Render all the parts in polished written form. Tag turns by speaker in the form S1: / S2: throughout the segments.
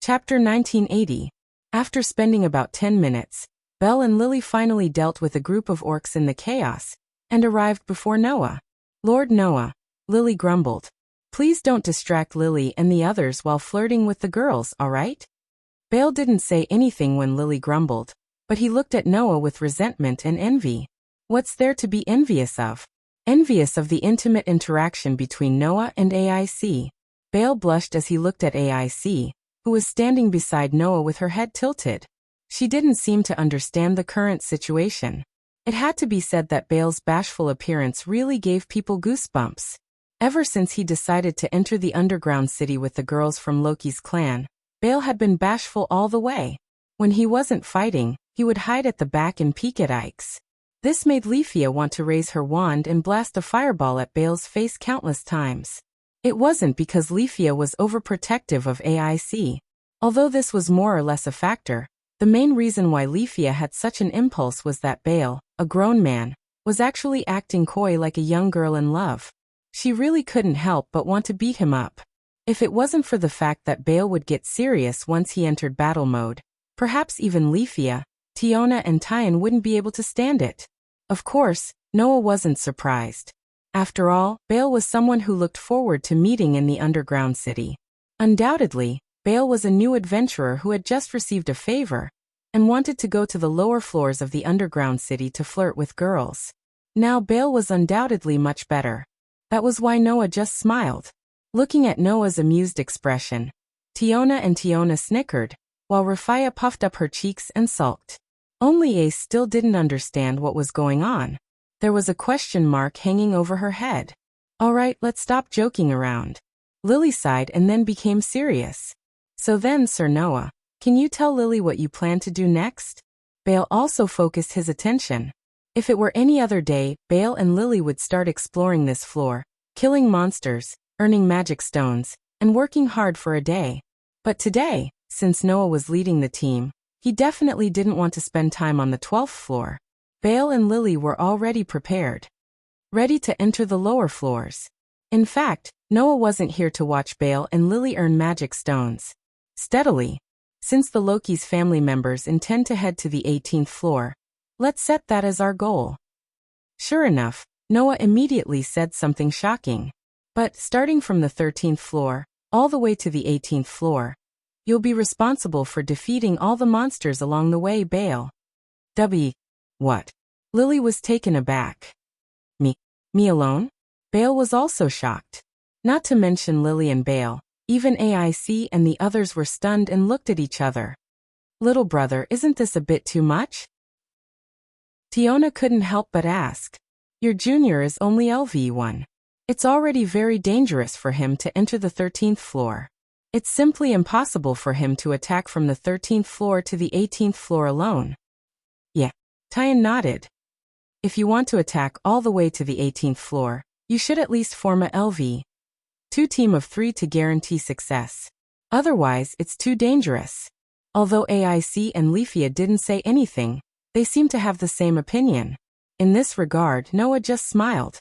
S1: Chapter 1980. After spending about 10 minutes, Belle and Lily finally dealt with a group of orcs in the chaos, and arrived before Noah. Lord Noah, Lily grumbled. Please don't distract Lily and the others while flirting with the girls, all right? Bale didn't say anything when Lily grumbled, but he looked at Noah with resentment and envy. What's there to be envious of? Envious of the intimate interaction between Noah and AIC. Bale blushed as he looked at AIC, who was standing beside Noah with her head tilted. She didn't seem to understand the current situation. It had to be said that Bale's bashful appearance really gave people goosebumps. Ever since he decided to enter the underground city with the girls from Loki's clan, Bale had been bashful all the way. When he wasn't fighting, he would hide at the back and peek at Ike's. This made Leafia want to raise her wand and blast a fireball at Bale's face countless times. It wasn't because Leafia was overprotective of AIC. Although this was more or less a factor, the main reason why Leafia had such an impulse was that Bale, a grown man, was actually acting coy like a young girl in love. She really couldn't help but want to beat him up. If it wasn't for the fact that Bale would get serious once he entered battle mode, perhaps even Leafia, Tiona and Tyan wouldn't be able to stand it. Of course, Noah wasn't surprised. After all, Bale was someone who looked forward to meeting in the underground city. Undoubtedly, Bale was a new adventurer who had just received a favor, and wanted to go to the lower floors of the underground city to flirt with girls. Now Bale was undoubtedly much better. That was why Noah just smiled. Looking at Noah's amused expression, Tiona snickered, while Rafia puffed up her cheeks and sulked. Only Ace still didn't understand what was going on. There was a question mark hanging over her head. All right, let's stop joking around. Lily sighed and then became serious. So then, Sir Noah, can you tell Lily what you plan to do next? Bale also focused his attention. If it were any other day, Bale and Lily would start exploring this floor, killing monsters, earning magic stones, and working hard for a day. But today, since Noah was leading the team, he definitely didn't want to spend time on the 12th floor. Bale and Lily were already prepared, ready to enter the lower floors. In fact, Noah wasn't here to watch Bale and Lily earn magic stones steadily. Since the Loki's family members intend to head to the 18th floor, let's set that as our goal. Sure enough, Noah immediately said something shocking. But starting from the 13th floor, all the way to the 18th floor, you'll be responsible for defeating all the monsters along the way, Bale. What? Lily was taken aback. Me alone? Bale was also shocked. Not to mention Lily and Bale, even AIC and the others were stunned and looked at each other. Little brother, isn't this a bit too much? Tiona couldn't help but ask. Your junior is only LV1. It's already very dangerous for him to enter the 13th floor. It's simply impossible for him to attack from the 13th floor to the 18th floor alone. Yeah. Tyan nodded. If you want to attack all the way to the 18th floor, you should at least form a LV2 team of 3 to guarantee success. Otherwise, it's too dangerous. Although AIC and Leafia didn't say anything, they seemed to have the same opinion. In this regard, Noah just smiled.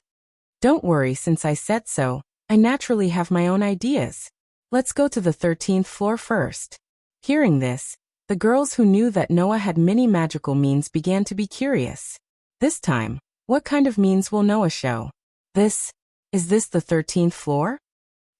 S1: Don't worry, since I said so, I naturally have my own ideas. Let's go to the 13th floor first. Hearing this, the girls who knew that Noah had many magical means began to be curious. This time, what kind of means will Noah show? Is this the 13th floor?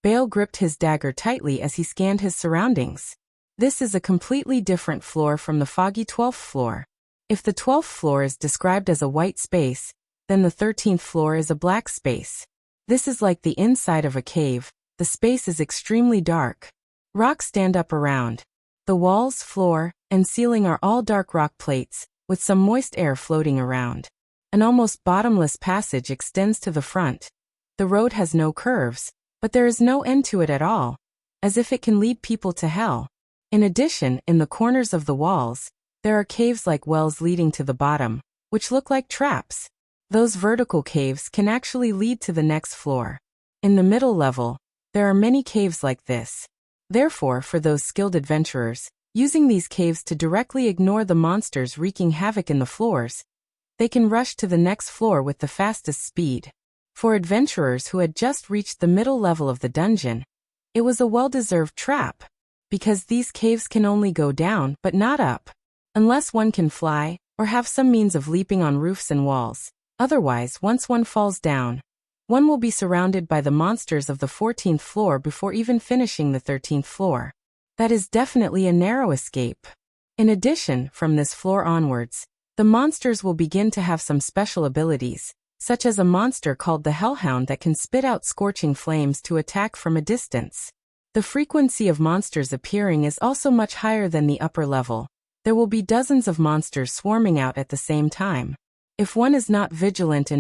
S1: Bale gripped his dagger tightly as he scanned his surroundings. This is a completely different floor from the foggy 12th floor. If the 12th floor is described as a white space, then the 13th floor is a black space. This is like the inside of a cave. The space is extremely dark. Rocks stand up around. The walls, floor, and ceiling are all dark rock plates, with some moist air floating around. An almost bottomless passage extends to the front. The road has no curves, but there is no end to it at all, as if it can lead people to hell. In addition, in the corners of the walls, there are caves like wells leading to the bottom, which look like traps. Those vertical caves can actually lead to the next floor. In the middle level, there are many caves like this. Therefore, for those skilled adventurers, using these caves to directly ignore the monsters wreaking havoc in the floors, they can rush to the next floor with the fastest speed. For adventurers who had just reached the middle level of the dungeon, it was a well-deserved trap. because these caves can only go down but not up. Unless one can fly, or have some means of leaping on roofs and walls. Otherwise, once one falls down, one will be surrounded by the monsters of the 14th floor before even finishing the 13th floor. That is definitely a narrow escape. In addition, from this floor onwards, the monsters will begin to have some special abilities, such as a monster called the Hellhound that can spit out scorching flames to attack from a distance. The frequency of monsters appearing is also much higher than the upper level. There will be dozens of monsters swarming out at the same time. If one is not vigilant,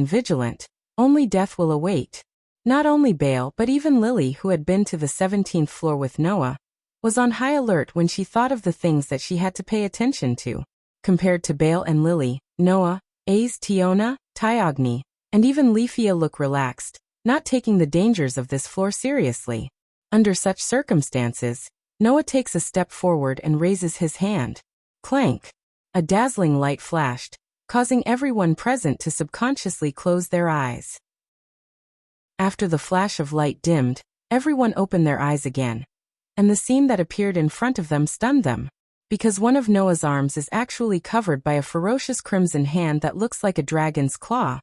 S1: only death will await. Not only Bale but even Lily, who had been to the 17th floor with Noah, was on high alert when she thought of the things that she had to pay attention to. Compared to Bale and Lily, Noah, Ace, Tiona, Tyogni, and even Leafia look relaxed, not taking the dangers of this floor seriously. Under such circumstances, Noah takes a step forward and raises his hand. Clank! A dazzling light flashed, causing everyone present to subconsciously close their eyes. After the flash of light dimmed, everyone opened their eyes again, and the scene that appeared in front of them stunned them, because one of Noah's arms is actually covered by a ferocious crimson hand that looks like a dragon's claw,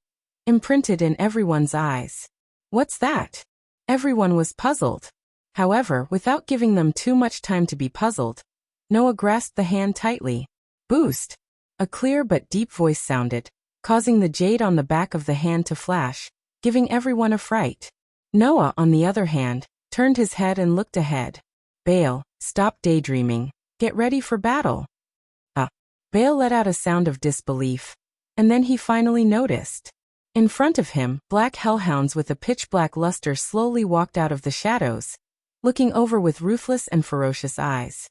S1: imprinted in everyone's eyes. What's that? Everyone was puzzled. However, without giving them too much time to be puzzled, Noah grasped the hand tightly. Boost! A clear but deep voice sounded, causing the jade on the back of the hand to flash, giving everyone a fright. Noah, on the other hand, turned his head and looked ahead. Bale, stop daydreaming. Get ready for battle. Bale let out a sound of disbelief, and then he finally noticed. In front of him, black hellhounds with a pitch-black luster slowly walked out of the shadows, looking over with ruthless and ferocious eyes.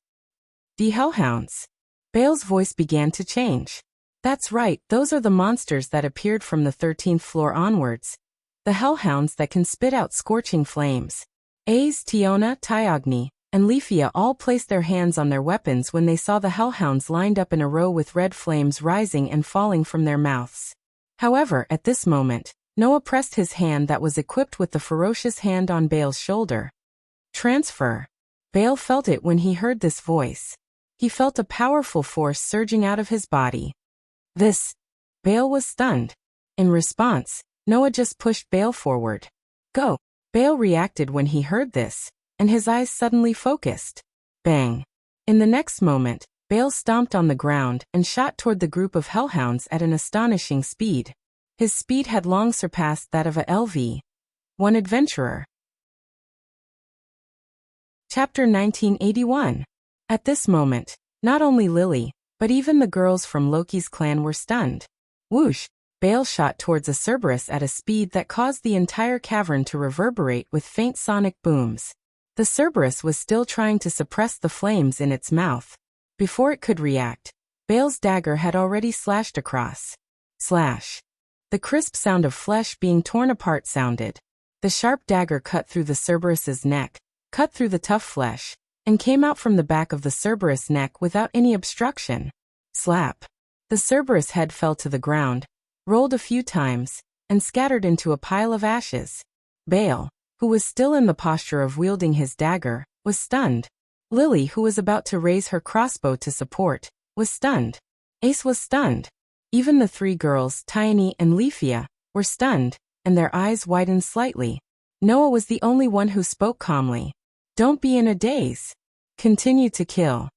S1: The hellhounds. Bale's voice began to change. That's right, those are the monsters that appeared from the 13th floor onwards. The hellhounds that can spit out scorching flames. Ace, Tiona, Tyogni, and Leafia all placed their hands on their weapons when they saw the hellhounds lined up in a row with red flames rising and falling from their mouths. However, at this moment, Noah pressed his hand that was equipped with the ferocious hand on Bale's shoulder. Transfer. Bale felt it when he heard this voice. He felt a powerful force surging out of his body. Bale was stunned. In response, Noah just pushed Bale forward. Go! Bale reacted when he heard this, and his eyes suddenly focused. Bang! In the next moment, Bale stomped on the ground and shot toward the group of hellhounds at an astonishing speed. His speed had long surpassed that of a LV-1 adventurer. Chapter 1981. At this moment, not only Lily, but even the girls from Loki's clan were stunned. Whoosh! Bale shot towards a Cerberus at a speed that caused the entire cavern to reverberate with faint sonic booms. The Cerberus was still trying to suppress the flames in its mouth. Before it could react, Bale's dagger had already slashed across. Slash! The crisp sound of flesh being torn apart sounded. The sharp dagger cut through the Cerberus's neck, cut through the tough flesh, and came out from the back of the Cerberus neck without any obstruction. Slap! The Cerberus head fell to the ground, rolled a few times, and scattered into a pile of ashes. Bale, who was still in the posture of wielding his dagger, was stunned. Lily, who was about to raise her crossbow to support, was stunned. Ace was stunned. Even the three girls, Tiny and Leafia, were stunned, and their eyes widened slightly. Noah was the only one who spoke calmly. Don't be in a daze. Continue to kill.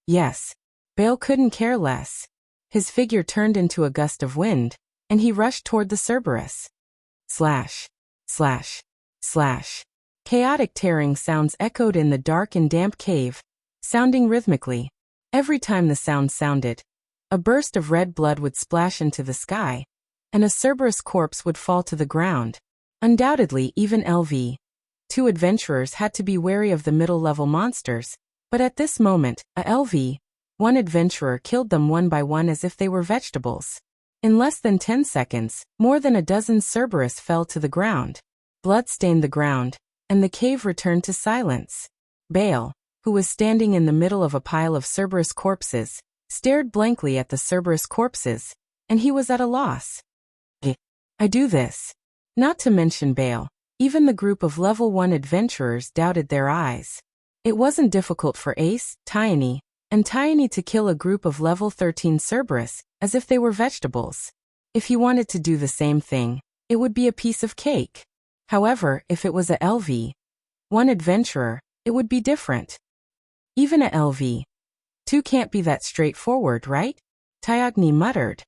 S1: Yes. Bale couldn't care less. His figure turned into a gust of wind, and he rushed toward the Cerberus. Slash. Slash. Slash. Chaotic tearing sounds echoed in the dark and damp cave, sounding rhythmically. Every time the sound sounded, a burst of red blood would splash into the sky, and a Cerberus corpse would fall to the ground. Undoubtedly, even LV-2 adventurers had to be wary of the middle-level monsters, but at this moment, a LV-1 adventurer killed them one by one as if they were vegetables. In less than 10 seconds, more than a dozen Cerberus fell to the ground. Blood stained the ground, and the cave returned to silence. Bale, who was standing in the middle of a pile of Cerberus corpses, stared blankly at the Cerberus corpses, and he was at a loss. I do this. Not to mention Bale, even the group of level 1 adventurers doubted their eyes. It wasn't difficult for Ace, Tiny, and Tiny to kill a group of level 13 Cerberus, as if they were vegetables. If he wanted to do the same thing, it would be a piece of cake. However, if it was a LV1 adventurer, it would be different. Even a LV2 can't be that straightforward, right? Tyagni muttered.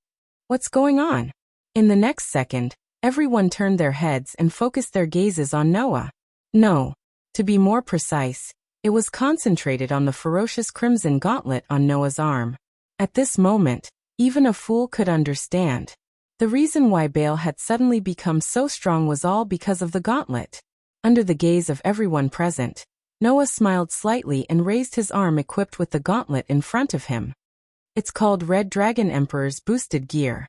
S1: What's going on? In the next second, everyone turned their heads and focused their gazes on Noah. No. To be more precise, it was concentrated on the ferocious crimson gauntlet on Noah's arm. At this moment, even a fool could understand. The reason why Bale had suddenly become so strong was all because of the gauntlet. Under the gaze of everyone present, Noah smiled slightly and raised his arm equipped with the gauntlet in front of him. It's called Red Dragon Emperor's Boosted Gear.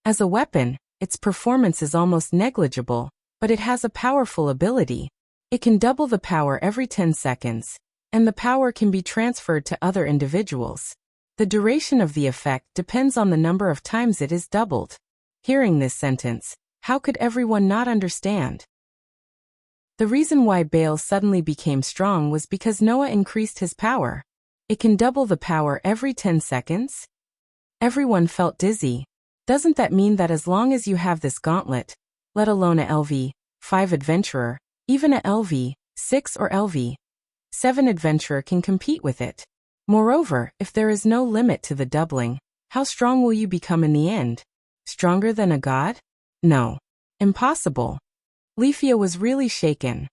S1: As a weapon, its performance is almost negligible, but it has a powerful ability. It can double the power every 10 seconds, and the power can be transferred to other individuals. The duration of the effect depends on the number of times it is doubled. Hearing this sentence, how could everyone not understand? The reason why Bale suddenly became strong was because Noah increased his power. It can double the power every 10 seconds? Everyone felt dizzy. Doesn't that mean that as long as you have this gauntlet, let alone a LV5 adventurer, even a LV6 or LV7 adventurer can compete with it? Moreover, if there is no limit to the doubling, how strong will you become in the end? Stronger than a god? No. Impossible. Leafia was really shaken.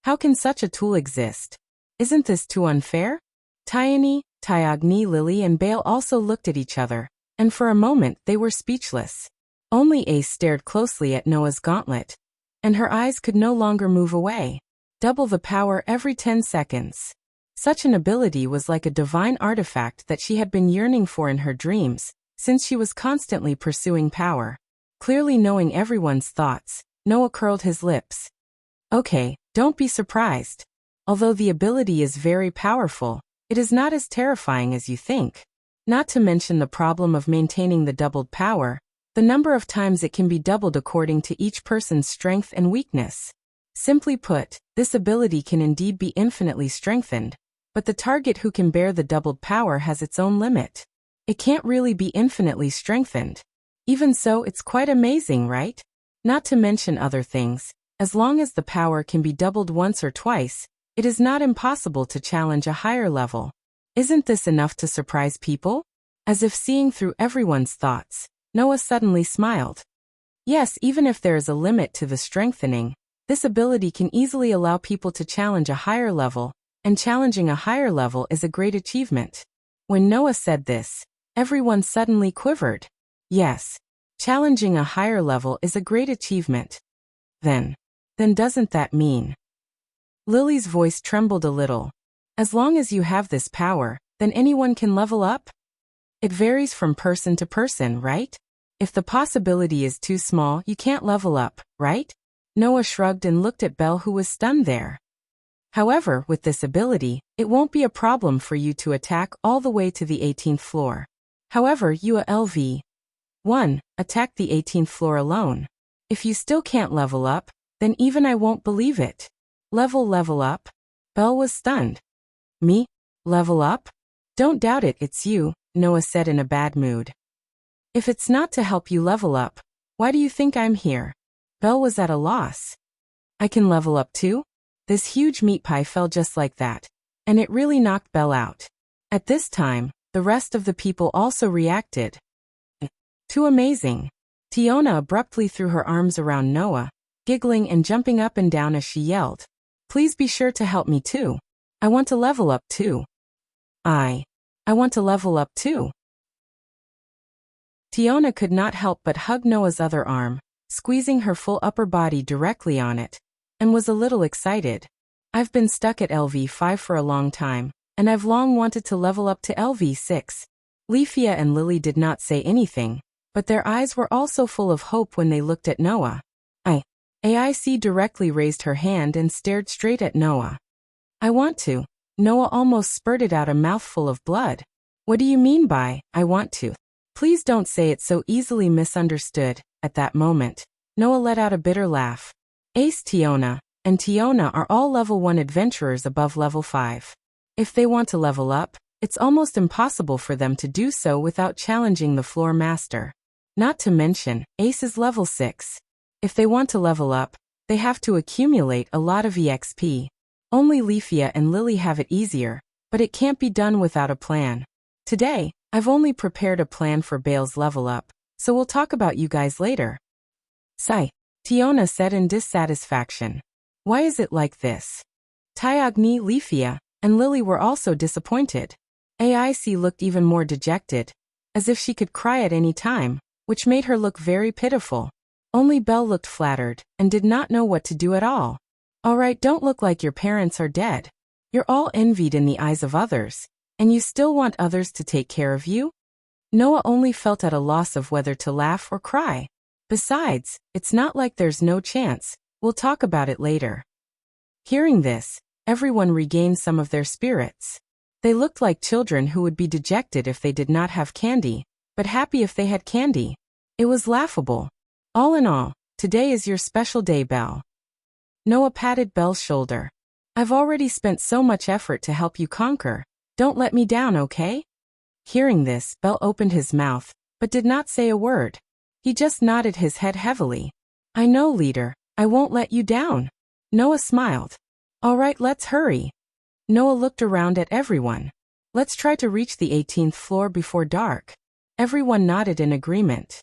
S1: How can such a tool exist? Isn't this too unfair? Tyagni, Lily and Bale also looked at each other, and for a moment they were speechless. Only Ace stared closely at Noah's gauntlet, and her eyes could no longer move away. Double the power every 10 seconds. Such an ability was like a divine artifact that she had been yearning for in her dreams, since she was constantly pursuing power. Clearly knowing everyone's thoughts, Noah curled his lips. Okay, don't be surprised. Although the ability is very powerful, it is not as terrifying as you think. Not to mention the problem of maintaining the doubled power, the number of times it can be doubled according to each person's strength and weakness. Simply put, this ability can indeed be infinitely strengthened, but the target who can bear the doubled power has its own limit. It can't really be infinitely strengthened. Even so, it's quite amazing, right? Not to mention other things, as long as the power can be doubled once or twice, it is not impossible to challenge a higher level. Isn't this enough to surprise people? As if seeing through everyone's thoughts, Noah suddenly smiled. Yes, even if there is a limit to the strengthening, this ability can easily allow people to challenge a higher level, and challenging a higher level is a great achievement. When Noah said this, everyone suddenly quivered. Yes, challenging a higher level is a great achievement. Then doesn't that mean? Lily's voice trembled a little. As long as you have this power, then anyone can level up? It varies from person to person, right? If the possibility is too small, you can't level up, right? Noah shrugged and looked at Belle, who was stunned there. However, with this ability, it won't be a problem for you to attack all the way to the 18th floor. However, you a LV1 attack the 18th floor alone. If you still can't level up, then even I won't believe it. Level up? Belle was stunned. Me? Level up? Don't doubt it, it's you, Noah said in a bad mood. If it's not to help you level up, why do you think I'm here? Belle was at a loss. I can level up too? This huge meat pie fell just like that, and it really knocked Belle out. At this time, the rest of the people also reacted. Too amazing. Tiona abruptly threw her arms around Noah, giggling and jumping up and down as she yelled, "Please be sure to help me too. I want to level up too. I want to level up too." Tiona could not help but hug Noah's other arm, squeezing her full upper body directly on it, and was a little excited. I've been stuck at LV5 for a long time, and I've long wanted to level up to LV6. Leafia and Lily did not say anything, but their eyes were also full of hope when they looked at Noah. AIC directly raised her hand and stared straight at Noah. I want to. Noah almost spurted out a mouthful of blood. What do you mean by, I want to? Please don't say it so easily misunderstood. At that moment, Noah let out a bitter laugh. Ace, Tiona, and Tiona are all level 1 adventurers above level 5. If they want to level up, it's almost impossible for them to do so without challenging the floor master. Not to mention, Ace is level 6. If they want to level up, they have to accumulate a lot of EXP. Only Leafia and Lily have it easier, but it can't be done without a plan. Today, I've only prepared a plan for Bale's level up, so we'll talk about you guys later. Sigh, Tiona said in dissatisfaction. Why is it like this? Tyogni, Leafia, and Lily were also disappointed. AIC looked even more dejected, as if she could cry at any time, which made her look very pitiful. Only Belle looked flattered, and did not know what to do at all. Alright, don't look like your parents are dead. You're all envied in the eyes of others, and you still want others to take care of you? Noah only felt at a loss of whether to laugh or cry. Besides, it's not like there's no chance, we'll talk about it later. Hearing this, everyone regained some of their spirits. They looked like children who would be dejected if they did not have candy, but happy if they had candy. It was laughable. All in all, today is your special day, Belle. Noah patted Belle's shoulder. I've already spent so much effort to help you conquer. Don't let me down, okay? Hearing this, Belle opened his mouth, but did not say a word. He just nodded his head heavily. I know, leader, I won't let you down. Noah smiled. All right, let's hurry. Noah looked around at everyone. Let's try to reach the 18th floor before dark. Everyone nodded in agreement.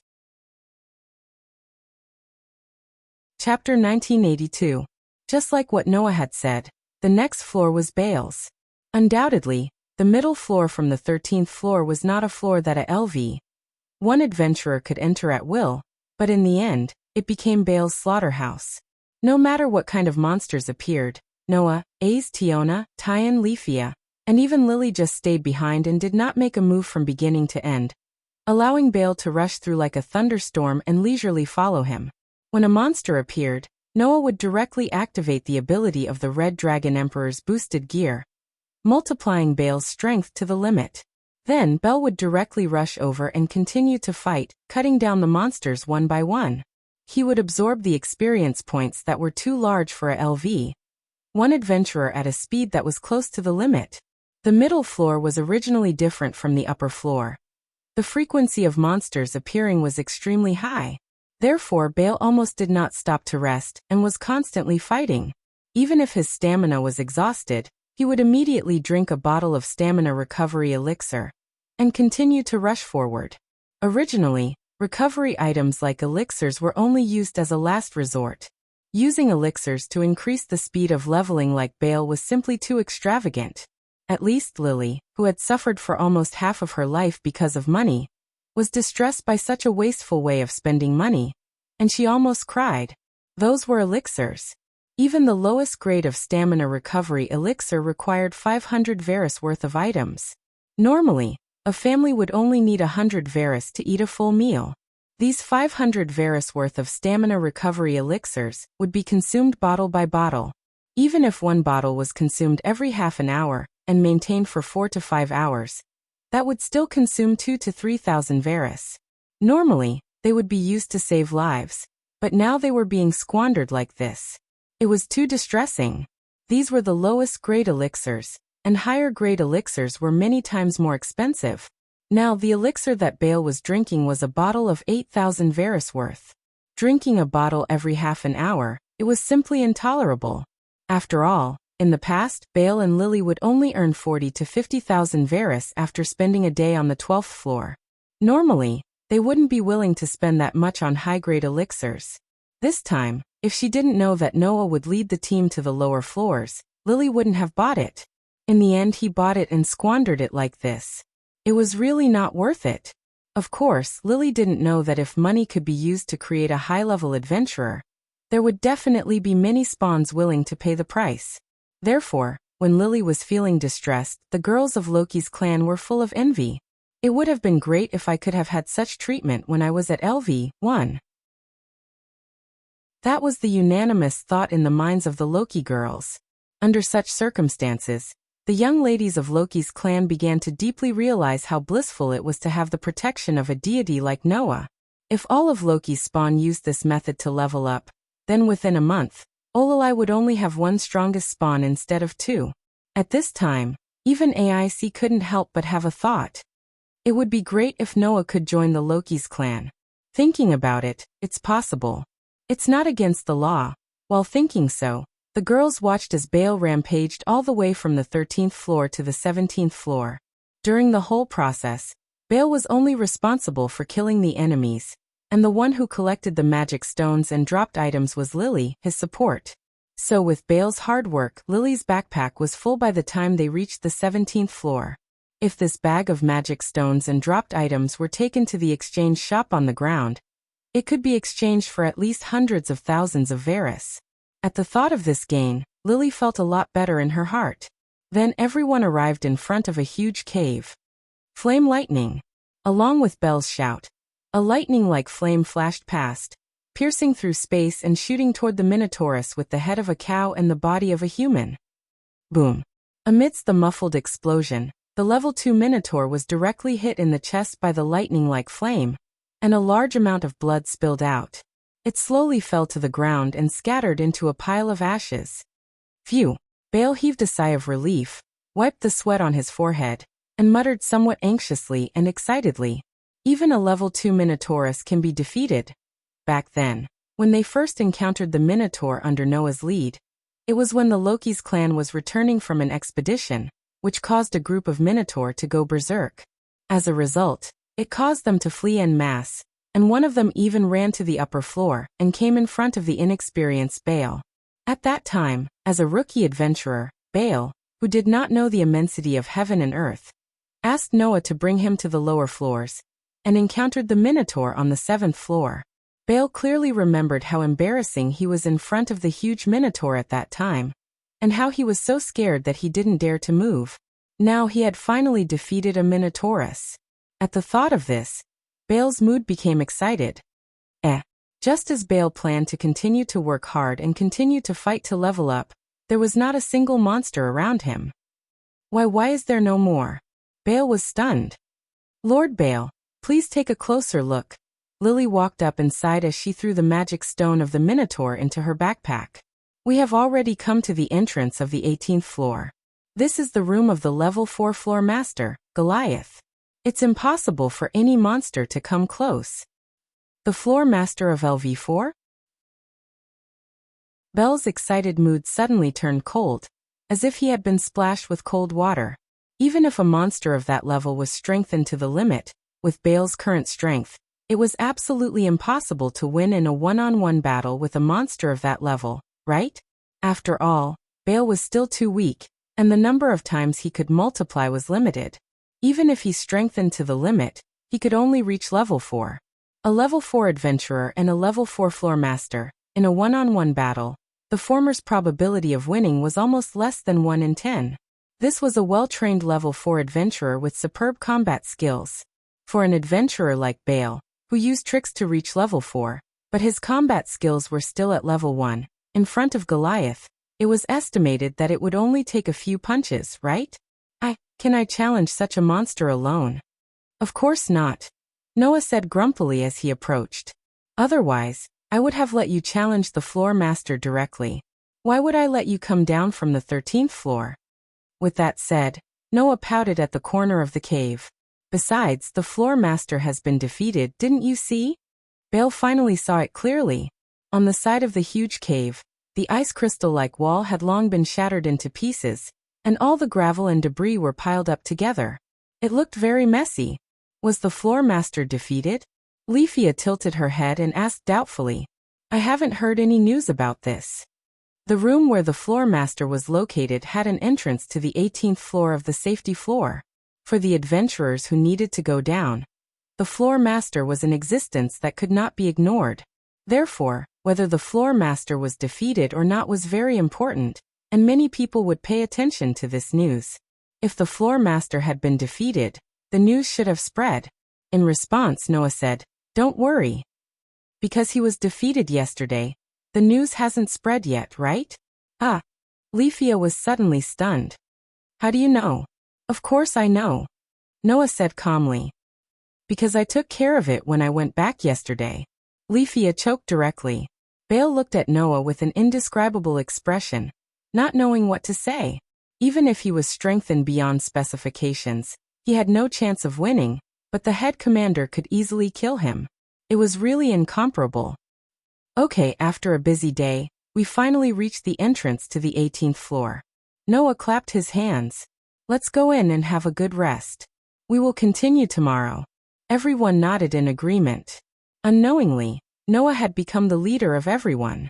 S1: Chapter 1982. Just like what Noah had said, the next floor was Bale's. Undoubtedly, the middle floor from the 13th floor was not a floor that a LV1 adventurer could enter at will, but in the end, it became Bale's slaughterhouse. No matter what kind of monsters appeared, Noah, Ace, Tiona, Tyan, Leafia, and even Lily just stayed behind and did not make a move from beginning to end, allowing Bale to rush through like a thunderstorm and leisurely follow him. When a monster appeared, Noah would directly activate the ability of the Red Dragon Emperor's boosted gear, multiplying Bale's strength to the limit. Then Belle would directly rush over and continue to fight, cutting down the monsters one by one. He would absorb the experience points that were too large for a LV1 adventurer at a speed that was close to the limit. The middle floor was originally different from the upper floor. The frequency of monsters appearing was extremely high. Therefore, Bale almost did not stop to rest and was constantly fighting. Even if his stamina was exhausted, he would immediately drink a bottle of stamina recovery elixir and continue to rush forward. Originally, recovery items like elixirs were only used as a last resort. Using elixirs to increase the speed of leveling like Bale was simply too extravagant. At least Lily, who had suffered for almost half of her life because of money, was distressed by such a wasteful way of spending money, and she almost cried. Those were elixirs. Even the lowest grade of stamina recovery elixir required 500 Varus worth of items. Normally, a family would only need 100 Varus to eat a full meal. These 500 Varus worth of stamina recovery elixirs would be consumed bottle by bottle. Even if one bottle was consumed every half an hour and maintained for 4 to 5 hours, that would still consume 2,000 to 3,000 Varus. Normally, they would be used to save lives, but now they were being squandered like this. It was too distressing. These were the lowest grade elixirs, and higher grade elixirs were many times more expensive. Now the elixir that Bale was drinking was a bottle of 8,000 Varus worth. Drinking a bottle every half an hour, it was simply intolerable. After all, in the past, Bale and Lily would only earn 40,000 to 50,000 Varus after spending a day on the 12th floor. Normally, they wouldn't be willing to spend that much on high-grade elixirs. This time, if she didn't know that Noah would lead the team to the lower floors, Lily wouldn't have bought it. In the end, he bought it and squandered it like this. It was really not worth it. Of course, Lily didn't know that if money could be used to create a high-level adventurer, there would definitely be many spawns willing to pay the price. Therefore, when Lily was feeling distressed, the girls of Loki's clan were full of envy. It would have been great if I could have had such treatment when I was at LV1. That was the unanimous thought in the minds of the Loki girls. Under such circumstances, the young ladies of Loki's clan began to deeply realize how blissful it was to have the protection of a deity like Noah. If all of Loki's spawn used this method to level up, then within a month, Olilai would only have one strongest spawn instead of two. At this time, even AIC couldn't help but have a thought. It would be great if Noah could join the Loki's clan. Thinking about it, it's possible. It's not against the law. While thinking so, the girls watched as Bale rampaged all the way from the 13th floor to the 17th floor. During the whole process, Bale was only responsible for killing the enemies, and the one who collected the magic stones and dropped items was Lily, his support. So with Bale's hard work, Lily's backpack was full by the time they reached the 17th floor. If this bag of magic stones and dropped items were taken to the exchange shop on the ground, it could be exchanged for at least hundreds of thousands of Varus. At the thought of this gain, Lily felt a lot better in her heart. Then everyone arrived in front of a huge cave. Flame lightning. Along with Belle's shout, a lightning-like flame flashed past, piercing through space and shooting toward the Minotaurus with the head of a cow and the body of a human. Boom. Amidst the muffled explosion, the level 2 Minotaur was directly hit in the chest by the lightning-like flame, and a large amount of blood spilled out. It slowly fell to the ground and scattered into a pile of ashes. Phew! Bale heaved a sigh of relief, wiped the sweat on his forehead, and muttered somewhat anxiously and excitedly, "Even a level 2 Minotaurus can be defeated." Back then, when they first encountered the Minotaur under Noah's lead, it was when the Loki's clan was returning from an expedition, which caused a group of Minotaur to go berserk. As a result, it caused them to flee en masse, and one of them even ran to the upper floor and came in front of the inexperienced Bale. At that time, as a rookie adventurer, Bale, who did not know the immensity of heaven and earth, asked Noah to bring him to the lower floors, and encountered the Minotaur on the 7th floor. Bale clearly remembered how embarrassing he was in front of the huge Minotaur at that time, and how he was so scared that he didn't dare to move. Now he had finally defeated a Minotaurus. At the thought of this, Bale's mood became excited. Just as Bale planned to continue to work hard and continue to fight to level up, there was not a single monster around him. Why is there no more? Bale was stunned. "Lord Bale, please take a closer look." Lily walked up and sighed as she threw the magic stone of the Minotaur into her backpack. "We have already come to the entrance of the 18th floor. This is the room of the level 4 floor master, Goliath. It's impossible for any monster to come close." "The floor master of LV4? Belle's excited mood suddenly turned cold, as if he had been splashed with cold water. Even if a monster of that level was strengthened to the limit, with Bale's current strength, it was absolutely impossible to win in a one-on-one battle with a monster of that level, right? After all, Bale was still too weak, and the number of times he could multiply was limited. Even if he strengthened to the limit, he could only reach level 4. A level 4 adventurer and a level 4 floor master, in a one-on-one battle, the former's probability of winning was almost less than 1 in 10. This was a well-trained level 4 adventurer with superb combat skills. For an adventurer like Bale, who used tricks to reach level 4, but his combat skills were still at level 1, in front of Goliath, it was estimated that it would only take a few punches, right? Can I challenge such a monster alone? Of course not, Noah said grumpily as he approached. Otherwise, I would have let you challenge the floor master directly. Why would I let you come down from the 13th floor? With that said, Noah pouted at the corner of the cave. Besides, the floor master has been defeated, didn't you see? Bale finally saw it clearly. On the side of the huge cave, the ice crystal-like wall had long been shattered into pieces, and all the gravel and debris were piled up together. It looked very messy. Was the floor master defeated? Leafia tilted her head and asked doubtfully. I haven't heard any news about this. The room where the floor master was located had an entrance to the 18th floor of the safety floor. For the adventurers who needed to go down, the floor master was an existence that could not be ignored. Therefore, whether the floor master was defeated or not was very important, and many people would pay attention to this news. If the floor master had been defeated, the news should have spread. In response, Noah said, Don't worry. Because he was defeated yesterday, the news hasn't spread yet, right? Leafia was suddenly stunned. How do you know? Of course I know, Noah said calmly. Because I took care of it when I went back yesterday. Leafia choked directly. Bale looked at Noah with an indescribable expression, not knowing what to say. Even if he was strengthened beyond specifications, he had no chance of winning, but the head commander could easily kill him. It was really incomparable. Okay, after a busy day, we finally reached the entrance to the 18th floor. Noah clapped his hands. Let's go in and have a good rest. We will continue tomorrow. Everyone nodded in agreement. Unknowingly, Noah had become the leader of everyone.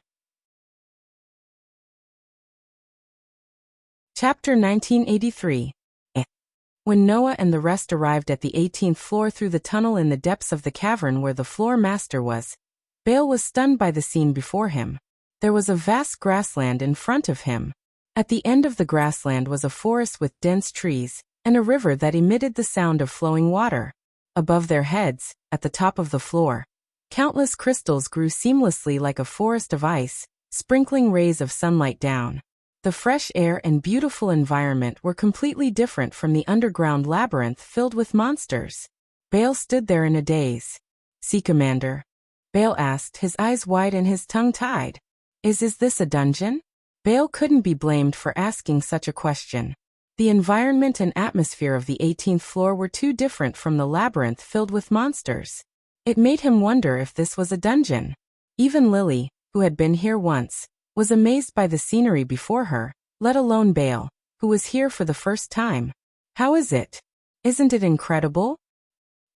S1: Chapter 1983. When Noah and the rest arrived at the 18th floor through the tunnel in the depths of the cavern where the floor master was, Bale was stunned by the scene before him. There was a vast grassland in front of him. At the end of the grassland was a forest with dense trees, and a river that emitted the sound of flowing water. Above their heads, at the top of the floor, countless crystals grew seamlessly like a forest of ice, sprinkling rays of sunlight down. The fresh air and beautiful environment were completely different from the underground labyrinth filled with monsters. Bale stood there in a daze. "Sea Commander?" Bale asked, his eyes wide and his tongue tied. Is this a dungeon?" Bale couldn't be blamed for asking such a question. The environment and atmosphere of the 18th floor were too different from the labyrinth filled with monsters. It made him wonder if this was a dungeon. Even Lily, who had been here once, was amazed by the scenery before her, let alone Bale, who was here for the first time. "How is it? Isn't it incredible?"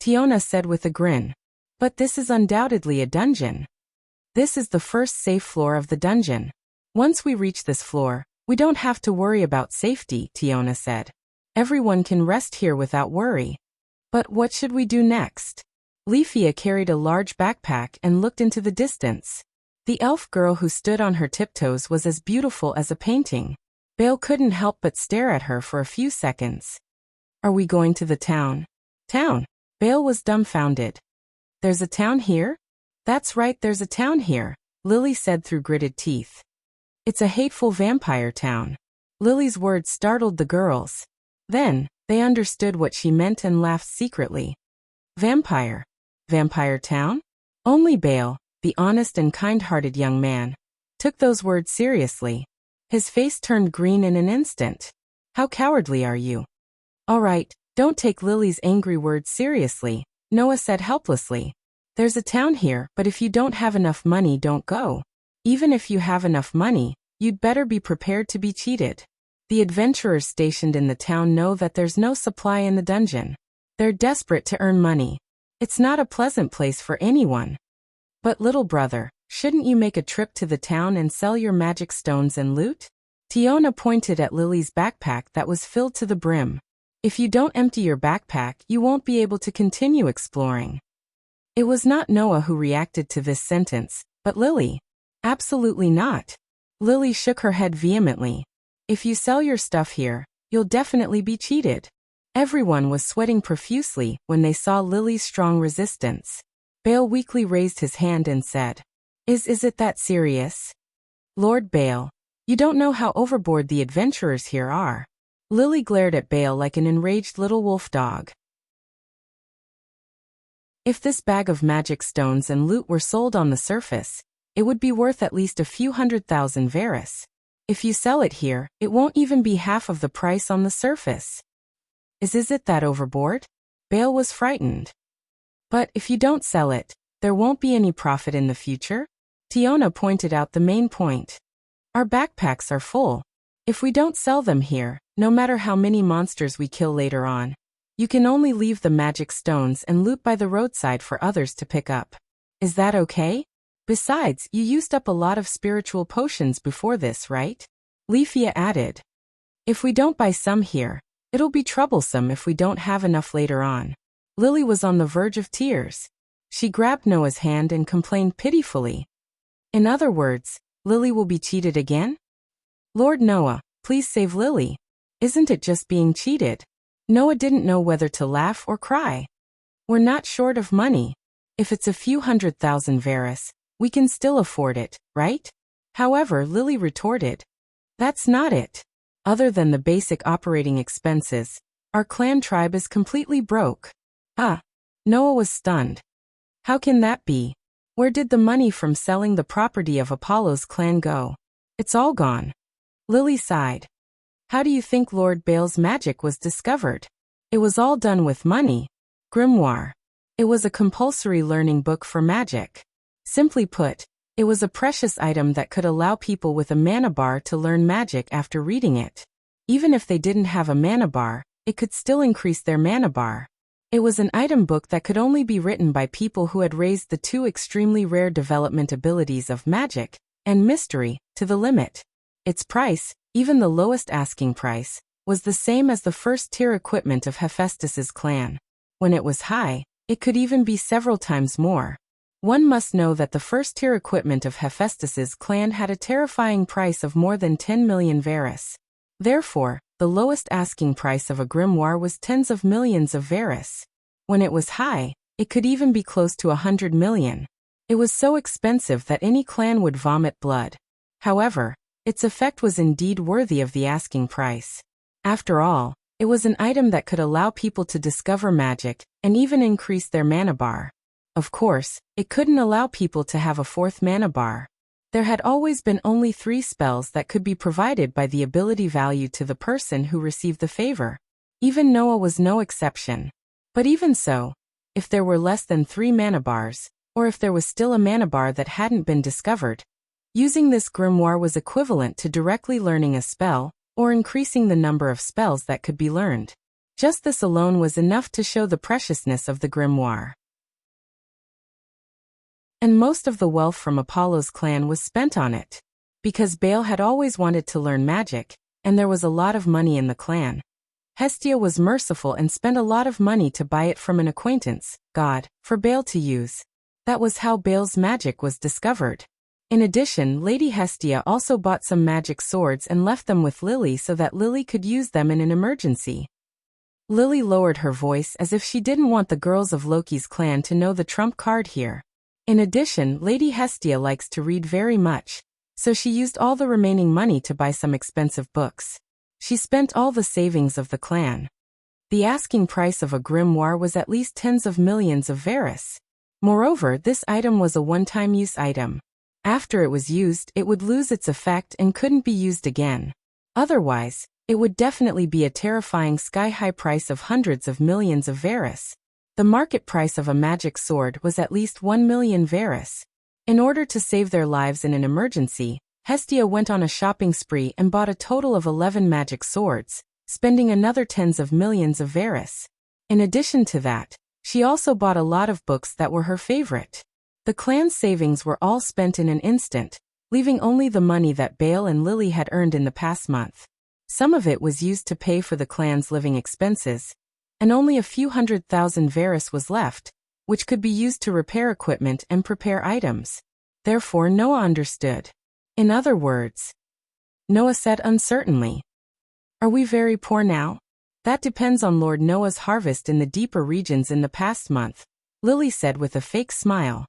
S1: Tiona said with a grin. "But this is undoubtedly a dungeon. This is the first safe floor of the dungeon. Once we reach this floor, we don't have to worry about safety," Tiona said. "Everyone can rest here without worry." "But what should we do next?" Leafia carried a large backpack and looked into the distance. The elf girl who stood on her tiptoes was as beautiful as a painting. Bale couldn't help but stare at her for a few seconds. "Are we going to the town?" "Town?" Bale was dumbfounded. "There's a town here?" "That's right, there's a town here," Lily said through gritted teeth. "It's a hateful vampire town." Lily's words startled the girls. Then, they understood what she meant and laughed secretly. Vampire? Vampire town? Only Bale, the honest and kind-hearted young man, took those words seriously. His face turned green in an instant. "How cowardly are you?" "All right, don't take Lily's angry words seriously," Noah said helplessly. "There's a town here, but if you don't have enough money, don't go. Even if you have enough money, you'd better be prepared to be cheated. The adventurers stationed in the town know that there's no supply in the dungeon. They're desperate to earn money. It's not a pleasant place for anyone." "But little brother, shouldn't you make a trip to the town and sell your magic stones and loot?" Tiona pointed at Lily's backpack that was filled to the brim. "If you don't empty your backpack, you won't be able to continue exploring." It was not Noah who reacted to this sentence, but Lily. "Absolutely not." Lily shook her head vehemently. "If you sell your stuff here, you'll definitely be cheated." Everyone was sweating profusely when they saw Lily's strong resistance. Bale weakly raised his hand and said, Is it that serious?" "Lord Bale, you don't know how overboard the adventurers here are." Lily glared at Bale like an enraged little wolf dog. "If this bag of magic stones and loot were sold on the surface, it would be worth at least a few 100,000 Varus. If you sell it here, it won't even be half of the price on the surface. Is it that overboard?" Bale was frightened. "But if you don't sell it, there won't be any profit in the future?" Tiona pointed out the main point. "Our backpacks are full. If we don't sell them here, no matter how many monsters we kill later on, you can only leave the magic stones and loot by the roadside for others to pick up. Is that okay? Besides, you used up a lot of spiritual potions before this, right?" Leafia added. "If we don't buy some here, it'll be troublesome if we don't have enough later on." Lily was on the verge of tears. She grabbed Noah's hand and complained pitifully. "In other words, Lily will be cheated again?" "Lord Noah, please save Lily. Isn't it just being cheated?" Noah didn't know whether to laugh or cry. "We're not short of money. If it's a few 100,000 Varus, we can still afford it, right?" However, Lily retorted, "That's not it. Other than the basic operating expenses, our clan tribe is completely broke." "Ah." Noah was stunned. "How can that be?" Where did the money from selling the property of Apollo's clan go? It's all gone. Lily sighed. How do you think Lord Bale's magic was discovered? It was all done with money. Grimoire. It was a compulsory learning book for magic. Simply put, it was a precious item that could allow people with a mana bar to learn magic after reading it. Even if they didn't have a mana bar, it could still increase their mana bar. It was an item book that could only be written by people who had raised the two extremely rare development abilities of magic and mystery to the limit. Its price, even the lowest asking price, was the same as the first-tier equipment of Hephaestus's clan. When it was high, it could even be several times more. One must know that the first-tier equipment of Hephaestus's clan had a terrifying price of more than 10 million Varus. Therefore, the lowest asking price of a grimoire was tens of millions of Varus. When it was high, it could even be close to 100 million. It was so expensive that any clan would vomit blood. However, its effect was indeed worthy of the asking price. After all, it was an item that could allow people to discover magic and even increase their mana bar. Of course, it couldn't allow people to have a fourth mana bar. There had always been only 3 spells that could be provided by the ability value to the person who received the favor. Even Noah was no exception. But even so, if there were less than 3 mana bars, or if there was still a mana bar that hadn't been discovered, using this grimoire was equivalent to directly learning a spell, or increasing the number of spells that could be learned. Just this alone was enough to show the preciousness of the grimoire. And most of the wealth from Apollo's clan was spent on it. Because Bale had always wanted to learn magic, and there was a lot of money in the clan. Hestia was merciful and spent a lot of money to buy it from an acquaintance, God, for Bale to use. That was how Bale's magic was discovered. In addition, Lady Hestia also bought some magic swords and left them with Lily so that Lily could use them in an emergency. Lily lowered her voice as if she didn't want the girls of Loki's clan to know the trump card here. In addition, Lady Hestia likes to read very much, so she used all the remaining money to buy some expensive books. She spent all the savings of the clan. The asking price of a grimoire was at least tens of millions of Varus. Moreover, this item was a one-time use item. After it was used, it would lose its effect and couldn't be used again. Otherwise, it would definitely be a terrifying sky-high price of hundreds of millions of Varus. The market price of a magic sword was at least 1 million Varus. In order to save their lives in an emergency, Hestia went on a shopping spree and bought a total of 11 magic swords, spending another tens of millions of Varus. In addition to that, she also bought a lot of books that were her favorite. The clan's savings were all spent in an instant, leaving only the money that Bale and Lily had earned in the past month. Some of it was used to pay for the clan's living expenses, and only a few 100,000 Varus was left, which could be used to repair equipment and prepare items. Therefore Noah understood. In other words, Noah said uncertainly, "Are we very poor now?" "That depends on Lord Noah's harvest in the deeper regions in the past month," Lily said with a fake smile.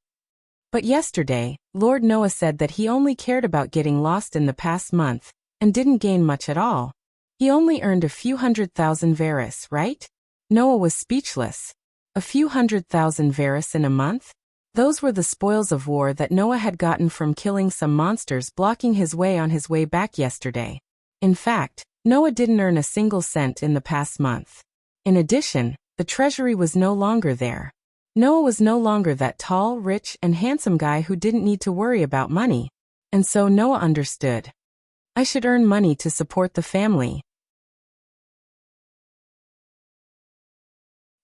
S1: But yesterday, Lord Noah said that he only cared about getting lost in the past month, and didn't gain much at all. He only earned a few 100,000 Varus, right? Noah was speechless. A few 100,000 Varus in a month? Those were the spoils of war that Noah had gotten from killing some monsters blocking his way on his way back yesterday. In fact, Noah didn't earn a single cent in the past month. In addition, the treasury was no longer there. Noah was no longer that tall, rich, and handsome guy who didn't need to worry about money. And so Noah understood. I should earn money to support the family.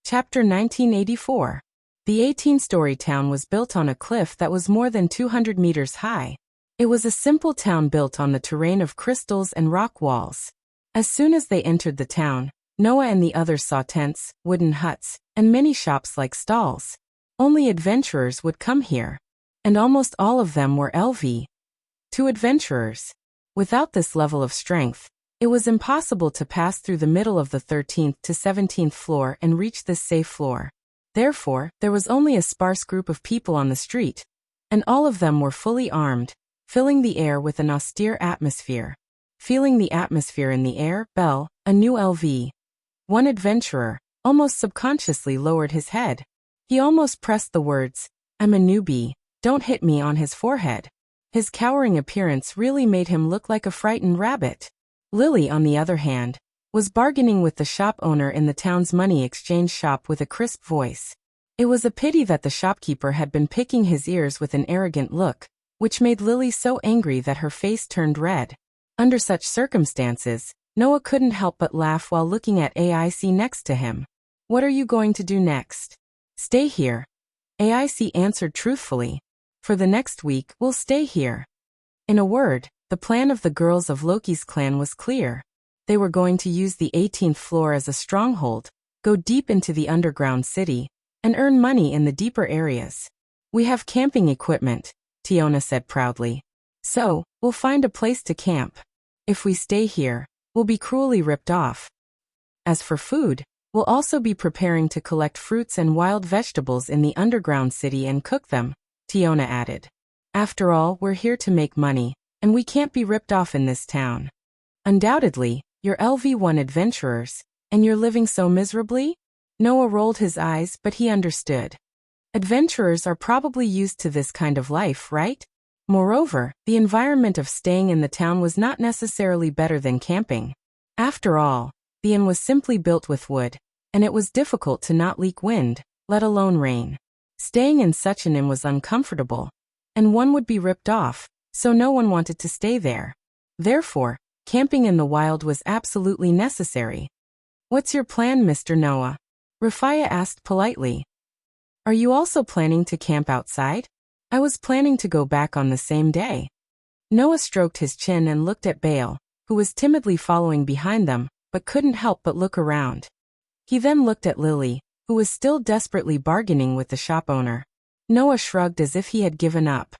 S1: Chapter 1984. The 18-story town was built on a cliff that was more than 200 meters high. It was a simple town built on the terrain of crystals and rock walls. As soon as they entered the town, Noah and the others saw tents, wooden huts, and many shops like stalls. Only adventurers would come here. And almost all of them were LV2 adventurers. Without this level of strength, it was impossible to pass through the middle of the 13th to 17th floor and reach this safe floor. Therefore, there was only a sparse group of people on the street, and all of them were fully armed, filling the air with an austere atmosphere. Feeling the atmosphere in the air, Bell, a new LV1 adventurer, almost subconsciously lowered his head. He almost pressed the words, "I'm a newbie," "Don't hit me" on his forehead. His cowering appearance really made him look like a frightened rabbit. Lily, on the other hand, was bargaining with the shop owner in the town's money exchange shop with a crisp voice. It was a pity that the shopkeeper had been picking his ears with an arrogant look, which made Lily so angry that her face turned red. Under such circumstances, Noah couldn't help but laugh while looking at AIC next to him. "What are you going to do next?" "Stay here," AIC answered truthfully. "For the next week, we'll stay here." In a word, the plan of the girls of Loki's clan was clear. They were going to use the 18th floor as a stronghold, go deep into the underground city, and earn money in the deeper areas. "We have camping equipment," Tiona said proudly. "So, we'll find a place to camp. If we stay here, we'll be cruelly ripped off. As for food, we'll also be preparing to collect fruits and wild vegetables in the underground city and cook them," Tiona added. "After all, we're here to make money, and we can't be ripped off in this town." "Undoubtedly, you're LV1 adventurers, and you're living so miserably?" Noah rolled his eyes, but he understood. Adventurers are probably used to this kind of life, right? Moreover, the environment of staying in the town was not necessarily better than camping. After all, the inn was simply built with wood, and it was difficult to not leak wind, let alone rain. Staying in such an inn was uncomfortable, and one would be ripped off, so no one wanted to stay there. Therefore, camping in the wild was absolutely necessary. "What's your plan, Mr. Noah?" Rafaya asked politely. "Are you also planning to camp outside?" "I was planning to go back on the same day." Noah stroked his chin and looked at Bale, who was timidly following behind them, but couldn't help but look around. He then looked at Lily, who was still desperately bargaining with the shop owner. Noah shrugged as if he had given up.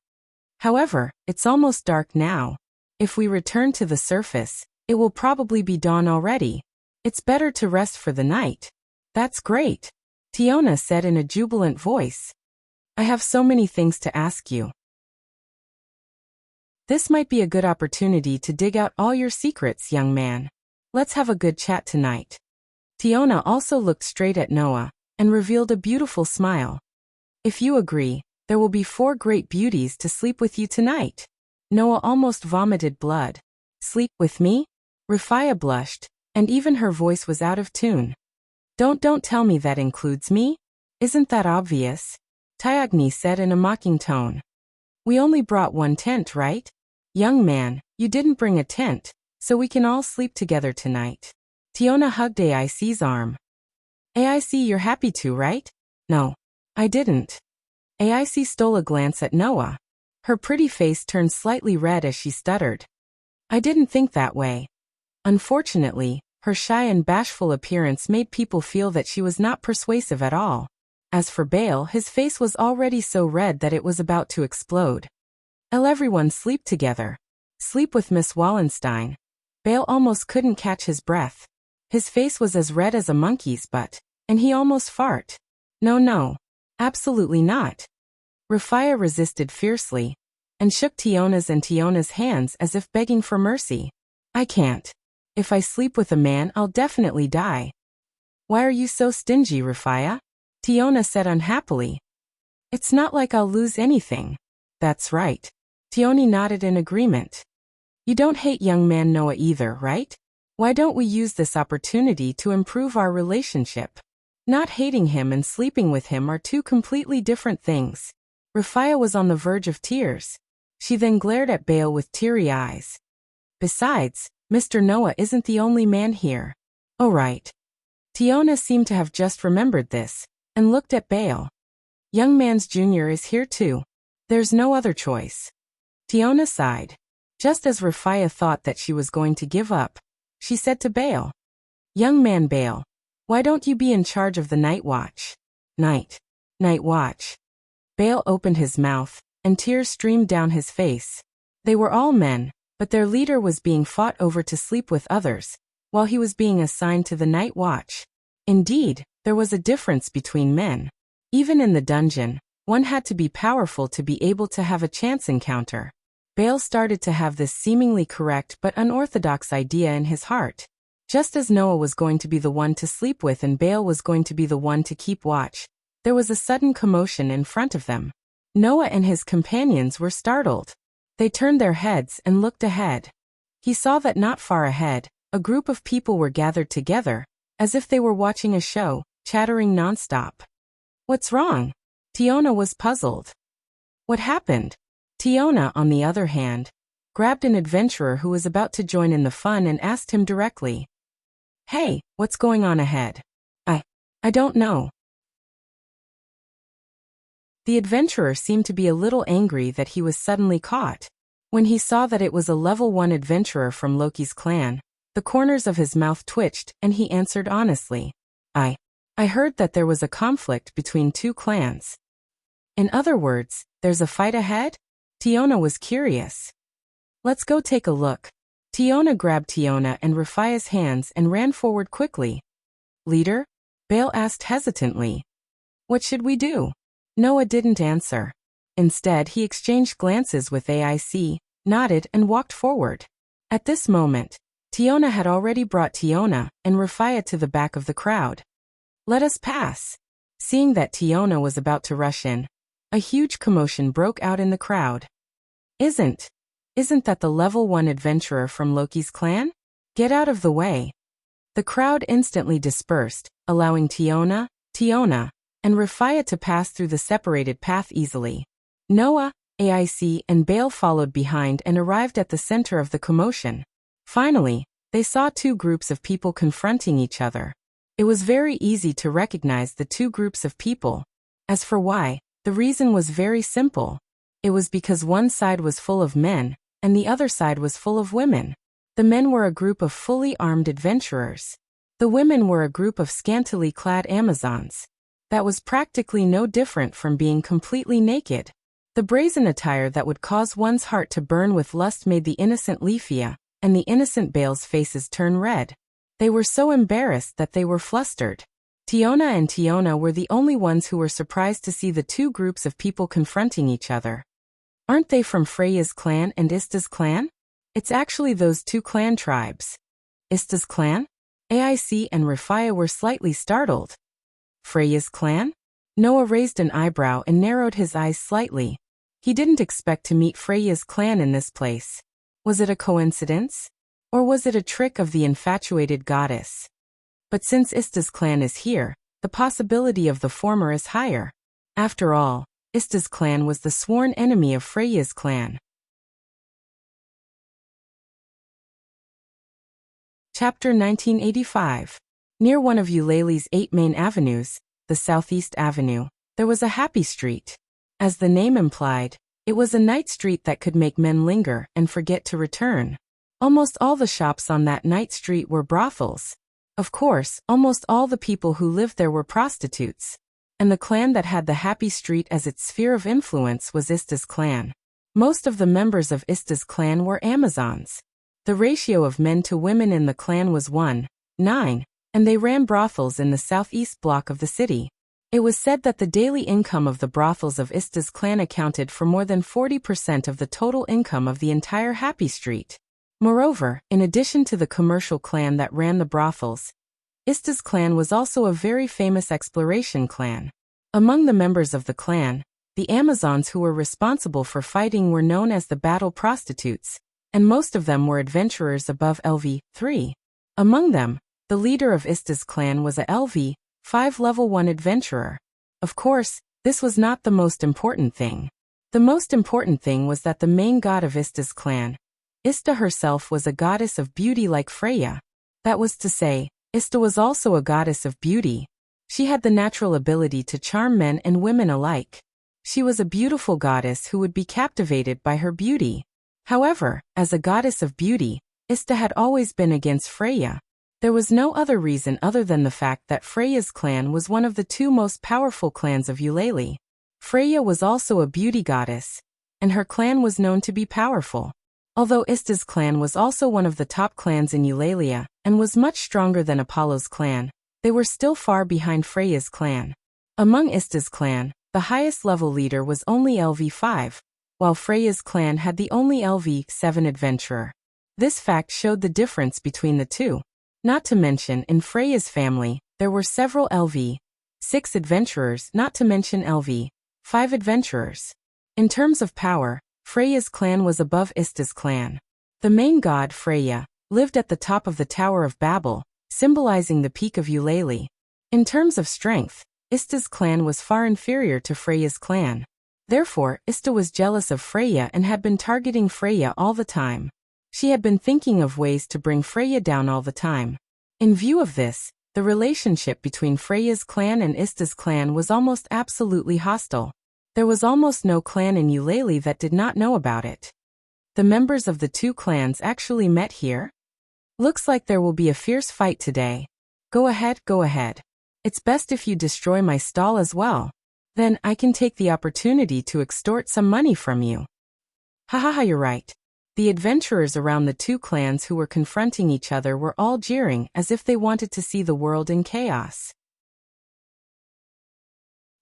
S1: "However, it's almost dark now. If we return to the surface, it will probably be dawn already. It's better to rest for the night." "That's great," Tiona said in a jubilant voice. "I have so many things to ask you. This might be a good opportunity to dig out all your secrets, young man. Let's have a good chat tonight." Tiona also looked straight at Noah and revealed a beautiful smile. "If you agree, there will be 4 great beauties to sleep with you tonight." Noah almost vomited blood. "Sleep with me?" Rafaya blushed, and even her voice was out of tune. Don't tell me that includes me? Isn't that obvious?" Tyagni said in a mocking tone. "We only brought 1 tent, right? Young man, you didn't bring a tent, so we can all sleep together tonight." Tiona hugged AIC's arm. "AIC, you're happy to, right?" "No, I didn't." AIC stole a glance at Noah. Her pretty face turned slightly red as she stuttered. "I didn't think that way." Unfortunately, her shy and bashful appearance made people feel that she was not persuasive at all. As for Bale, his face was already so red that it was about to explode. "I'll everyone sleep together. Sleep with Miss Wallenstein." Bale almost couldn't catch his breath. His face was as red as a monkey's butt, and he almost farted. No, absolutely not." Rafaya resisted fiercely, and shook Tiona's hands as if begging for mercy. "I can't. If I sleep with a man, I'll definitely die." "Why are you so stingy, Rafaya?" Tiona said unhappily. "It's not like I'll lose anything." "That's right." Tioni nodded in agreement. "You don't hate young man Noah either, right? Why don't we use this opportunity to improve our relationship?" Not hating him and sleeping with him are 2 completely different things. Rafaya was on the verge of tears. She then glared at Bale with teary eyes. "Besides, Mr. Noah isn't the only man here." "Oh right." Tiona seemed to have just remembered this, and looked at Bale. "Young man's junior is here too. There's no other choice." Tiona sighed. Just as Rafaya thought that she was going to give up, she said to Bale, "Young man Bale, why don't you be in charge of the night watch?" Night watch." Bale opened his mouth, and tears streamed down his face. They were all men, but their leader was being fought over to sleep with others, while he was being assigned to the night watch. Indeed, there was a difference between men. Even in the dungeon, one had to be powerful to be able to have a chance encounter. Bale started to have this seemingly correct but unorthodox idea in his heart. Just as Noah was going to be the one to sleep with and Bale was going to be the one to keep watch, there was a sudden commotion in front of them. Noah and his companions were startled. They turned their heads and looked ahead. He saw that not far ahead, a group of people were gathered together, as if they were watching a show, chattering nonstop. "What's wrong?" Tiona was puzzled. "What happened?" Tiona, on the other hand, grabbed an adventurer who was about to join in the fun and asked him directly, "Hey, what's going on ahead?" I don't know." The adventurer seemed to be a little angry that he was suddenly caught. When he saw that it was a level 1 adventurer from Loki's clan, the corners of his mouth twitched and he answered honestly, I heard that there was a conflict between 2 clans." In other words, there's a fight ahead? Tiona was curious. "Let's go take a look." Tiona grabbed Tiona and Rafia's hands and ran forward quickly. "Leader?" Bale asked hesitantly. "What should we do?" Noah didn't answer. Instead, he exchanged glances with AIC, nodded and walked forward. At this moment, Tiona had already brought Tiona and Rafia to the back of the crowd. "Let us pass." Seeing that Tiona was about to rush in, a huge commotion broke out in the crowd. Isn't that the level 1 adventurer from Loki's clan? Get out of the way." The crowd instantly dispersed, allowing Tiona, and Rafia to pass through the separated path easily. Noah, AIC, and Bale followed behind and arrived at the center of the commotion. Finally, they saw 2 groups of people confronting each other. It was very easy to recognize the 2 groups of people. As for why, the reason was very simple. It was because one side was full of men, and the other side was full of women. The men were a group of fully armed adventurers. The women were a group of scantily clad Amazons. That was practically no different from being completely naked. The brazen attire that would cause one's heart to burn with lust made the innocent Leafia and the innocent Bale's faces turn red. They were so embarrassed that they were flustered. Tiona were the only ones who were surprised to see the 2 groups of people confronting each other. Aren't they from Freya's clan and Ista's clan? It's actually those 2 clan tribes. Ista's clan? AIC and Rafia were slightly startled. Freya's clan? Noah raised an eyebrow and narrowed his eyes slightly. He didn't expect to meet Freya's clan in this place. Was it a coincidence? Or was it a trick of the infatuated goddess? But since Ista's clan is here, the possibility of the former is higher. After all, Ista's clan was the sworn enemy of Freya's clan. Chapter 1985. Near one of Eulalie's 8 main avenues, the Southeast Avenue, there was a happy street. As the name implied, it was a night street that could make men linger and forget to return. Almost all the shops on that night street were brothels. Of course, almost all the people who lived there were prostitutes. And the clan that had the happy street as its sphere of influence was Ista's clan. Most of the members of Ista's clan were Amazons. The ratio of men to women in the clan was 1:9, and they ran brothels in the southeast block of the city. It was said that the daily income of the brothels of Ista's clan accounted for more than 40% of the total income of the entire happy street. Moreover, in addition to the commercial clan that ran the brothels, Ista's clan was also a very famous exploration clan. Among the members of the clan, the Amazons who were responsible for fighting were known as the battle prostitutes, and most of them were adventurers above LV3. Among them, the leader of Ista's clan was a LV5 level 1 adventurer. Of course, this was not the most important thing. The most important thing was that the main god of Ista's clan, Ista herself, was a goddess of beauty like Freya. That was to say, Ista was also a goddess of beauty. She had the natural ability to charm men and women alike. She was a beautiful goddess who would be captivated by her beauty. However, as a goddess of beauty, Ista had always been against Freya. There was no other reason other than the fact that Freya's clan was one of the 2 most powerful clans of Eulalie. Freya was also a beauty goddess, and her clan was known to be powerful. Although Ista's clan was also one of the top clans in Eulalia, and was much stronger than Apollo's clan, they were still far behind Freya's clan. Among Ista's clan, the highest level leader was only LV5, while Freya's clan had the only LV7 adventurer. This fact showed the difference between the 2. Not to mention, in Freya's family, there were several LV6 adventurers, not to mention LV5 adventurers. In terms of power, Freya's clan was above Ista's clan. The main god, Freya, lived at the top of the Tower of Babel, symbolizing the peak of Eulalie. In terms of strength, Ista's clan was far inferior to Freya's clan. Therefore, Ista was jealous of Freya and had been targeting Freya all the time. She had been thinking of ways to bring Freya down all the time. In view of this, the relationship between Freya's clan and Ista's clan was almost absolutely hostile. There was almost no clan in Eulalie that did not know about it. The members of the two clans actually met here? Looks like there will be a fierce fight today. Go ahead, go ahead. It's best if you destroy my stall as well. Then I can take the opportunity to extort some money from you. Hahaha, you're right. The adventurers around the two clans who were confronting each other were all jeering as if they wanted to see the world in chaos.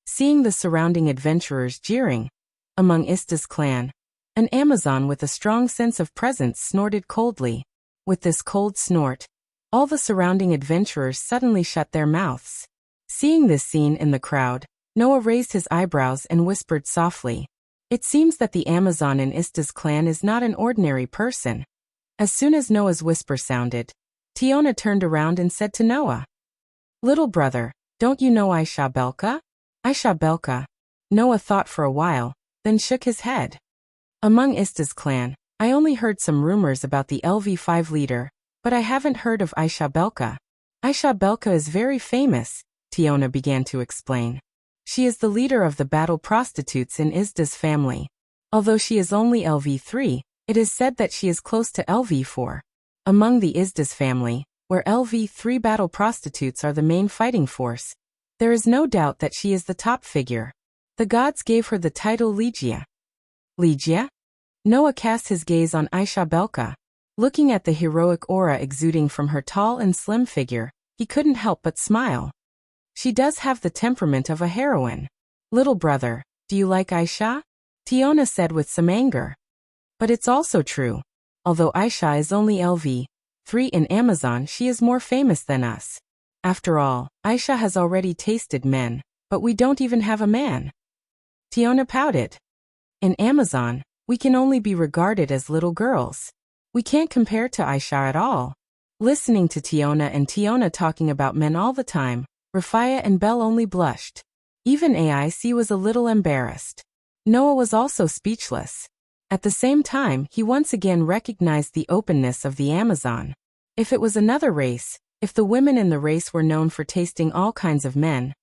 S1: Seeing the surrounding adventurers jeering, among Ista's clan, an Amazon with a strong sense of presence snorted coldly. With this cold snort, all the surrounding adventurers suddenly shut their mouths. Seeing this scene in the crowd, Noah raised his eyebrows and whispered softly, "It seems that the Amazon in Ista's clan is not an ordinary person." As soon as Noah's whisper sounded, Tiona turned around and said to Noah, "Little brother, don't you know Aisha Belka?" Aisha Belka. Noah thought for a while, then shook his head. Among Ista's clan, I only heard some rumors about the LV5 leader, but I haven't heard of Aisha Belka. Aisha Belka is very famous, Tiona began to explain. She is the leader of the battle prostitutes in Ista's family. Although she is only LV3, it is said that she is close to LV4. Among the Ista's family, where LV3 battle prostitutes are the main fighting force, there is no doubt that she is the top figure. The gods gave her the title Legia. Legia? Noah cast his gaze on Aisha Belka. Looking at the heroic aura exuding from her tall and slim figure, he couldn't help but smile. She does have the temperament of a heroine. Little brother, do you like Aisha? Tiona said with some anger. But it's also true. Although Aisha is only LV3 in Amazon, she is more famous than us. After all, Aisha has already tasted men, but we don't even have a man. Tiona pouted. In Amazon, we can only be regarded as little girls. We can't compare to Aisha at all. Listening to Tiona talking about men all the time, Rafia and Belle only blushed. Even AIC was a little embarrassed. Noah was also speechless. At the same time, he once again recognized the openness of the Amazon. If it was another race, if the women in the race were known for tasting all kinds of men,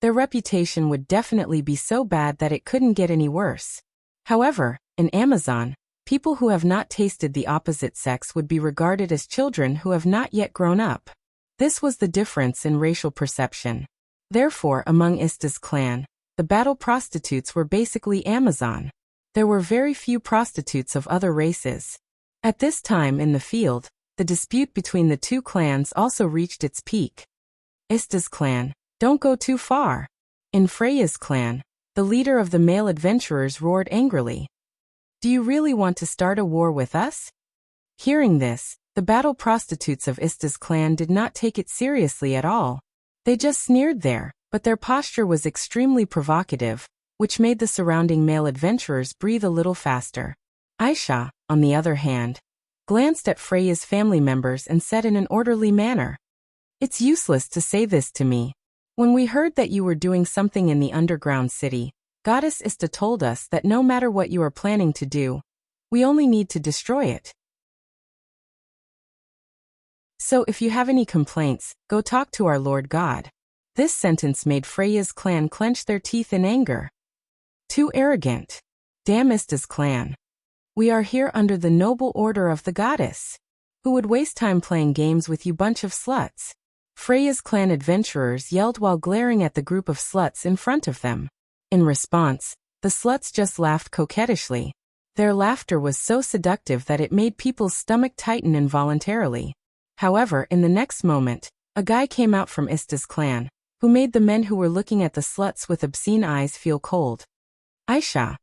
S1: their reputation would definitely be so bad that it couldn't get any worse. However, in Amazon, people who have not tasted the opposite sex would be regarded as children who have not yet grown up. This was the difference in racial perception. Therefore, among Ista's clan, the battle prostitutes were basically Amazon. There were very few prostitutes of other races. At this time in the field, the dispute between the two clans also reached its peak. Ista's clan, don't go too far. In Freya's clan, the leader of the male adventurers roared angrily. Do you really want to start a war with us? Hearing this, the battle prostitutes of Ista's clan did not take it seriously at all. They just sneered there, but their posture was extremely provocative, which made the surrounding male adventurers breathe a little faster. Aisha, on the other hand, glanced at Freya's family members and said in an orderly manner, "It's useless to say this to me. When we heard that you were doing something in the underground city, Goddess Ista told us that no matter what you are planning to do, we only need to destroy it. So if you have any complaints, go talk to our Lord God." This sentence made Freya's clan clench their teeth in anger. Too arrogant. Damn Ista's clan. We are here under the noble order of the goddess. Who would waste time playing games with you bunch of sluts? Freya's clan adventurers yelled while glaring at the group of sluts in front of them. In response, the sluts just laughed coquettishly. Their laughter was so seductive that it made people's stomach tighten involuntarily. However, in the next moment, a guy came out from Ista's clan, who made the men who were looking at the sluts with obscene eyes feel cold. Aisha,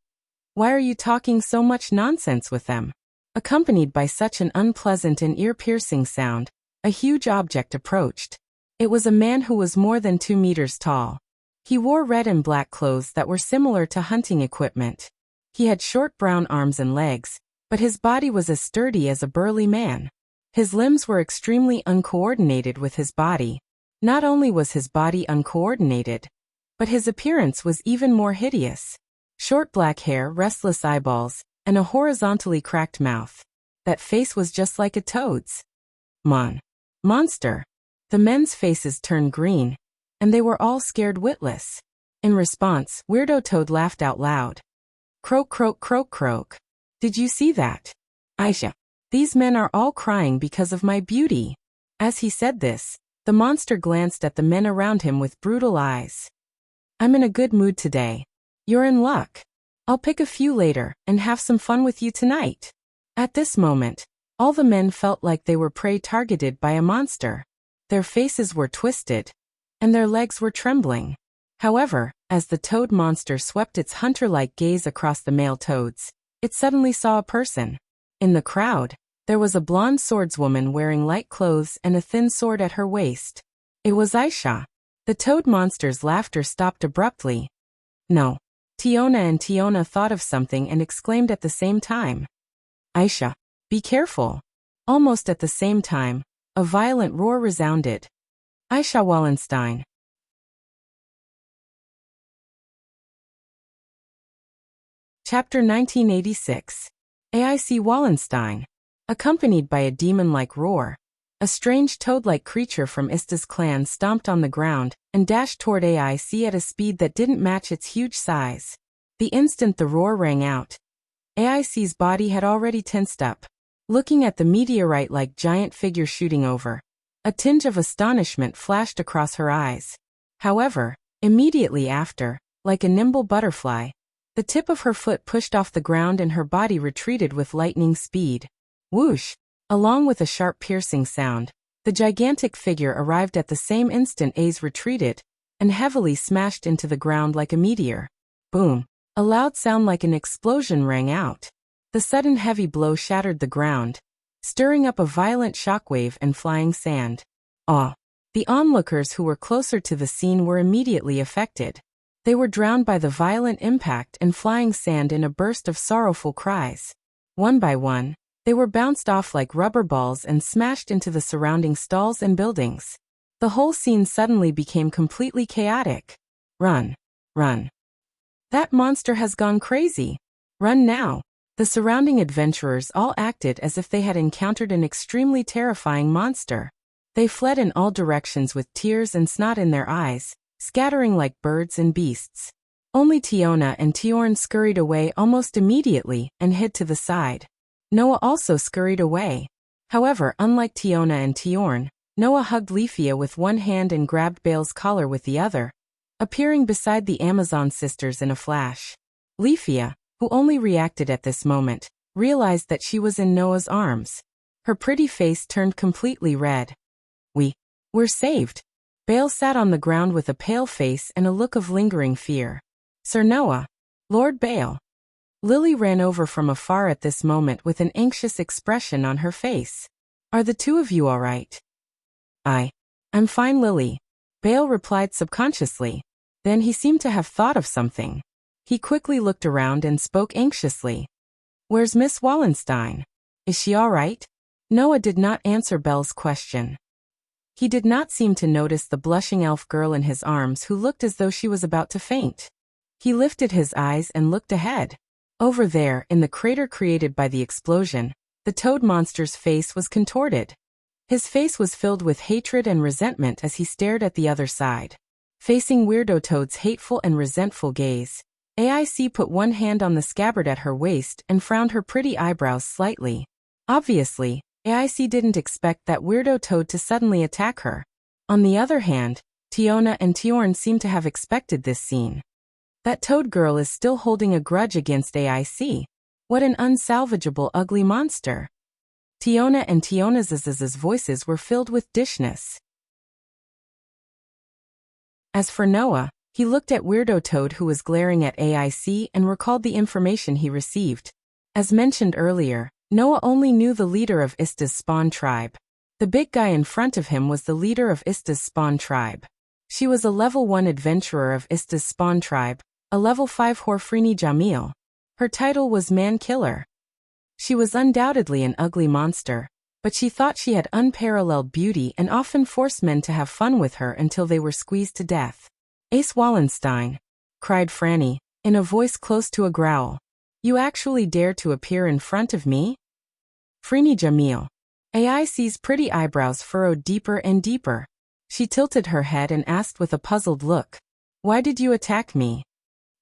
S1: why are you talking so much nonsense with them? Accompanied by such an unpleasant and ear-piercing sound, a huge object approached. It was a man who was more than 2 meters tall. He wore red and black clothes that were similar to hunting equipment. He had short brown arms and legs, but his body was as sturdy as a burly man. His limbs were extremely uncoordinated with his body. Not only was his body uncoordinated, but his appearance was even more hideous. Short black hair, restless eyeballs, and a horizontally cracked mouth. That face was just like a toad's. Monster. The men's faces turned green, and they were all scared witless. In response, Weirdo Toad laughed out loud. Croak, croak, croak, croak. Did you see that? Aisha. These men are all crying because of my beauty. As he said this, the monster glanced at the men around him with brutal eyes. I'm in a good mood today. You're in luck. I'll pick a few later and have some fun with you tonight. At this moment, all the men felt like they were prey targeted by a monster. Their faces were twisted, and their legs were trembling. However, as the toad monster swept its hunter-like gaze across the male toads, it suddenly saw a person. In the crowd, there was a blonde swordswoman wearing light clothes and a thin sword at her waist. It was Aisha. The toad monster's laughter stopped abruptly. No. Tiona and Tiona thought of something and exclaimed at the same time. Aisha, be careful. Almost at the same time, a violent roar resounded. Aisha Wallenstein. Chapter 1986. AIC Wallenstein. Accompanied by a demon-like roar, a strange toad-like creature from Ista's clan stomped on the ground and dashed toward AIC at a speed that didn't match its huge size. The instant the roar rang out, AIC's body had already tensed up. Looking at the meteorite-like giant figure shooting over, a tinge of astonishment flashed across her eyes. However, immediately after, like a nimble butterfly, the tip of her foot pushed off the ground and her body retreated with lightning speed. Whoosh! Along with a sharp piercing sound, the gigantic figure arrived at the same instant A's retreated, and heavily smashed into the ground like a meteor. Boom! A loud sound like an explosion rang out. The sudden heavy blow shattered the ground, stirring up a violent shockwave and flying sand. The onlookers who were closer to the scene were immediately affected. They were drowned by the violent impact and flying sand in a burst of sorrowful cries. One by one, they were bounced off like rubber balls and smashed into the surrounding stalls and buildings. The whole scene suddenly became completely chaotic. Run! Run! That monster has gone crazy! Run now! The surrounding adventurers all acted as if they had encountered an extremely terrifying monster. They fled in all directions with tears and snot in their eyes, scattering like birds and beasts. Only Tiona and Tiorn scurried away almost immediately and hid to the side. Noah also scurried away. However, unlike Tiona and Tiorn, Noah hugged Leafia with one hand and grabbed Bale's collar with the other, appearing beside the Amazon sisters in a flash. Leafia, who only reacted at this moment, realized that she was in Noah's arms. Her pretty face turned completely red. We're saved. Bale sat on the ground with a pale face and a look of lingering fear. Sir Noah. Lord Bale. Lily ran over from afar at this moment with an anxious expression on her face. Are the two of you all right? I'm fine, Lily. Bale replied subconsciously. Then he seemed to have thought of something. He quickly looked around and spoke anxiously. Where's Miss Wallenstein? Is she all right? Noah did not answer Belle's question. He did not seem to notice the blushing elf girl in his arms who looked as though she was about to faint. He lifted his eyes and looked ahead. Over there, in the crater created by the explosion, the toad monster's face was contorted. His face was filled with hatred and resentment as he stared at the other side. Facing Weirdo Toad's hateful and resentful gaze, AIC put one hand on the scabbard at her waist and frowned her pretty eyebrows slightly. Obviously, AIC didn't expect that Weirdo Toad to suddenly attack her. On the other hand, Tiona and Tiorn seemed to have expected this scene. That toad girl is still holding a grudge against AIC. What an unsalvageable ugly monster. Tiona and Tiona's voices were filled with dishness. As for Noah, he looked at Weirdo Toad who was glaring at AIC and recalled the information he received. As mentioned earlier, Noah only knew the leader of Ista's spawn tribe. The big guy in front of him was the leader of Ista's spawn tribe. She was a level 1 adventurer of Ista's spawn tribe, a level 5 Horfrini Jamil. Her title was Man Killer. She was undoubtedly an ugly monster, but she thought she had unparalleled beauty and often forced men to have fun with her until they were squeezed to death. Ace Wallenstein, cried Franny, in a voice close to a growl. You actually dare to appear in front of me? Freeney Jamil. AIC's pretty eyebrows furrowed deeper and deeper. She tilted her head and asked with a puzzled look, Why did you attack me?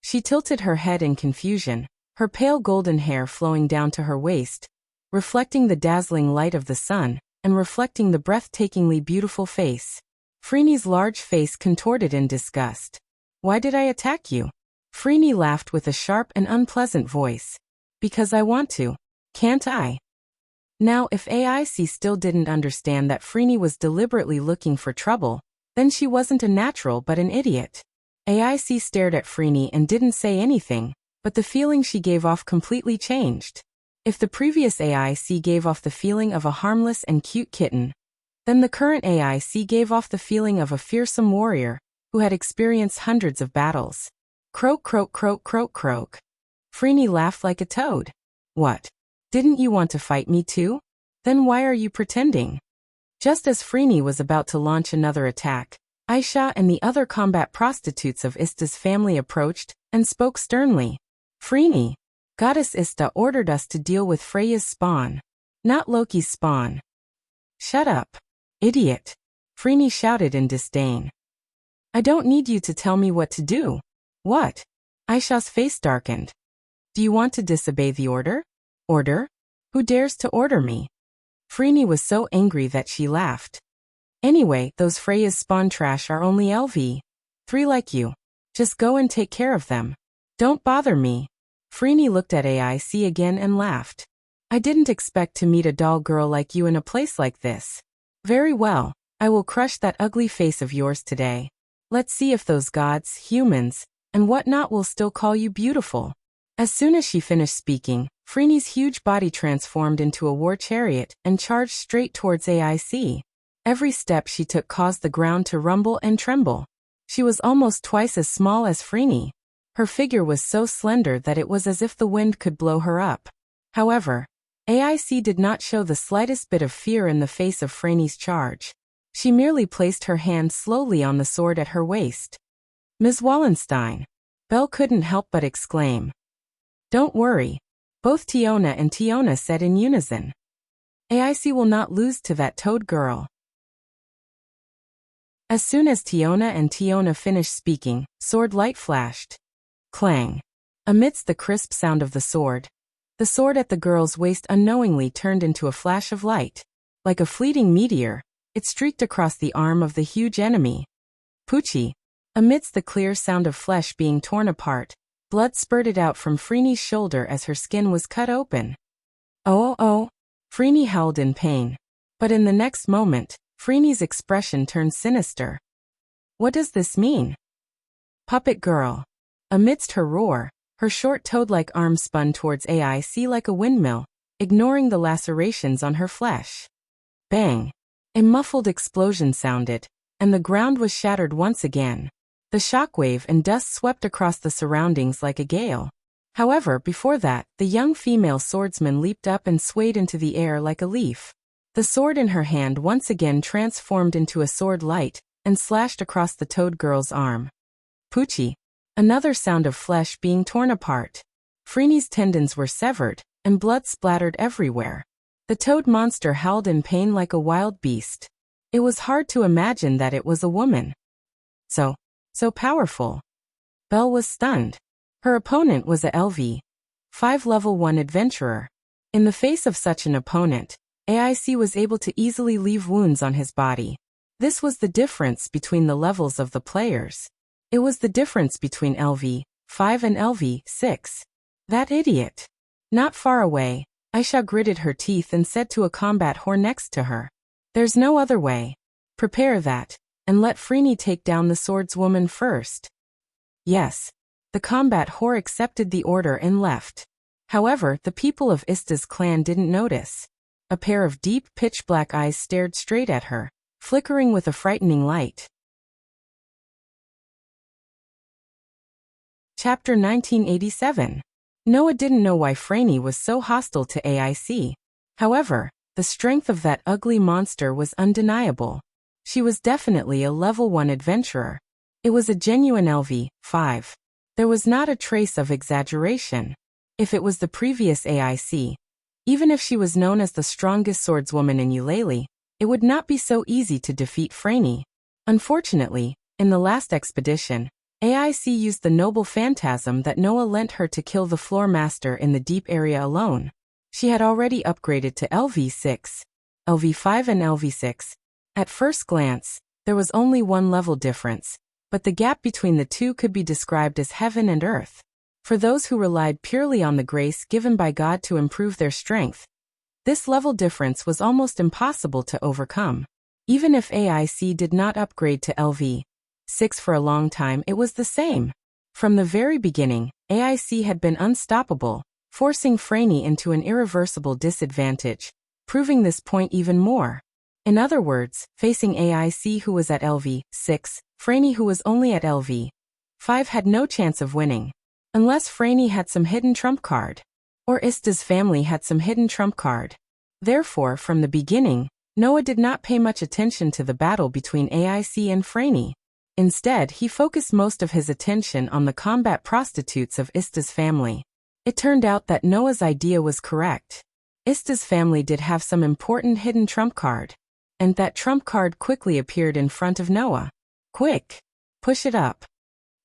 S1: She tilted her head in confusion, her pale golden hair flowing down to her waist, reflecting the dazzling light of the sun, and reflecting the breathtakingly beautiful face. Freeney's large face contorted in disgust. Why did I attack you? Freeney laughed with a sharp and unpleasant voice. Because I want to. Can't I? Now, if AIC still didn't understand that Freeney was deliberately looking for trouble, then she wasn't a natural but an idiot. AIC stared at Freeney and didn't say anything, but the feeling she gave off completely changed. If the previous AIC gave off the feeling of a harmless and cute kitten, then the current AIC gave off the feeling of a fearsome warrior who had experienced hundreds of battles. Croak, croak, croak, croak, croak. Freeney laughed like a toad. What? Didn't you want to fight me too? Then why are you pretending? Just as Freeney was about to launch another attack, Aisha and the other combat prostitutes of Ista's family approached and spoke sternly. Freeney, Goddess Ista ordered us to deal with Freya's spawn, not Loki's spawn. Shut up, idiot, Freeney shouted in disdain. I don't need you to tell me what to do. What? Aisha's face darkened. Do you want to disobey the order? Order? Who dares to order me? Freeney was so angry that she laughed. Anyway, those Freya's spawn trash are only LV3 like you. Just go and take care of them. Don't bother me. Freeney looked at AIC again and laughed. I didn't expect to meet a doll girl like you in a place like this. Very well, I will crush that ugly face of yours today. Let's see if those gods, humans, and whatnot will still call you beautiful. As soon as she finished speaking, Freeney's huge body transformed into a war chariot and charged straight towards AIC. Every step she took caused the ground to rumble and tremble. She was almost twice as small as Freeney. Her figure was so slender that it was as if the wind could blow her up. However, AIC did not show the slightest bit of fear in the face of Freeney's charge. She merely placed her hand slowly on the sword at her waist. Ms. Wallenstein. Belle couldn't help but exclaim. Don't worry. Both Tiona and Tiona said in unison. AIC will not lose to that toad girl. As soon as Tiona and Tiona finished speaking, sword light flashed. Clang. Amidst the crisp sound of the sword at the girl's waist unknowingly turned into a flash of light. Like a fleeting meteor, it streaked across the arm of the huge enemy. Poochie. Amidst the clear sound of flesh being torn apart, blood spurted out from Freeney's shoulder as her skin was cut open. Oh. Freeney howled in pain. But in the next moment, Freeney's expression turned sinister. What does this mean? Puppet girl. Amidst her roar, her short toad-like arm spun towards AIC like a windmill, ignoring the lacerations on her flesh. Bang! A muffled explosion sounded, and the ground was shattered once again. The shockwave and dust swept across the surroundings like a gale. However, before that, the young female swordsman leaped up and swayed into the air like a leaf. The sword in her hand once again transformed into a sword light and slashed across the toad girl's arm. Poochie. Another sound of flesh being torn apart. Freeney's tendons were severed, and blood splattered everywhere. The toad monster howled in pain like a wild beast. It was hard to imagine that it was a woman. So powerful. Belle was stunned. Her opponent was a LV5 level 1 adventurer. In the face of such an opponent, AIC was able to easily leave wounds on his body. This was the difference between the levels of the players. It was the difference between LV5 and LV6. That idiot. Not far away, Aisha gritted her teeth and said to a combat whore next to her. There's no other way. Prepare that, and let Freeney take down the swordswoman first. Yes. The combat whore accepted the order and left. However, the people of Ista's clan didn't notice. A pair of deep, pitch-black eyes stared straight at her, flickering with a frightening light. Chapter 1987. Noah didn't know why Franny was so hostile to AIC. However, the strength of that ugly monster was undeniable. She was definitely a level 1 adventurer. It was a genuine LV5. There was not a trace of exaggeration. If it was the previous AIC, even if she was known as the strongest swordswoman in Eulalie, it would not be so easy to defeat Franny. Unfortunately, in the last expedition, AIC used the noble phantasm that Noah lent her to kill the floor master in the deep area alone. She had already upgraded to LV6, LV5 and LV6. At first glance, there was only one level difference, but the gap between the two could be described as heaven and earth. For those who relied purely on the grace given by God to improve their strength, this level difference was almost impossible to overcome. Even if AIC did not upgrade to LV6 for a long time, it was the same. From the very beginning, AIC had been unstoppable, forcing Franny into an irreversible disadvantage, proving this point even more. In other words, facing AIC who was at LV6, Franny who was only at LV5 had no chance of winning. Unless Franny had some hidden trump card. Or Ista's family had some hidden trump card. Therefore, from the beginning, Noah did not pay much attention to the battle between AIC and Franny. Instead, he focused most of his attention on the combat prostitutes of Ista's family. It turned out that Noah's idea was correct. Ista's family did have some important hidden trump card. And that trump card quickly appeared in front of Noah. Quick! Push it up.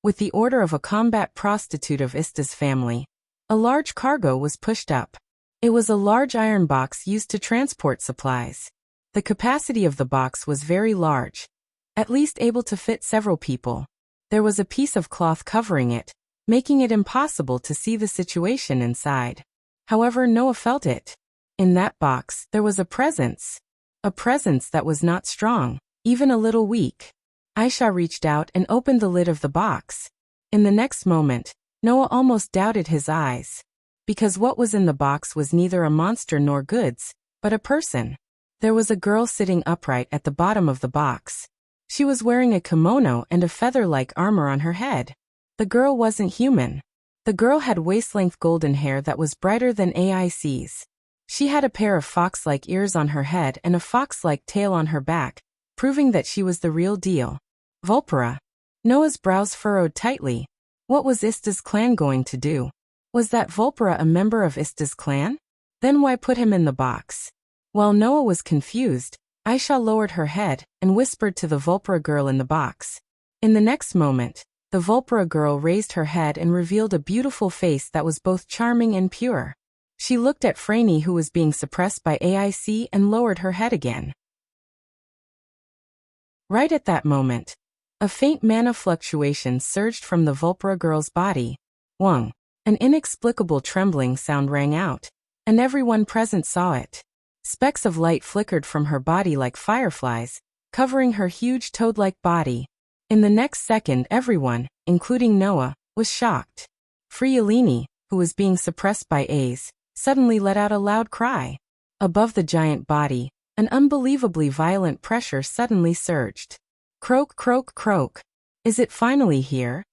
S1: With the order of a combat prostitute of Ista's family, a large cargo was pushed up. It was a large iron box used to transport supplies. The capacity of the box was very large, at least able to fit several people. There was a piece of cloth covering it, making it impossible to see the situation inside. However, Noah felt it. In that box, there was a presence that was not strong, even a little weak. Aisha reached out and opened the lid of the box. In the next moment, Noah almost doubted his eyes. Because what was in the box was neither a monster nor goods, but a person. There was a girl sitting upright at the bottom of the box. She was wearing a kimono and a feather-like armor on her head. The girl wasn't human. The girl had waist-length golden hair that was brighter than AIC's. She had a pair of fox-like ears on her head and a fox-like tail on her back, proving that she was the real deal. Vulpera. Noah's brows furrowed tightly. What was Ista's clan going to do? Was that Vulpera a member of Ista's clan? Then why put him in the box? While Noah was confused, Aisha lowered her head and whispered to the Vulpera girl in the box. In the next moment, the Vulpera girl raised her head and revealed a beautiful face that was both charming and pure. She looked at Franny who was being suppressed by AIC and lowered her head again. Right at that moment, a faint mana fluctuation surged from the Vulpera girl's body. Wong. An inexplicable trembling sound rang out, and everyone present saw it. Specks of light flickered from her body like fireflies, covering her huge toad-like body. In the next second, everyone, including Noah, was shocked. Friolini, who was being suppressed by A's, suddenly let out a loud cry. Above the giant body, an unbelievably violent pressure suddenly surged. Croak, croak, croak. Is it finally here?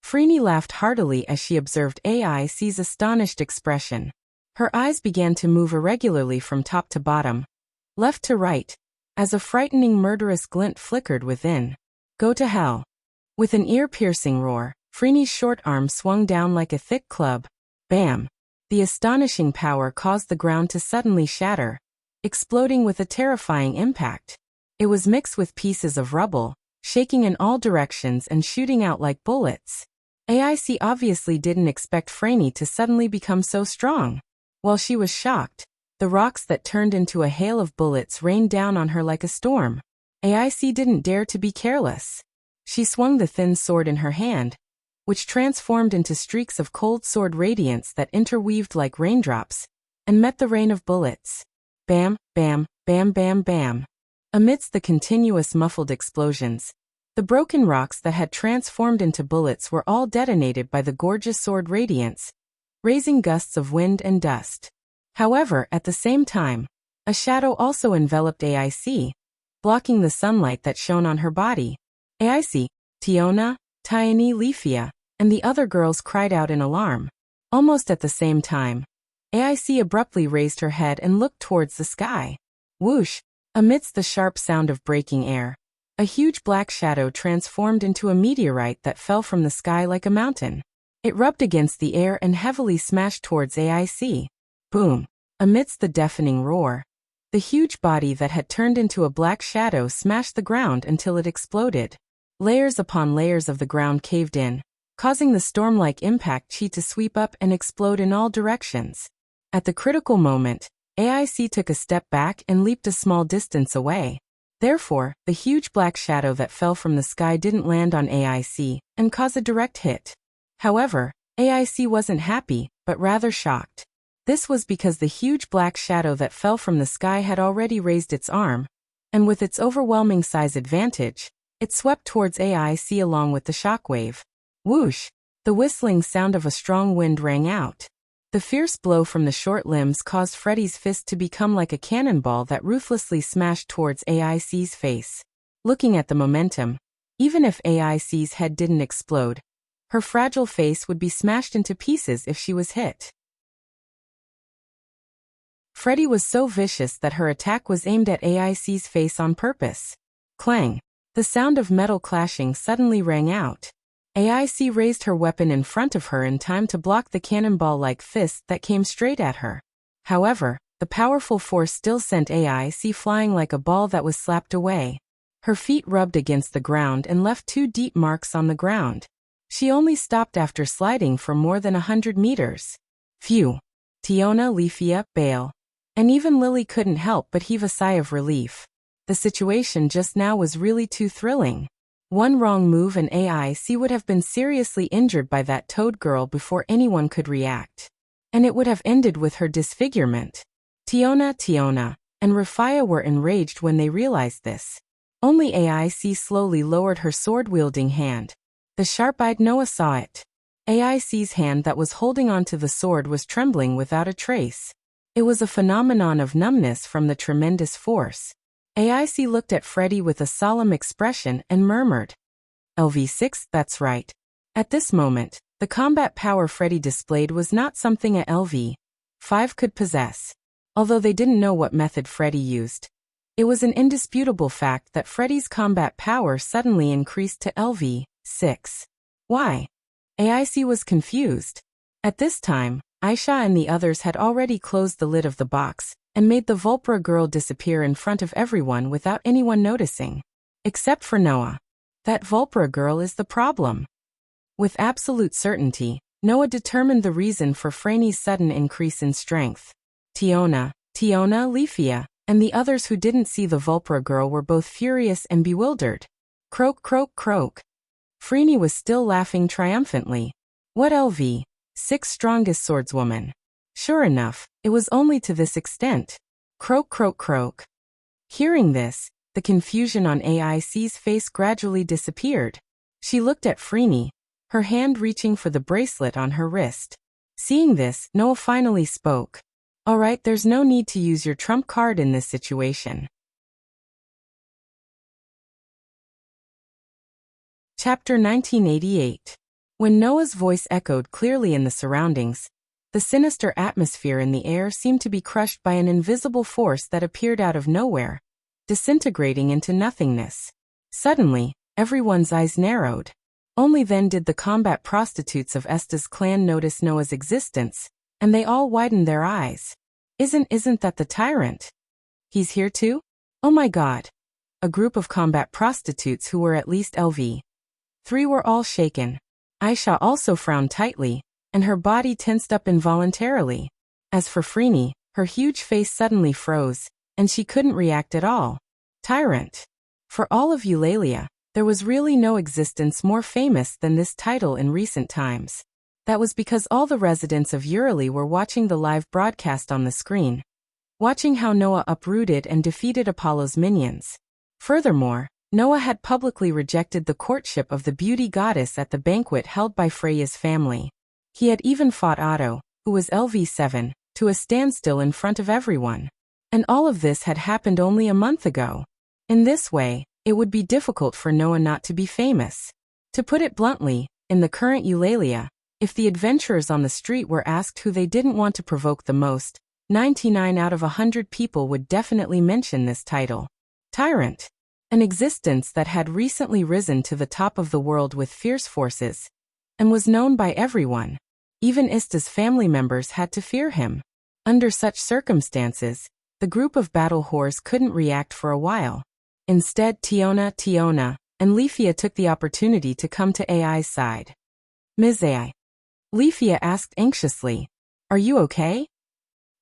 S1: Franny laughed heartily as she observed AIC's astonished expression. Her eyes began to move irregularly from top to bottom, left to right, as a frightening murderous glint flickered within. Go to hell. With an ear-piercing roar, Franny's short arm swung down like a thick club. Bam! The astonishing power caused the ground to suddenly shatter, exploding with a terrifying impact. It was mixed with pieces of rubble, shaking in all directions and shooting out like bullets. AIC obviously didn't expect Franny to suddenly become so strong. While she was shocked, the rocks that turned into a hail of bullets rained down on her like a storm. AIC didn't dare to be careless. She swung the thin sword in her hand, which transformed into streaks of cold sword radiance that interweaved like raindrops, and met the rain of bullets. Bam, bam, bam, bam, bam. Amidst the continuous muffled explosions, the broken rocks that had transformed into bullets were all detonated by the gorgeous sword radiance, raising gusts of wind and dust. However, at the same time, a shadow also enveloped AIC, blocking the sunlight that shone on her body. AIC, Tiona, Tiani Leafia, and the other girls cried out in alarm. Almost at the same time, AIC abruptly raised her head and looked towards the sky. Whoosh! Amidst the sharp sound of breaking air, a huge black shadow transformed into a meteorite that fell from the sky like a mountain. It rubbed against the air and heavily smashed towards AIC. Boom! Amidst the deafening roar, the huge body that had turned into a black shadow smashed the ground until it exploded. Layers upon layers of the ground caved in, causing the storm-like impact chi to sweep up and explode in all directions. At the critical moment, AIC took a step back and leaped a small distance away. Therefore, the huge black shadow that fell from the sky didn't land on AIC and cause a direct hit. However, AIC wasn't happy, but rather shocked. This was because the huge black shadow that fell from the sky had already raised its arm, and with its overwhelming size advantage, it swept towards AIC along with the shockwave. Whoosh! The whistling sound of a strong wind rang out. The fierce blow from the short limbs caused Freddy's fist to become like a cannonball that ruthlessly smashed towards AIC's face. Looking at the momentum, even if AIC's head didn't explode, her fragile face would be smashed into pieces if she was hit. Freddy was so vicious that her attack was aimed at AIC's face on purpose. Clang! The sound of metal clashing suddenly rang out. AIC raised her weapon in front of her in time to block the cannonball-like fist that came straight at her. However, the powerful force still sent AIC flying like a ball that was slapped away. Her feet rubbed against the ground and left 2 deep marks on the ground. She only stopped after sliding for more than 100 meters. Phew! Tiona, Leafia, Bale, and even Lily couldn't help but heave a sigh of relief. The situation just now was really too thrilling. One wrong move and AIC would have been seriously injured by that toad girl before anyone could react. And it would have ended with her disfigurement. Tiona, and Rafia were enraged when they realized this. Only AIC slowly lowered her sword-wielding hand. The sharp-eyed Noah saw it. AIC's hand that was holding onto the sword was trembling without a trace. It was a phenomenon of numbness from the tremendous force. AIC looked at Freddy with a solemn expression and murmured, "LV6, that's right." At this moment, the combat power Freddy displayed was not something a LV5 could possess. Although they didn't know what method Freddy used, it was an indisputable fact that Freddy's combat power suddenly increased to LV6. Why? AIC was confused. At this time, Aisha and the others had already closed the lid of the box and made the Volpra girl disappear in front of everyone without anyone noticing. Except for Noah. That Volpra girl is the problem. With absolute certainty, Noah determined the reason for Franny's sudden increase in strength. Tiona, Leafia, and the others who didn't see the Volpra girl were both furious and bewildered. Croak, croak, croak. Franny was still laughing triumphantly. What LV6 strongest swordswoman? Sure enough, it was only to this extent. Croak, croak, croak. Hearing this, the confusion on AIC's face gradually disappeared. She looked at Franny, her hand reaching for the bracelet on her wrist. Seeing this, Noah finally spoke. "Alright, there's no need to use your trump card in this situation." Chapter 1988. When Noah's voice echoed clearly in the surroundings, the sinister atmosphere in the air seemed to be crushed by an invisible force that appeared out of nowhere, disintegrating into nothingness. Suddenly, everyone's eyes narrowed. Only then did the combat prostitutes of Esta's clan notice Noah's existence, and they all widened their eyes. Isn't that the tyrant? He's here too? Oh my god. A group of combat prostitutes who were at least LV3 were all shaken. Aisha also frowned tightly, and her body tensed up involuntarily. As for Franny, her huge face suddenly froze, and she couldn't react at all. Tyrant. For all of Eulalia, there was really no existence more famous than this title in recent times. That was because all the residents of Urali were watching the live broadcast on the screen, watching how Noah uprooted and defeated Apollo's minions. Furthermore, Noah had publicly rejected the courtship of the beauty goddess at the banquet held by Freya's family. He had even fought Otto, who was LV7, to a standstill in front of everyone. And all of this had happened only a month ago. In this way, it would be difficult for Noah not to be famous. To put it bluntly, in the current Eulalia, If the adventurers on the street were asked who they didn't want to provoke the most, 99 out of 100 people would definitely mention this title. Tyrant. An existence that had recently risen to the top of the world with fierce forces, and was known by everyone. Even Ista's family members had to fear him. Under such circumstances, the group of battle whores couldn't react for a while. Instead, Tiona, and Leafia took the opportunity to come to AI's side. Ms. AI. Leafia asked anxiously, "Are you okay?"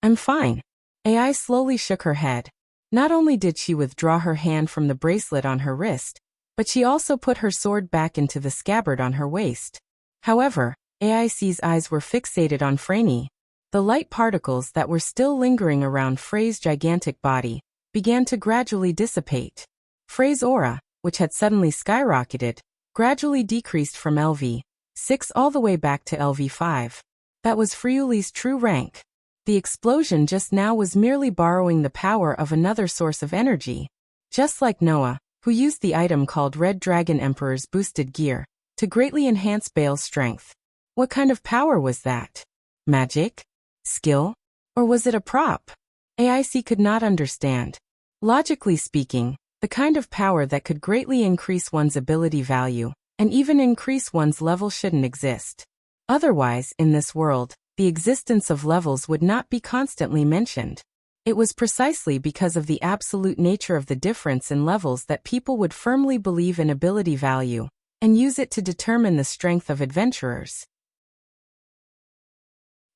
S1: "I'm fine." AI slowly shook her head. Not only did she withdraw her hand from the bracelet on her wrist, but she also put her sword back into the scabbard on her waist. However, AIC's eyes were fixated on Franny. The light particles that were still lingering around Frey's gigantic body began to gradually dissipate. Frey's aura, which had suddenly skyrocketed, gradually decreased from LV6 all the way back to LV5. That was Friuli's true rank. The explosion just now was merely borrowing the power of another source of energy. Just like Noah, who used the item called Red Dragon Emperor's boosted gear to greatly enhance Bale's strength. What kind of power was that? Magic? Skill? Or was it a prop? AIC could not understand. Logically speaking, the kind of power that could greatly increase one's ability value, and even increase one's level shouldn't exist. Otherwise, in this world, the existence of levels would not be constantly mentioned. It was precisely because of the absolute nature of the difference in levels that people would firmly believe in ability value, and use it to determine the strength of adventurers.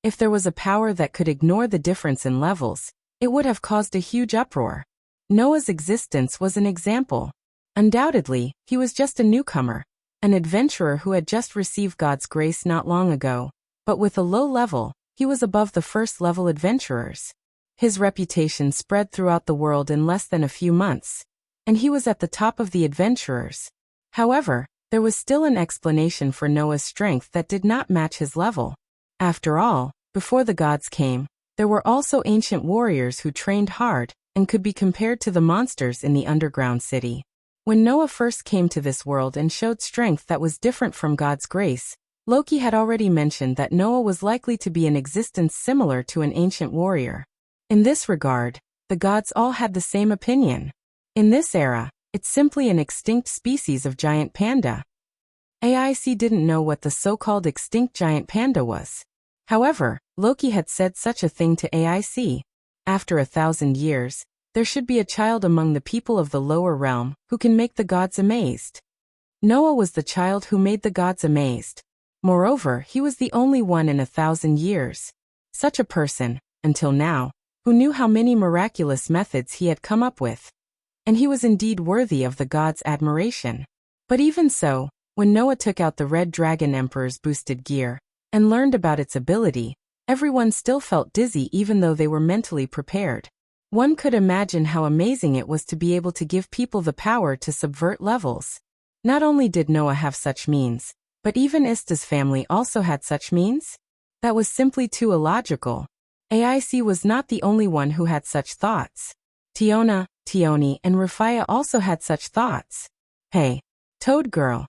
S1: If there was a power that could ignore the difference in levels, it would have caused a huge uproar. Noah's existence was an example. Undoubtedly, he was just a newcomer, an adventurer who had just received God's grace not long ago, but with a low level, he was above the first-level adventurers. His reputation spread throughout the world in less than a few months, and he was at the top of the adventurers. However, there was still an explanation for Noah's strength that did not match his level. After all, before the gods came, there were also ancient warriors who trained hard and could be compared to the monsters in the underground city. When Noah first came to this world and showed strength that was different from God's grace, Loki had already mentioned that Noah was likely to be in existence similar to an ancient warrior. In this regard, the gods all had the same opinion. In this era, it's simply an extinct species of giant panda. AIC didn't know what the so-called extinct giant panda was. However, Loki had said such a thing to AIC. After 1,000 years, there should be a child among the people of the lower realm who can make the gods amazed. Noah was the child who made the gods amazed. Moreover, he was the only one in 1,000 years. Such a person, until now, who knew how many miraculous methods he had come up with. And he was indeed worthy of the gods' admiration. But even so, when Noah took out the Red Dragon Emperor's boosted gear, and learned about its ability, everyone still felt dizzy even though they were mentally prepared. One could imagine how amazing it was to be able to give people the power to subvert levels. Not only did Noah have such means, but even Ista's family also had such means? That was simply too illogical. AIC was not the only one who had such thoughts. Tiona, Tioni, and Rafia also had such thoughts. Hey, Toad Girl.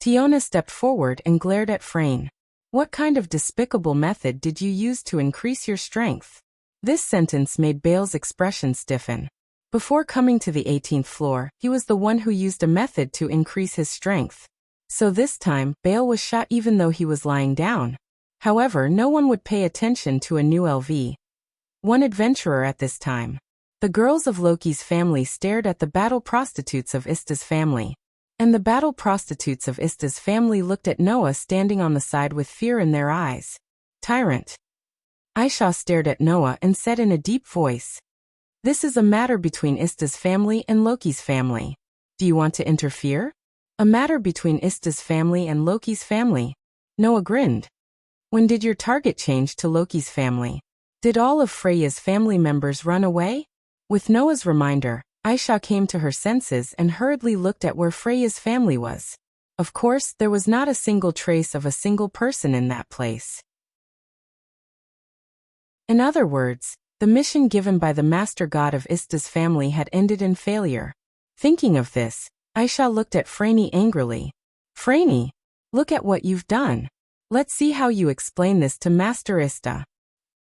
S1: Tiona stepped forward and glared at Frayne. What kind of despicable method did you use to increase your strength? This sentence made Bale's expression stiffen. Before coming to the 18th floor, he was the one who used a method to increase his strength. So this time, Bale was shot even though he was lying down. However, no one would pay attention to a new LV1 adventurer at this time. The girls of Loki's family stared at the battle prostitutes of Ista's family. And the battle prostitutes of Ista's family looked at Noah standing on the side with fear in their eyes. Tyrant. Aisha stared at Noah and said in a deep voice, "This is a matter between Ista's family and Loki's family. Do you want to interfere?" A matter between Ista's family and Loki's family. Noah grinned. When did your target change to Loki's family? Did all of Freya's family members run away? With Noah's reminder, Aisha came to her senses and hurriedly looked at where Freya's family was. Of course, there was not a single trace of a single person in that place. In other words, the mission given by the master god of Ista's family had ended in failure. Thinking of this, Aisha looked at Franny angrily. "Franny, look at what you've done. Let's see how you explain this to Master Ista.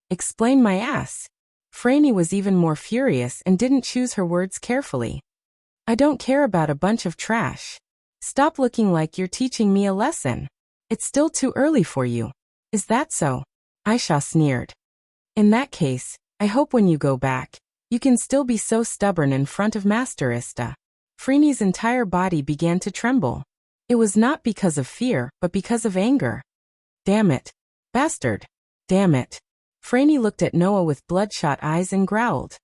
S1: Explain my ass. Franny was even more furious and didn't choose her words carefully. I don't care about a bunch of trash. Stop looking like you're teaching me a lesson. It's still too early for you. Is that so? Aisha sneered. In that case, I hope when you go back, you can still be so stubborn in front of Master Ista. Franny's entire body began to tremble. It was not because of fear, but because of anger. Damn it. Bastard. Damn it. Franny looked at Noah with bloodshot eyes and growled.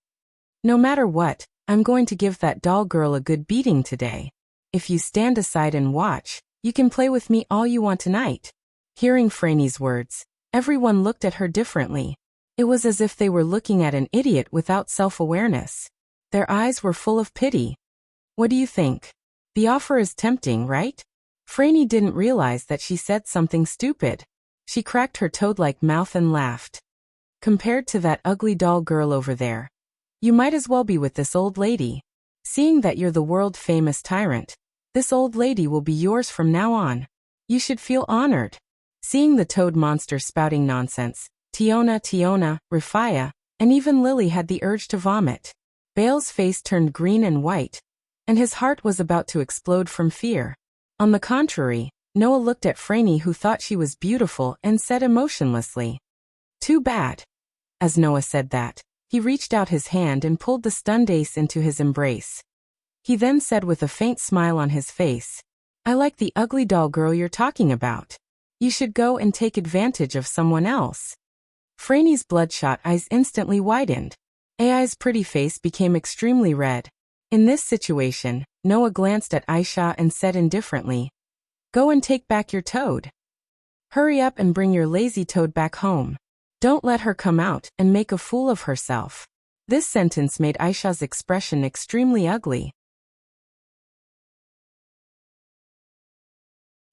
S1: No matter what, I'm going to give that doll girl a good beating today. If you stand aside and watch, you can play with me all you want tonight. Hearing Franny's words, everyone looked at her differently. It was as if they were looking at an idiot without self-awareness. Their eyes were full of pity. What do you think? The offer is tempting, right? Franny didn't realize that she said something stupid. She cracked her toad-like mouth and laughed. Compared to that ugly doll girl over there, you might as well be with this old lady. Seeing that you're the world-famous tyrant, this old lady will be yours from now on. You should feel honored. Seeing the toad monster spouting nonsense, Tiona, Rafia, and even Lily had the urge to vomit. Bale's face turned green and white, and his heart was about to explode from fear. On the contrary, Noah looked at Franny, who thought she was beautiful, and said emotionlessly, "Too bad." As Noah said that, he reached out his hand and pulled the stunned Ace into his embrace. He then said with a faint smile on his face, "I like the ugly doll girl you're talking about. You should go and take advantage of someone else." Franny's bloodshot eyes instantly widened. AI's pretty face became extremely red. In this situation, Noah glanced at Aisha and said indifferently, "Go and take back your toad. Hurry up and bring your lazy toad back home. Don't let her come out and make a fool of herself." This sentence made Aisha's expression extremely ugly.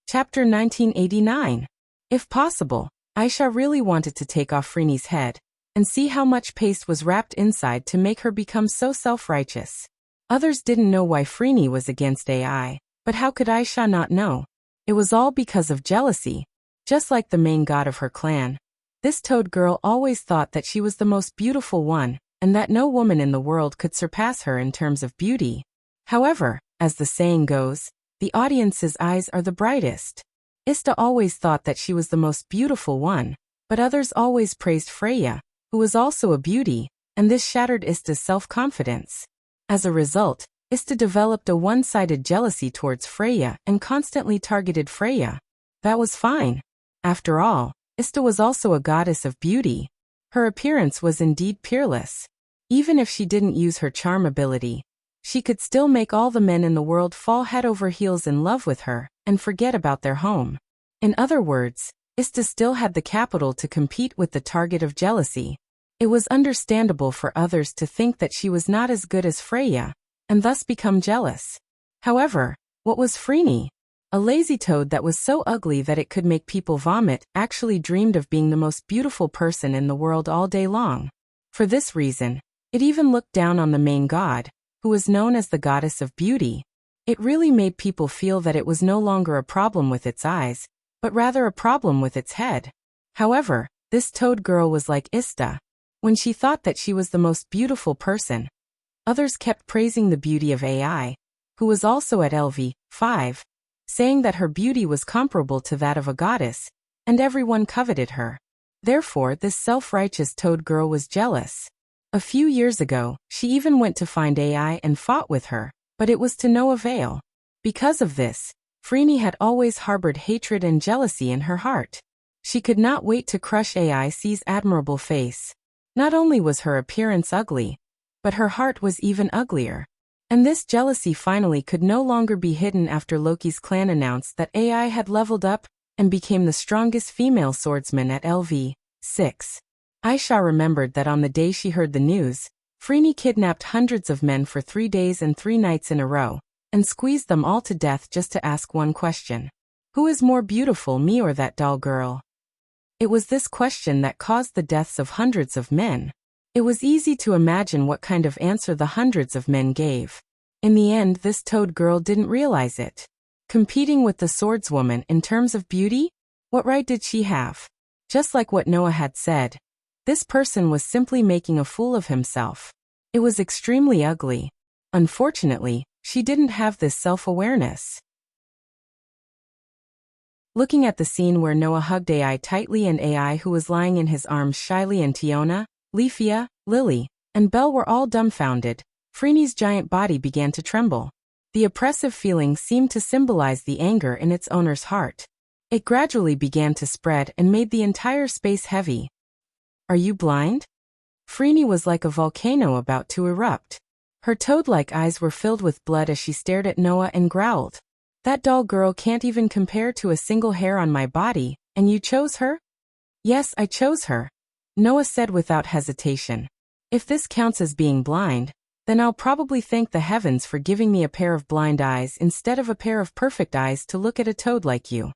S1: Chapter 1989. If possible, Aisha really wanted to take off Franny's head and see how much paste was wrapped inside to make her become so self-righteous. Others didn't know why Franny was against AI, but how could Aisha not know? It was all because of jealousy. Just like the main god of her clan, this toad girl always thought that she was the most beautiful one, and that no woman in the world could surpass her in terms of beauty. However, as the saying goes, the audience's eyes are the brightest. Ista always thought that she was the most beautiful one, but others always praised Freya, who was also a beauty, and this shattered Ista's self-confidence. As a result, Ista developed a one-sided jealousy towards Freya and constantly targeted Freya. That was fine. After all, Ista was also a goddess of beauty. Her appearance was indeed peerless. Even if she didn't use her charm ability, she could still make all the men in the world fall head over heels in love with her and forget about their home. In other words, Ista still had the capital to compete with the target of jealousy. It was understandable for others to think that she was not as good as Freya, and thus become jealous. However, what was Franny? A lazy toad that was so ugly that it could make people vomit actually dreamed of being the most beautiful person in the world all day long. For this reason, it even looked down on the main god, who was known as the goddess of beauty. It really made people feel that it was no longer a problem with its eyes, but rather a problem with its head. However, this toad girl was like Ista. When she thought that she was the most beautiful person, others kept praising the beauty of AI, who was also at LV5, saying that her beauty was comparable to that of a goddess, and everyone coveted her. Therefore, this self-righteous toad girl was jealous. A few years ago, she even went to find AI and fought with her, but it was to no avail. Because of this, Franny had always harbored hatred and jealousy in her heart. She could not wait to crush AI's admirable face. Not only was her appearance ugly, but her heart was even uglier. And this jealousy finally could no longer be hidden after Loki's clan announced that AI had leveled up and became the strongest female swordsman at LV6. Aisha remembered that on the day she heard the news, Franny kidnapped hundreds of men for 3 days and 3 nights in a row, and squeezed them all to death just to ask one question. Who is more beautiful, me or that doll girl? It was this question that caused the deaths of hundreds of men. It was easy to imagine what kind of answer the hundreds of men gave. In the end, this toad girl didn't realize it. Competing with the swordswoman in terms of beauty? What right did she have? Just like what Noah had said, this person was simply making a fool of himself. It was extremely ugly. Unfortunately, she didn't have this self-awareness. Looking at the scene where Noah hugged AI tightly and AI who was lying in his arms shyly and Tiona, Leafia, Lily, and Belle were all dumbfounded, Freeney's giant body began to tremble. The oppressive feeling seemed to symbolize the anger in its owner's heart. It gradually began to spread and made the entire space heavy. Are you blind? Freeney was like a volcano about to erupt. Her toad-like eyes were filled with blood as she stared at Noah and growled. That doll girl can't even compare to a single hair on my body, and you chose her? Yes, I chose her, Noah said without hesitation. If this counts as being blind, then I'll probably thank the heavens for giving me a pair of blind eyes instead of a pair of perfect eyes to look at a toad like you.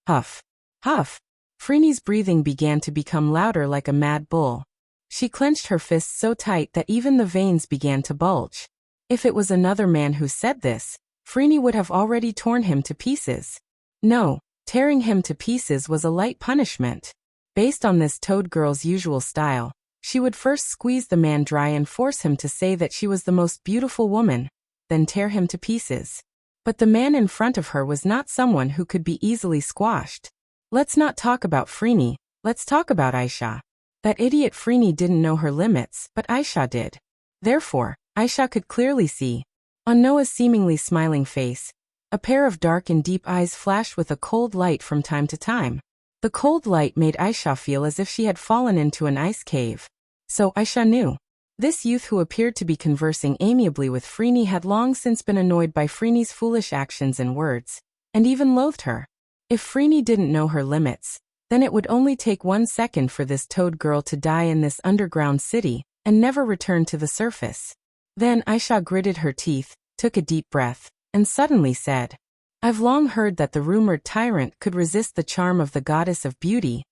S1: Huff. Huff. Freeney's breathing began to become louder like a mad bull. She clenched her fists so tight that even the veins began to bulge. If it was another man who said this, Freeney would have already torn him to pieces. No, tearing him to pieces was a light punishment. Based on this toad girl's usual style, she would first squeeze the man dry and force him to say that she was the most beautiful woman, then tear him to pieces. But the man in front of her was not someone who could be easily squashed. Let's not talk about Freeney, let's talk about Aisha. That idiot Freeney didn't know her limits, but Aisha did. Therefore, Aisha could clearly see. On Noah's seemingly smiling face, a pair of dark and deep eyes flashed with a cold light from time to time. The cold light made Aisha feel as if she had fallen into an ice cave. So Aisha knew. This youth who appeared to be conversing amiably with Freeney had long since been annoyed by Freeney's foolish actions and words, and even loathed her. If Freeney didn't know her limits, then it would only take 1 second for this toad girl to die in this underground city, and never return to the surface. Then Aisha gritted her teeth, took a deep breath, and suddenly said, I've long heard that the rumored tyrant could resist the charm of the goddess of beauty,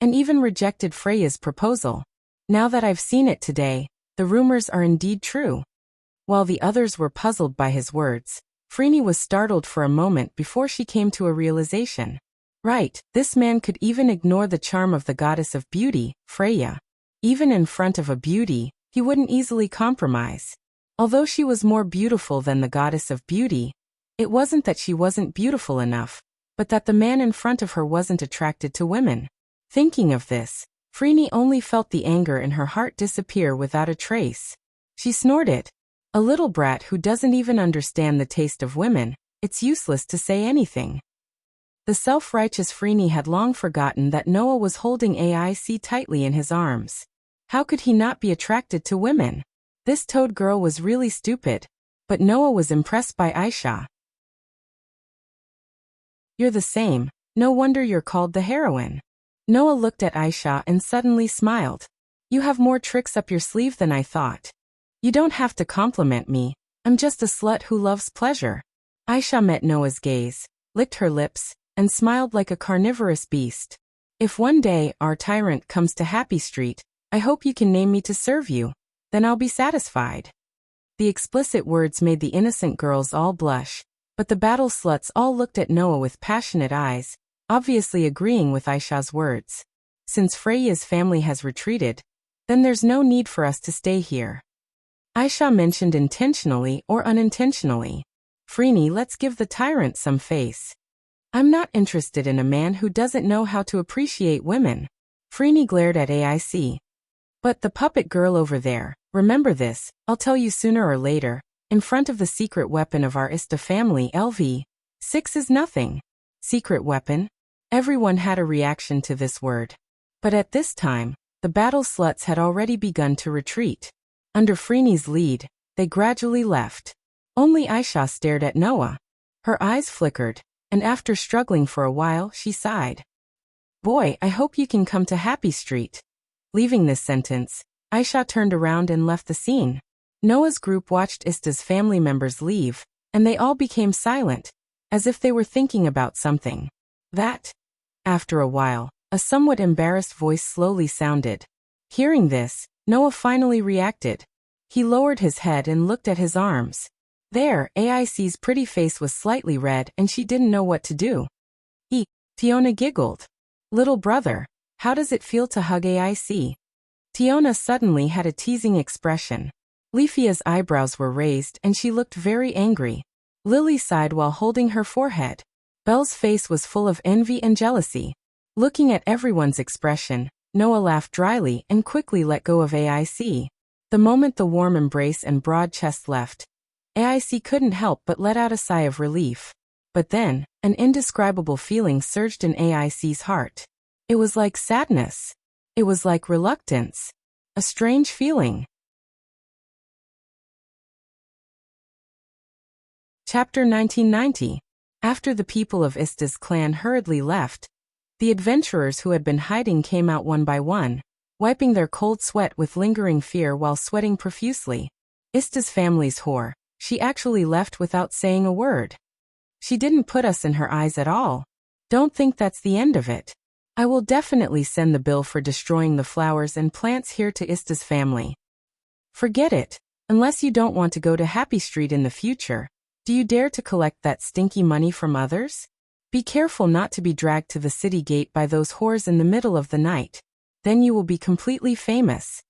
S1: and even rejected Freya's proposal. Now that I've seen it today, the rumors are indeed true. While the others were puzzled by his words, Freeney was startled for a moment before she came to a realization. Right, this man could even ignore the charm of the goddess of beauty, Freya. Even in front of a beauty, he wouldn't easily compromise. Although she was more beautiful than the goddess of beauty, it wasn't that she wasn't beautiful enough, but that the man in front of her wasn't attracted to women. Thinking of this, Freeney only felt the anger in her heart disappear without a trace. She snorted. A little brat who doesn't even understand the taste of women, it's useless to say anything. The self-righteous Freeney had long forgotten that Noah was holding AIC tightly in his arms. How could he not be attracted to women? This toad girl was really stupid, but Noah was impressed by Aisha. You're the same, no wonder you're called the heroine. Noah looked at Aisha and suddenly smiled. You have more tricks up your sleeve than I thought. You don't have to compliment me, I'm just a slut who loves pleasure. Aisha met Noah's gaze, licked her lips, and smiled like a carnivorous beast. If one day our tyrant comes to Happy Street, I hope you can name me to serve you, then I'll be satisfied. The explicit words made the innocent girls all blush, but the battle sluts all looked at Noah with passionate eyes, obviously agreeing with Aisha's words. Since Freya's family has retreated, then there's no need for us to stay here. Aisha mentioned intentionally or unintentionally. Freeney, let's give the tyrant some face. I'm not interested in a man who doesn't know how to appreciate women. Freeney glared at AIC. But the puppet girl over there, remember this, I'll tell you sooner or later, in front of the secret weapon of our Ista family LV6 is nothing. Secret weapon? Everyone had a reaction to this word. But at this time, the battle sluts had already begun to retreat. Under Freeney's lead, they gradually left. Only Aisha stared at Noah. Her eyes flickered, and after struggling for a while, she sighed. Boy, I hope you can come to Happy Street. Leaving this sentence, Aisha turned around and left the scene. Noah's group watched Ista's family members leave, and they all became silent, as if they were thinking about something. After a while, a somewhat embarrassed voice slowly sounded. Hearing this, Noah finally reacted. He lowered his head and looked at his arms. There, AIC's pretty face was slightly red and she didn't know what to do. Tiona giggled. Little brother, how does it feel to hug AIC? Tiona suddenly had a teasing expression. Leafia's eyebrows were raised and she looked very angry. Lily sighed while holding her forehead. Belle's face was full of envy and jealousy. Looking at everyone's expression, Noah laughed dryly and quickly let go of AIC. The moment the warm embrace and broad chest left, AIC couldn't help but let out a sigh of relief. But then, an indescribable feeling surged in AIC's heart. It was like sadness. It was like reluctance. A strange feeling. Chapter 1990. After the people of Ista's clan hurriedly left, the adventurers who had been hiding came out one by one, wiping their cold sweat with lingering fear while sweating profusely. Ista's family's whore. She actually left without saying a word. She didn't put us in her eyes at all. Don't think that's the end of it. I will definitely send the bill for destroying the flowers and plants here to Ista's family. Forget it, unless you don't want to go to Happy Street in the future. Do you dare to collect that stinky money from others? Be careful not to be dragged to the city gate by those whores in the middle of the night. Then you will be completely famous.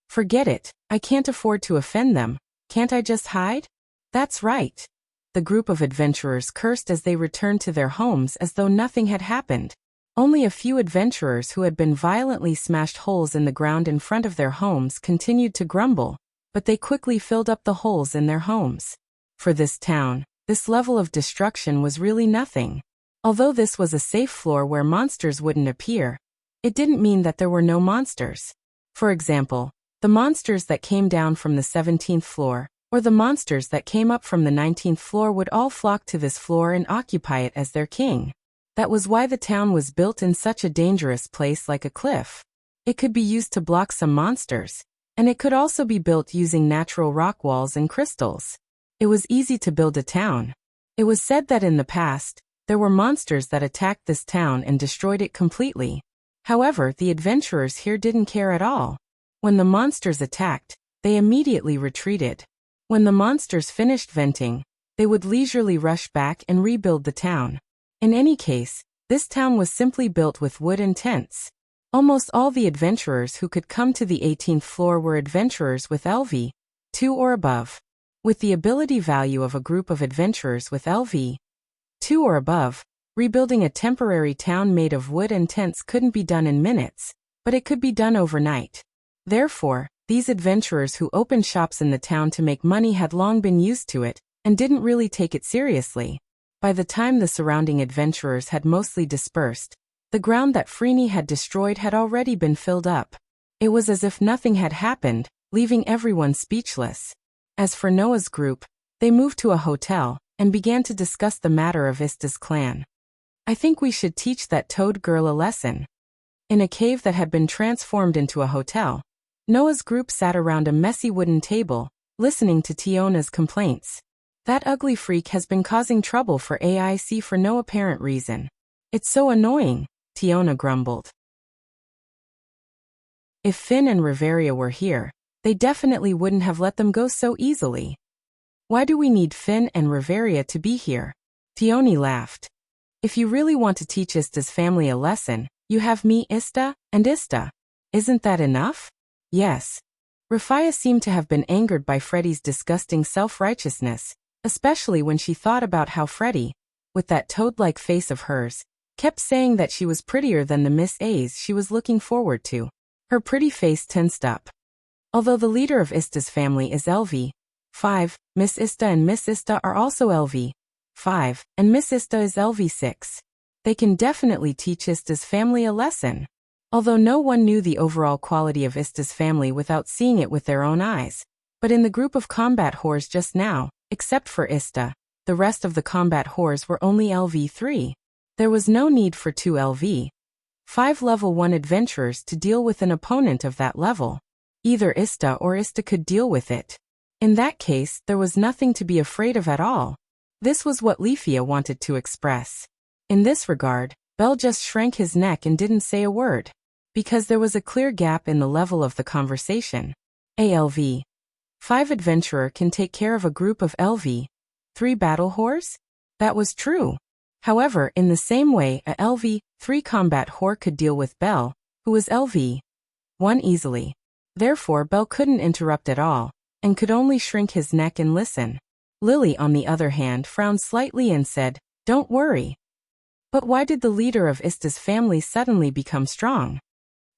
S1: Forget it, I can't afford to offend them. Can't I just hide? That's right. The group of adventurers cursed as they returned to their homes as though nothing had happened. Only a few adventurers who had been violently smashed holes in the ground in front of their homes continued to grumble, but they quickly filled up the holes in their homes. For this town, this level of destruction was really nothing. Although this was a safe floor where monsters wouldn't appear, it didn't mean that there were no monsters. For example, the monsters that came down from the 17th floor, or the monsters that came up from the 19th floor would all flock to this floor and occupy it as their king. That was why the town was built in such a dangerous place like a cliff. It could be used to block some monsters, and it could also be built using natural rock walls and crystals. It was easy to build a town. It was said that in the past, there were monsters that attacked this town and destroyed it completely. However, the adventurers here didn't care at all. When the monsters attacked, they immediately retreated. When the monsters finished venting, they would leisurely rush back and rebuild the town. In any case, this town was simply built with wood and tents. Almost all the adventurers who could come to the 18th floor were adventurers with LV 2 or above. With the ability value of a group of adventurers with LV 2 or above, rebuilding a temporary town made of wood and tents couldn't be done in minutes, but it could be done overnight. Therefore, these adventurers who opened shops in the town to make money had long been used to it, and didn't really take it seriously. By the time the surrounding adventurers had mostly dispersed, the ground that Freeney had destroyed had already been filled up. It was as if nothing had happened, leaving everyone speechless. As for Noah's group, they moved to a hotel, and began to discuss the matter of Ista's clan. I think we should teach that toad girl a lesson. In a cave that had been transformed into a hotel, Noah's group sat around a messy wooden table, listening to Tiona's complaints. That ugly freak has been causing trouble for AIC for no apparent reason. It's so annoying, Tiona grumbled. If Finn and Riveria were here, they definitely wouldn't have let them go so easily. Why do we need Finn and Riveria to be here? Tioni laughed. If you really want to teach Ista's family a lesson, you have me, Ista, and Ista. Isn't that enough? Yes. Rafia seemed to have been angered by Freddy's disgusting self-righteousness, especially when she thought about how Freddy, with that toad-like face of hers, kept saying that she was prettier than the Miss A's she was looking forward to. Her pretty face tensed up. Although the leader of Ista's family is LV 5, Miss Ista and Miss Ista are also LV 5, and Miss Ista is LV 6. They can definitely teach Ista's family a lesson. Although no one knew the overall quality of Ista's family without seeing it with their own eyes. But in the group of combat whores just now, except for Ista, the rest of the combat whores were only LV 3. There was no need for 2 LV 5 level 1 adventurers to deal with an opponent of that level. Either Ista or Ista could deal with it. In that case, there was nothing to be afraid of at all. This was what Leafia wanted to express. In this regard, Bell just shrank his neck and didn't say a word. Because there was a clear gap in the level of the conversation. A LV 5 adventurer can take care of a group of LV 3 battle whores? That was true. However, in the same way, a LV-3 combat whore could deal with Belle, who was LV-1 easily. Therefore, Belle couldn't interrupt at all, and could only shrink his neck and listen. Lily, on the other hand, frowned slightly and said, "Don't worry." But why did the leader of Ista's family suddenly become strong?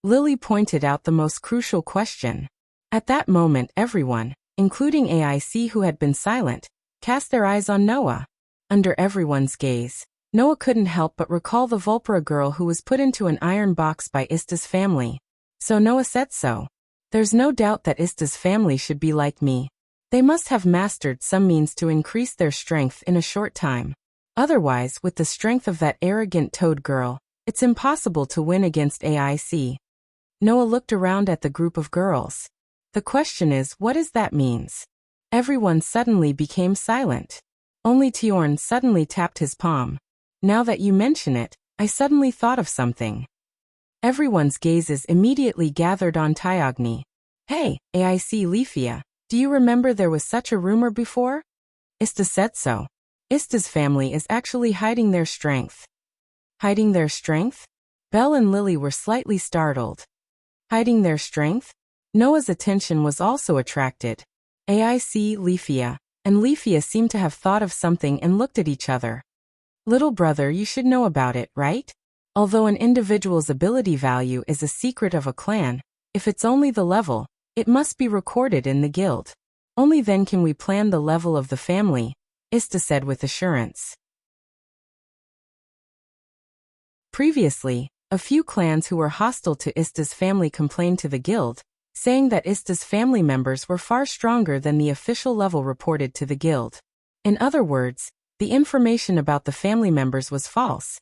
S1: Lily pointed out the most crucial question. At that moment, everyone, including AIC who had been silent, cast their eyes on Noah. Under everyone's gaze, Noah couldn't help but recall the Vulpera girl who was put into an iron box by Ista's family. So Noah said so. There's no doubt that Ista's family should be like me. They must have mastered some means to increase their strength in a short time. Otherwise, with the strength of that arrogant toad girl, it's impossible to win against AIC. Noah looked around at the group of girls. The question is, what does that mean? Everyone suddenly became silent. Only Tjorn suddenly tapped his palm. Now that you mention it, I suddenly thought of something. Everyone's gazes immediately gathered on Tyogni. Hey, AIC Leafia, do you remember there was such a rumor before? Ista said so. Ista's family is actually hiding their strength. Hiding their strength? Belle and Lily were slightly startled. Hiding their strength? Noah's attention was also attracted. AIC Leafia and Leafia seemed to have thought of something and looked at each other. Little brother, you should know about it, right? Although an individual's ability value is a secret of a clan, if it's only the level, it must be recorded in the guild. Only then can we plan the level of the family, Ista said with assurance. Previously, a few clans who were hostile to Ista's family complained to the guild, saying that Ista's family members were far stronger than the official level reported to the guild. In other words, the information about the family members was false.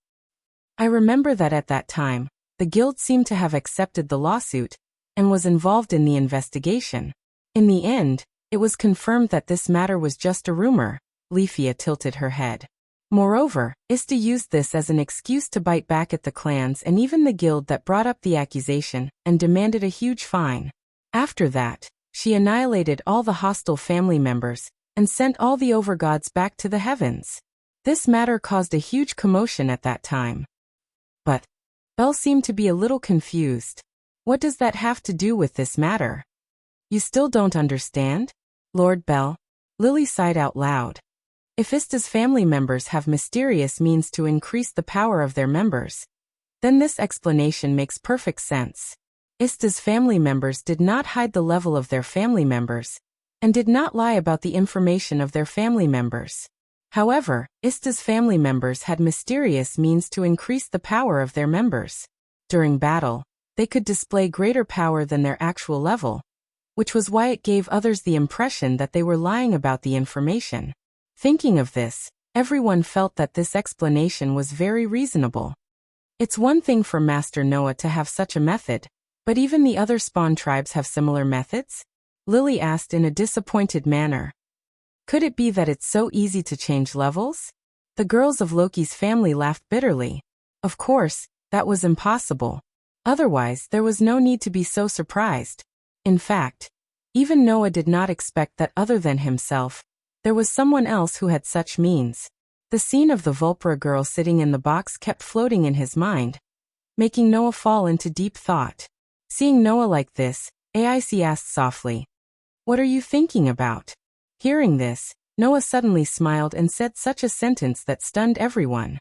S1: I remember that at that time, the guild seemed to have accepted the lawsuit and was involved in the investigation. In the end, it was confirmed that this matter was just a rumor. Leafia tilted her head. Moreover, Ista used this as an excuse to bite back at the clans and even the guild that brought up the accusation and demanded a huge fine. After that, she annihilated all the hostile family members and sent all the overgods back to the heavens. This matter caused a huge commotion at that time. But Belle seemed to be a little confused. What does that have to do with this matter? You still don't understand? Lord Belle? Lily sighed out loud. If Ista's family members have mysterious means to increase the power of their members, then this explanation makes perfect sense. Ista's family members did not hide the level of their family members, and did not lie about the information of their family members. However, Ista's family members had mysterious means to increase the power of their members. During battle, they could display greater power than their actual level, which was why it gave others the impression that they were lying about the information. Thinking of this, everyone felt that this explanation was very reasonable. It's one thing for Master Noah to have such a method, but even the other spawn tribes have similar methods? Lily asked in a disappointed manner. Could it be that it's so easy to change levels? The girls of Loki's family laughed bitterly. Of course, that was impossible. Otherwise, there was no need to be so surprised. In fact, even Noah did not expect that other than himself, there was someone else who had such means. The scene of the Vulpera girl sitting in the box kept floating in his mind, making Noah fall into deep thought. Seeing Noah like this, AIC asked softly, "What are you thinking about?" Hearing this, Noah suddenly smiled and said such a sentence that stunned everyone.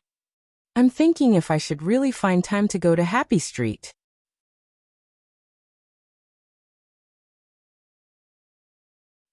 S1: "I'm thinking if I should really find time to go to Happy Street."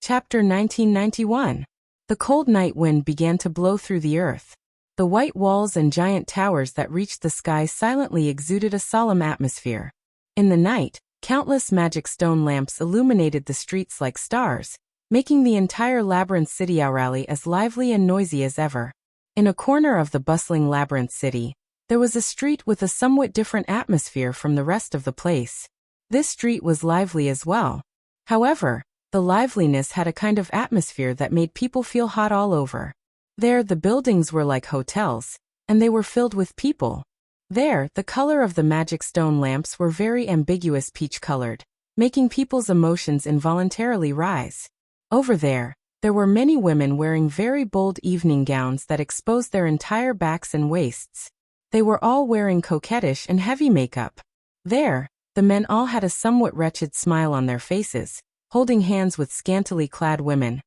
S1: Chapter 1991. The cold night wind began to blow through the earth. The white walls and giant towers that reached the sky silently exuded a solemn atmosphere. In the night, countless magic stone lamps illuminated the streets like stars, making the entire labyrinth city Aurali as lively and noisy as ever. In a corner of the bustling labyrinth city, there was a street with a somewhat different atmosphere from the rest of the place. This street was lively as well. However, the liveliness had a kind of atmosphere that made people feel hot all over. There, the buildings were like hotels, and they were filled with people. There, the color of the magic stone lamps were very ambiguous peach-colored, making people's emotions involuntarily rise. Over there, There were many women wearing very bold evening gowns that exposed their entire backs and waists. They were all wearing coquettish and heavy makeup. There, the men all had a somewhat wretched smile on their faces, holding hands with scantily clad women,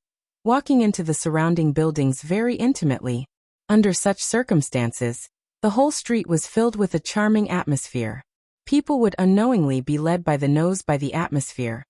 S1: walking into the surrounding buildings very intimately. Under such circumstances, the whole street was filled with a charming atmosphere. People would unknowingly be led by the nose by the atmosphere,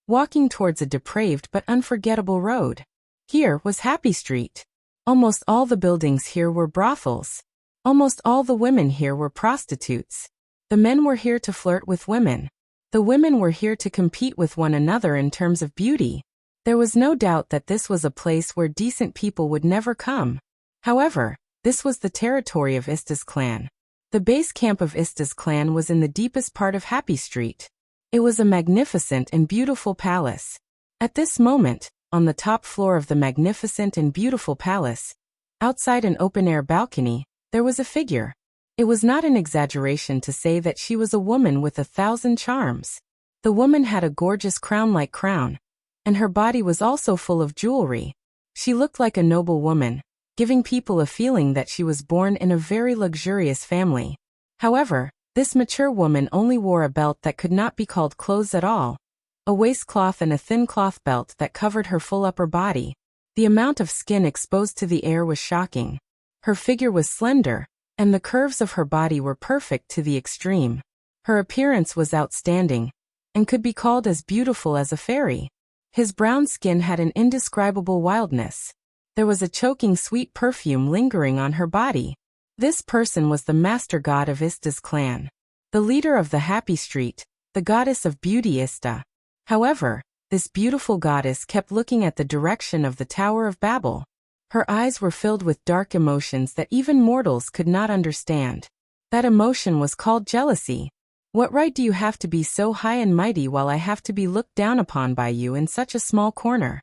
S1: walking towards a depraved but unforgettable road. Here was Happy Street. Almost all the buildings here were brothels. Almost all the women here were prostitutes. The men were here to flirt with women. The women were here to compete with one another in terms of beauty. There was no doubt that this was a place where decent people would never come. However, this was the territory of Ista's clan. The base camp of Ista's clan was in the deepest part of Happy Street. It was a magnificent and beautiful palace. At this moment, on the top floor of the magnificent and beautiful palace, outside an open-air balcony, there was a figure. It was not an exaggeration to say that she was a woman with 1,000 charms. The woman had a gorgeous crown-like crown, and her body was also full of jewelry. She looked like a noble woman, giving people a feeling that she was born in a very luxurious family. However, this mature woman only wore a belt that could not be called clothes at all, a waistcloth and a thin cloth belt that covered her full upper body. The amount of skin exposed to the air was shocking. Her figure was slender, and the curves of her body were perfect to the extreme. Her appearance was outstanding, and could be called as beautiful as a fairy. His brown skin had an indescribable wildness. There was a choking sweet perfume lingering on her body. This person was the master god of Ista's clan, the leader of the Happy Street, the goddess of beauty Ista. However, this beautiful goddess kept looking at the direction of the Tower of Babel. Her eyes were filled with dark emotions that even mortals could not understand. That emotion was called jealousy. What right do you have to be so high and mighty while I have to be looked down upon by you in such a small corner?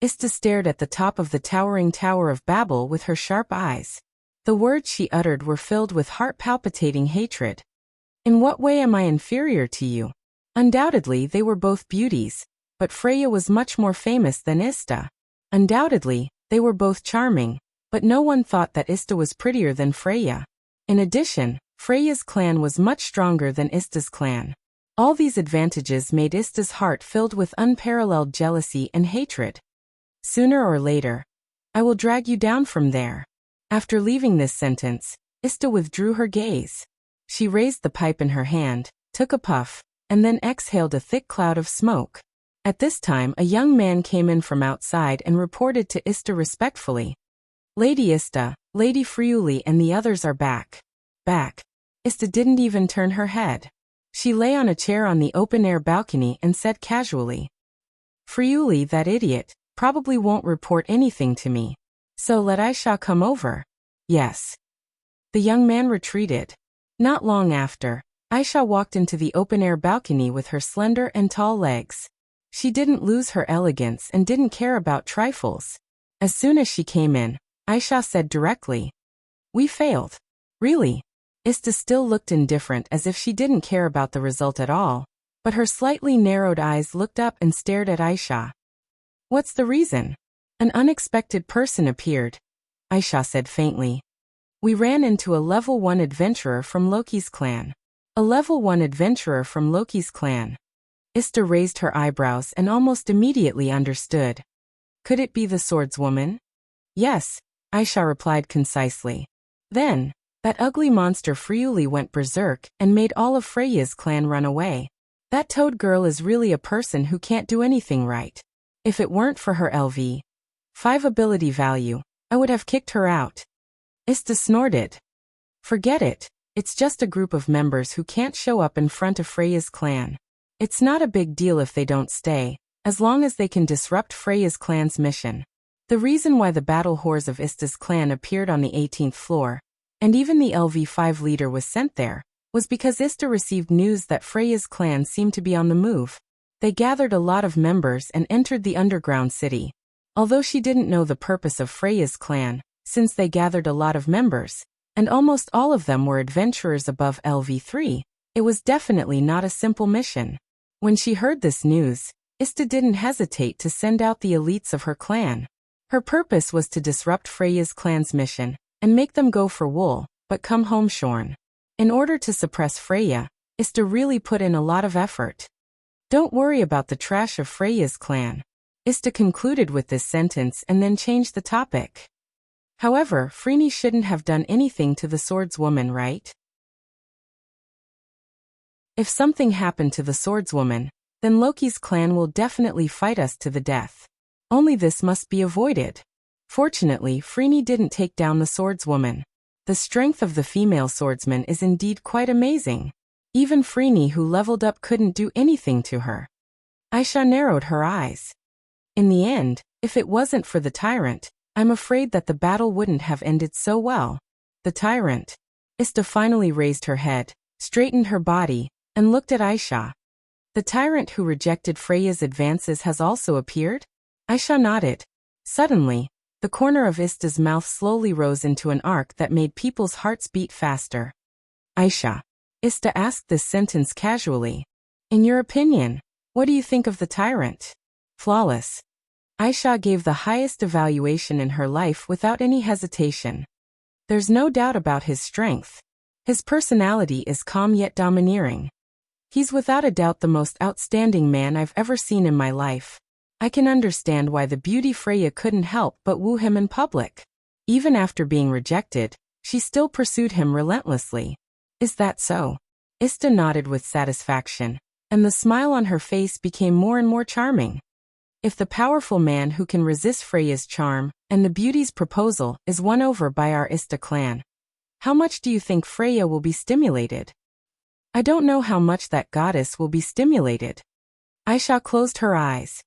S1: Ista stared at the top of the towering Tower of Babel with her sharp eyes. The words she uttered were filled with heart-palpitating hatred. In what way am I inferior to you? Undoubtedly they were both beauties, but Freya was much more famous than Ista. Undoubtedly, they were both charming, but no one thought that Ista was prettier than Freya. In addition, Freya's clan was much stronger than Ista's clan. All these advantages made Ista's heart filled with unparalleled jealousy and hatred. Sooner or later, I will drag you down from there. After leaving this sentence, Ista withdrew her gaze. She raised the pipe in her hand, took a puff, and then exhaled a thick cloud of smoke. At this time a young man came in from outside and reported to Ista respectfully. Lady Ista, Lady Friuli and the others are back. Back. Ista didn't even turn her head. She lay on a chair on the open-air balcony and said casually, Friuli, that idiot, probably won't report anything to me. So let Aisha come over. Yes. The young man retreated. Not long after, Aisha walked into the open-air balcony with her slender and tall legs. She didn't lose her elegance and didn't care about trifles. As soon as she came in, Aisha said directly, We failed. Really? Ista still looked indifferent as if she didn't care about the result at all, but her slightly narrowed eyes looked up and stared at Aisha. What's the reason? An unexpected person appeared, Aisha said faintly. We ran into a level 1 adventurer from Loki's clan. A level 1 adventurer from Loki's clan. Ista raised her eyebrows and almost immediately understood. Could it be the swordswoman? Yes, Aisha replied concisely. Then, that ugly monster Friuli went berserk and made all of Freya's clan run away. That toad girl is really a person who can't do anything right. If it weren't for her LV5 ability value, I would have kicked her out. Ista snorted. Forget it, it's just a group of members who can't show up in front of Freya's clan. It's not a big deal if they don't stay, as long as they can disrupt Freya's clan's mission. The reason why the battle whores of Ista's clan appeared on the 18th floor, and even the LV5 leader was sent there, was because Ista received news that Freya's clan seemed to be on the move. They gathered a lot of members and entered the underground city. Although she didn't know the purpose of Freya's clan, since they gathered a lot of members, and almost all of them were adventurers above LV3, it was definitely not a simple mission. When she heard this news, Ista didn't hesitate to send out the elites of her clan. Her purpose was to disrupt Freya's clan's mission and make them go for wool, but come home shorn. In order to suppress Freya, Ista really put in a lot of effort. Don't worry about the trash of Freya's clan. Ista concluded with this sentence and then changed the topic. However, Freyni shouldn't have done anything to the swordswoman, right? If something happened to the swordswoman, then Loki's clan will definitely fight us to the death. Only this must be avoided. Fortunately, Freyni didn't take down the swordswoman. The strength of the female swordsman is indeed quite amazing. Even Freyni, who leveled up, couldn't do anything to her. Aisha narrowed her eyes. In the end, if it wasn't for the tyrant, I'm afraid that the battle wouldn't have ended so well. The tyrant. Ista finally raised her head, straightened her body, and looked at Aisha. The tyrant who rejected Freya's advances has also appeared? Aisha nodded. Suddenly, the corner of Ista's mouth slowly rose into an arc that made people's hearts beat faster. Aisha. Ista asked this sentence casually. In your opinion, what do you think of the tyrant? Flawless. Aisha gave the highest evaluation in her life without any hesitation. There's no doubt about his strength. His personality is calm yet domineering. He's without a doubt the most outstanding man I've ever seen in my life. I can understand why the beauty Freya couldn't help but woo him in public. Even after being rejected, she still pursued him relentlessly. Is that so? Ista nodded with satisfaction, and the smile on her face became more and more charming. If the powerful man who can resist Freya's charm and the beauty's proposal is won over by our Ista clan, how much do you think Freya will be stimulated? I don't know how much that goddess will be stimulated. Aisha closed her eyes.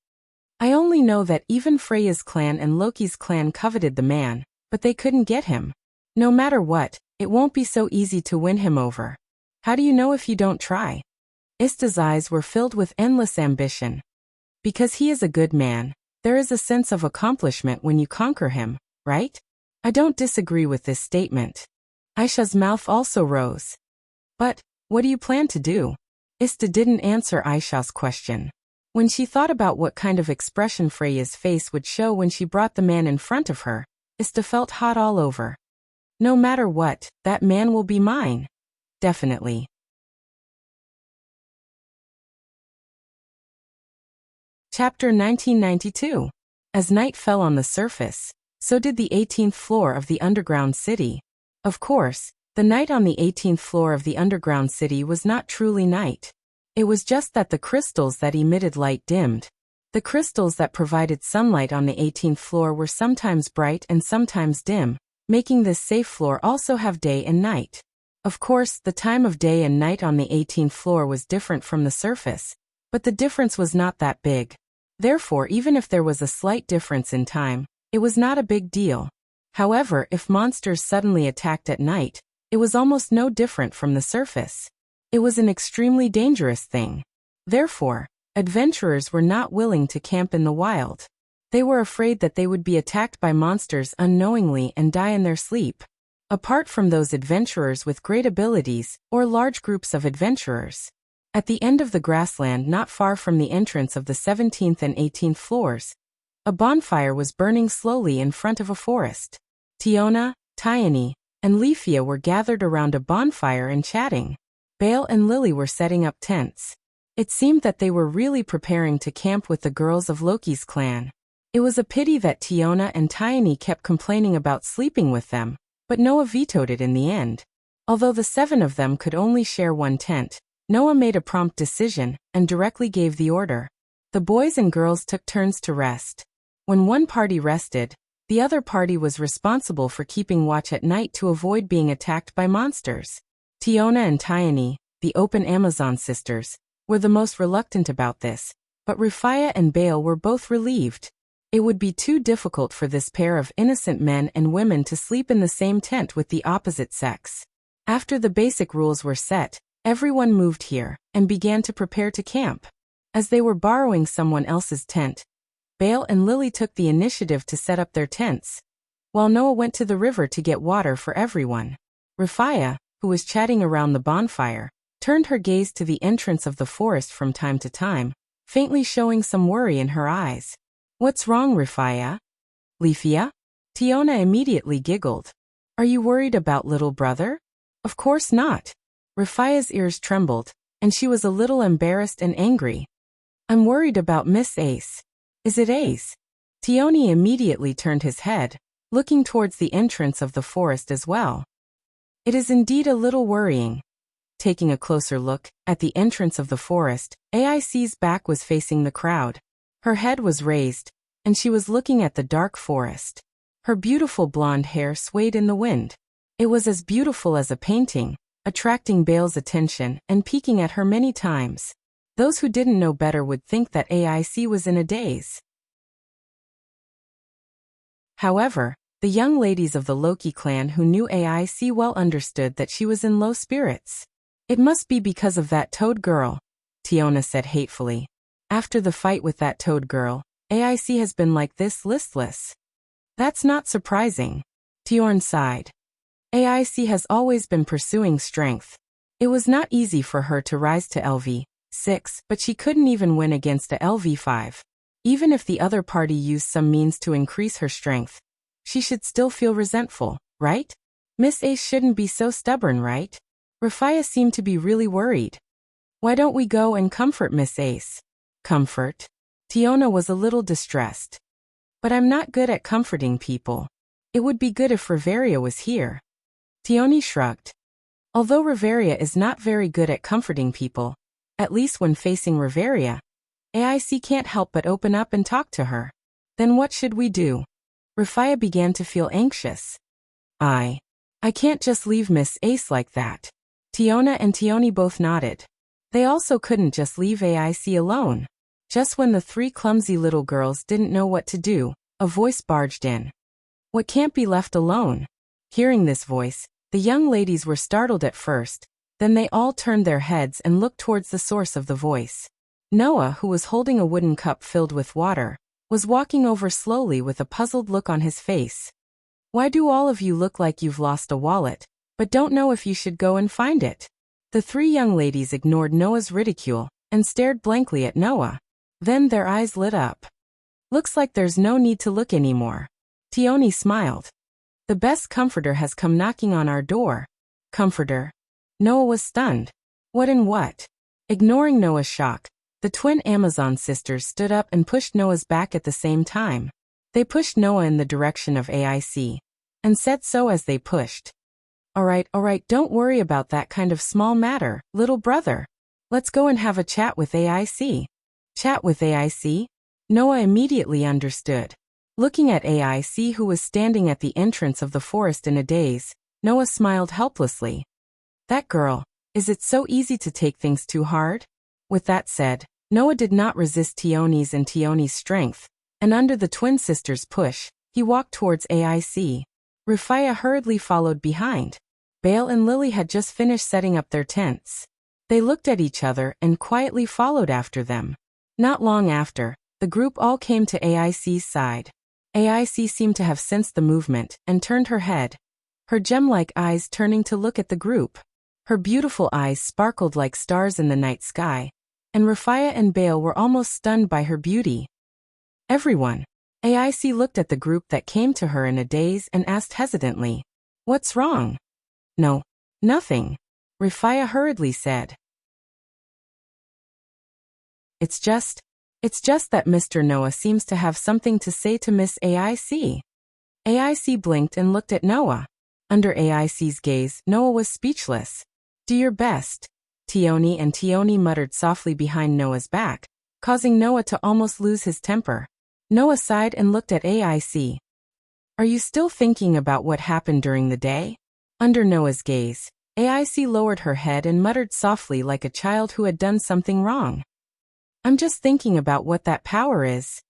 S1: I only know that even Freya's clan and Loki's clan coveted the man, but they couldn't get him. No matter what, it won't be so easy to win him over. How do you know if you don't try? Ista's eyes were filled with endless ambition. Because he is a good man, there is a sense of accomplishment when you conquer him, right? I don't disagree with this statement. Aisha's mouth also rose. But, what do you plan to do? Ista didn't answer Aisha's question. When she thought about what kind of expression Freya's face would show when she brought the man in front of her, Ista felt hot all over. No matter what, that man will be mine. Definitely. Chapter 1992. As night fell on the surface, so did the 18th floor of the underground city. Of course, the night on the 18th floor of the underground city was not truly night. It was just that the crystals that emitted light dimmed. The crystals that provided sunlight on the 18th floor were sometimes bright and sometimes dim, making this safe floor also have day and night. Of course, the time of day and night on the 18th floor was different from the surface, but the difference was not that big. Therefore, even if there was a slight difference in time, it was not a big deal. However, if monsters suddenly attacked at night, it was almost no different from the surface. It was an extremely dangerous thing. Therefore, adventurers were not willing to camp in the wild. They were afraid that they would be attacked by monsters unknowingly and die in their sleep. Apart from those adventurers with great abilities, or large groups of adventurers. At the end of the grassland not far from the entrance of the 17th and 18th floors, a bonfire was burning slowly in front of a forest. Tiona, Tyene, and Leafia were gathered around a bonfire and chatting. Bale and Lily were setting up tents. It seemed that they were really preparing to camp with the girls of Loki's clan. It was a pity that Tiona and Tyene kept complaining about sleeping with them, but Noah vetoed it in the end. Although the 7 of them could only share one tent, Noah made a prompt decision and directly gave the order. The boys and girls took turns to rest. When one party rested, the other party was responsible for keeping watch at night to avoid being attacked by monsters. Tiona and Tyene, the open Amazon sisters, were the most reluctant about this, but Rufia and Bale were both relieved. It would be too difficult for this pair of innocent men and women to sleep in the same tent with the opposite sex. After the basic rules were set, everyone moved here and began to prepare to camp. As they were borrowing someone else's tent, Bale and Lily took the initiative to set up their tents, while Noah went to the river to get water for everyone. Rufia, who was chatting around the bonfire, turned her gaze to the entrance of the forest from time to time, faintly showing some worry in her eyes. What's wrong, Rifaya? Leafia? Tiona immediately giggled. Are you worried about little brother? Of course not. Rifaya's ears trembled, and she was a little embarrassed and angry. I'm worried about Miss Ace. Is it Ace? Tioni immediately turned his head, looking towards the entrance of the forest as well. It is indeed a little worrying. Taking a closer look at the entrance of the forest, AIC's back was facing the crowd. Her head was raised, and she was looking at the dark forest. Her beautiful blonde hair swayed in the wind. It was as beautiful as a painting, attracting Bale's attention and peeking at her many times. Those who didn't know better would think that AIC was in a daze. However, the young ladies of the Loki clan who knew AIC well understood that she was in low spirits. It must be because of that toad girl, Tiona said hatefully. After the fight with that toad girl, AIC has been like this, listless. That's not surprising. Tiorn sighed. AIC has always been pursuing strength. It was not easy for her to rise to LV6, but she couldn't even win against a LV5. Even if the other party used some means to increase her strength, she should still feel resentful, right? Miss Ace shouldn't be so stubborn, right? Rifaya seemed to be really worried. Why don't we go and comfort Miss Ace? Comfort? Tiona was a little distressed. But I'm not good at comforting people. It would be good if Riveria was here. Tioni shrugged. Although Riveria is not very good at comforting people, at least when facing Riveria, AIC can't help but open up and talk to her. Then what should we do? Rifaya began to feel anxious. I can't just leave Miss Ace like that. Tiona and Tioni both nodded. They also couldn't just leave AIC alone. Just when the three clumsy little girls didn't know what to do, a voice barged in. What can't be left alone? Hearing this voice, the young ladies were startled at first, then they all turned their heads and looked towards the source of the voice. Noah, who was holding a wooden cup filled with water, was walking over slowly with a puzzled look on his face. Why do all of you look like you've lost a wallet, but don't know if you should go and find it? The three young ladies ignored Noah's ridicule and stared blankly at Noah. Then their eyes lit up. Looks like there's no need to look anymore. Tioni smiled. The best comforter has come knocking on our door. Comforter? Noah was stunned. What and what? Ignoring Noah's shock, the twin Amazon sisters stood up and pushed Noah's back at the same time. They pushed Noah in the direction of AIC, and said so as they pushed. All right, don't worry about that kind of small matter, little brother. Let's go and have a chat with AIC. Chat with AIC? Noah immediately understood. Looking at AIC, who was standing at the entrance of the forest in a daze, Noah smiled helplessly. That girl, is it so easy to take things too hard? With that said, Noah did not resist Tioni's strength, and under the twin sisters' push, he walked towards AIC. Rifaya hurriedly followed behind. Bale and Lily had just finished setting up their tents. They looked at each other and quietly followed after them. Not long after, the group all came to AIC's side. AIC seemed to have sensed the movement and turned her head, her gem-like eyes turning to look at the group. Her beautiful eyes sparkled like stars in the night sky, and Rifaya and Bale were almost stunned by her beauty. Everyone. AIC looked at the group that came to her in a daze and asked hesitantly, "What's wrong?" "No, nothing," Rifaya hurriedly said. It's just that Mr. Noah seems to have something to say to Miss AIC. AIC blinked and looked at Noah. Under AIC's gaze, Noah was speechless. Do your best, Tioni muttered softly behind Noah's back, causing Noah to almost lose his temper. Noah sighed and looked at AIC. Are you still thinking about what happened during the day? Under Noah's gaze, AIC lowered her head and muttered softly like a child who had done something wrong. I'm just thinking about what that power is.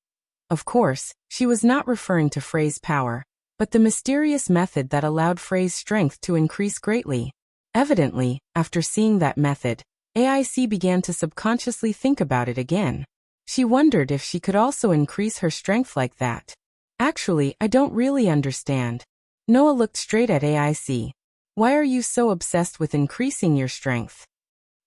S1: Of course, she was not referring to Frey's power, but the mysterious method that allowed Frey's strength to increase greatly. Evidently, after seeing that method, AIC began to subconsciously think about it again. She wondered if she could also increase her strength like that. Actually, I don't really understand. Noah looked straight at AIC. Why are you so obsessed with increasing your strength?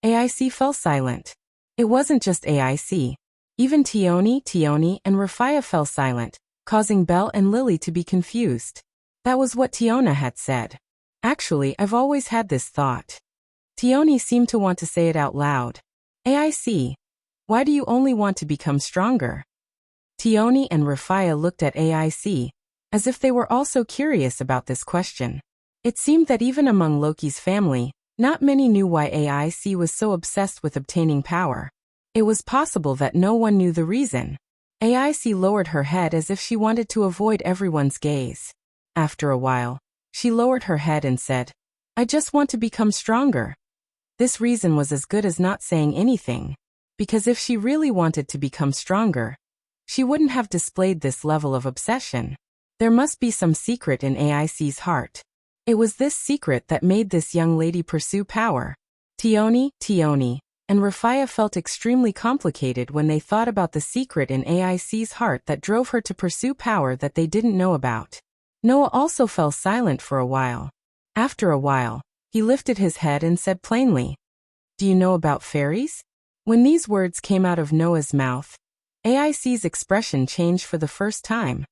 S1: AIC fell silent. It wasn't just AIC. Even Tioni, and Rafia fell silent, causing Belle and Lily to be confused. That was what Tiona had said. Actually, I've always had this thought. Tioni seemed to want to say it out loud. AIC. Why do you only want to become stronger? Tioni and Rafia looked at AIC, as if they were also curious about this question. It seemed that even among Loki's family, not many knew why AIC was so obsessed with obtaining power. It was possible that no one knew the reason. AIC lowered her head as if she wanted to avoid everyone's gaze. After a while, she lowered her head and said, I just want to become stronger. This reason was as good as not saying anything, because if she really wanted to become stronger, she wouldn't have displayed this level of obsession. There must be some secret in AIC's heart. It was this secret that made this young lady pursue power. Tioni, and Rafia felt extremely complicated when they thought about the secret in AIC's heart that drove her to pursue power that they didn't know about. Noah also fell silent for a while. After a while, he lifted his head and said plainly, Do you know about fairies? When these words came out of Noah's mouth, AIC's expression changed for the first time.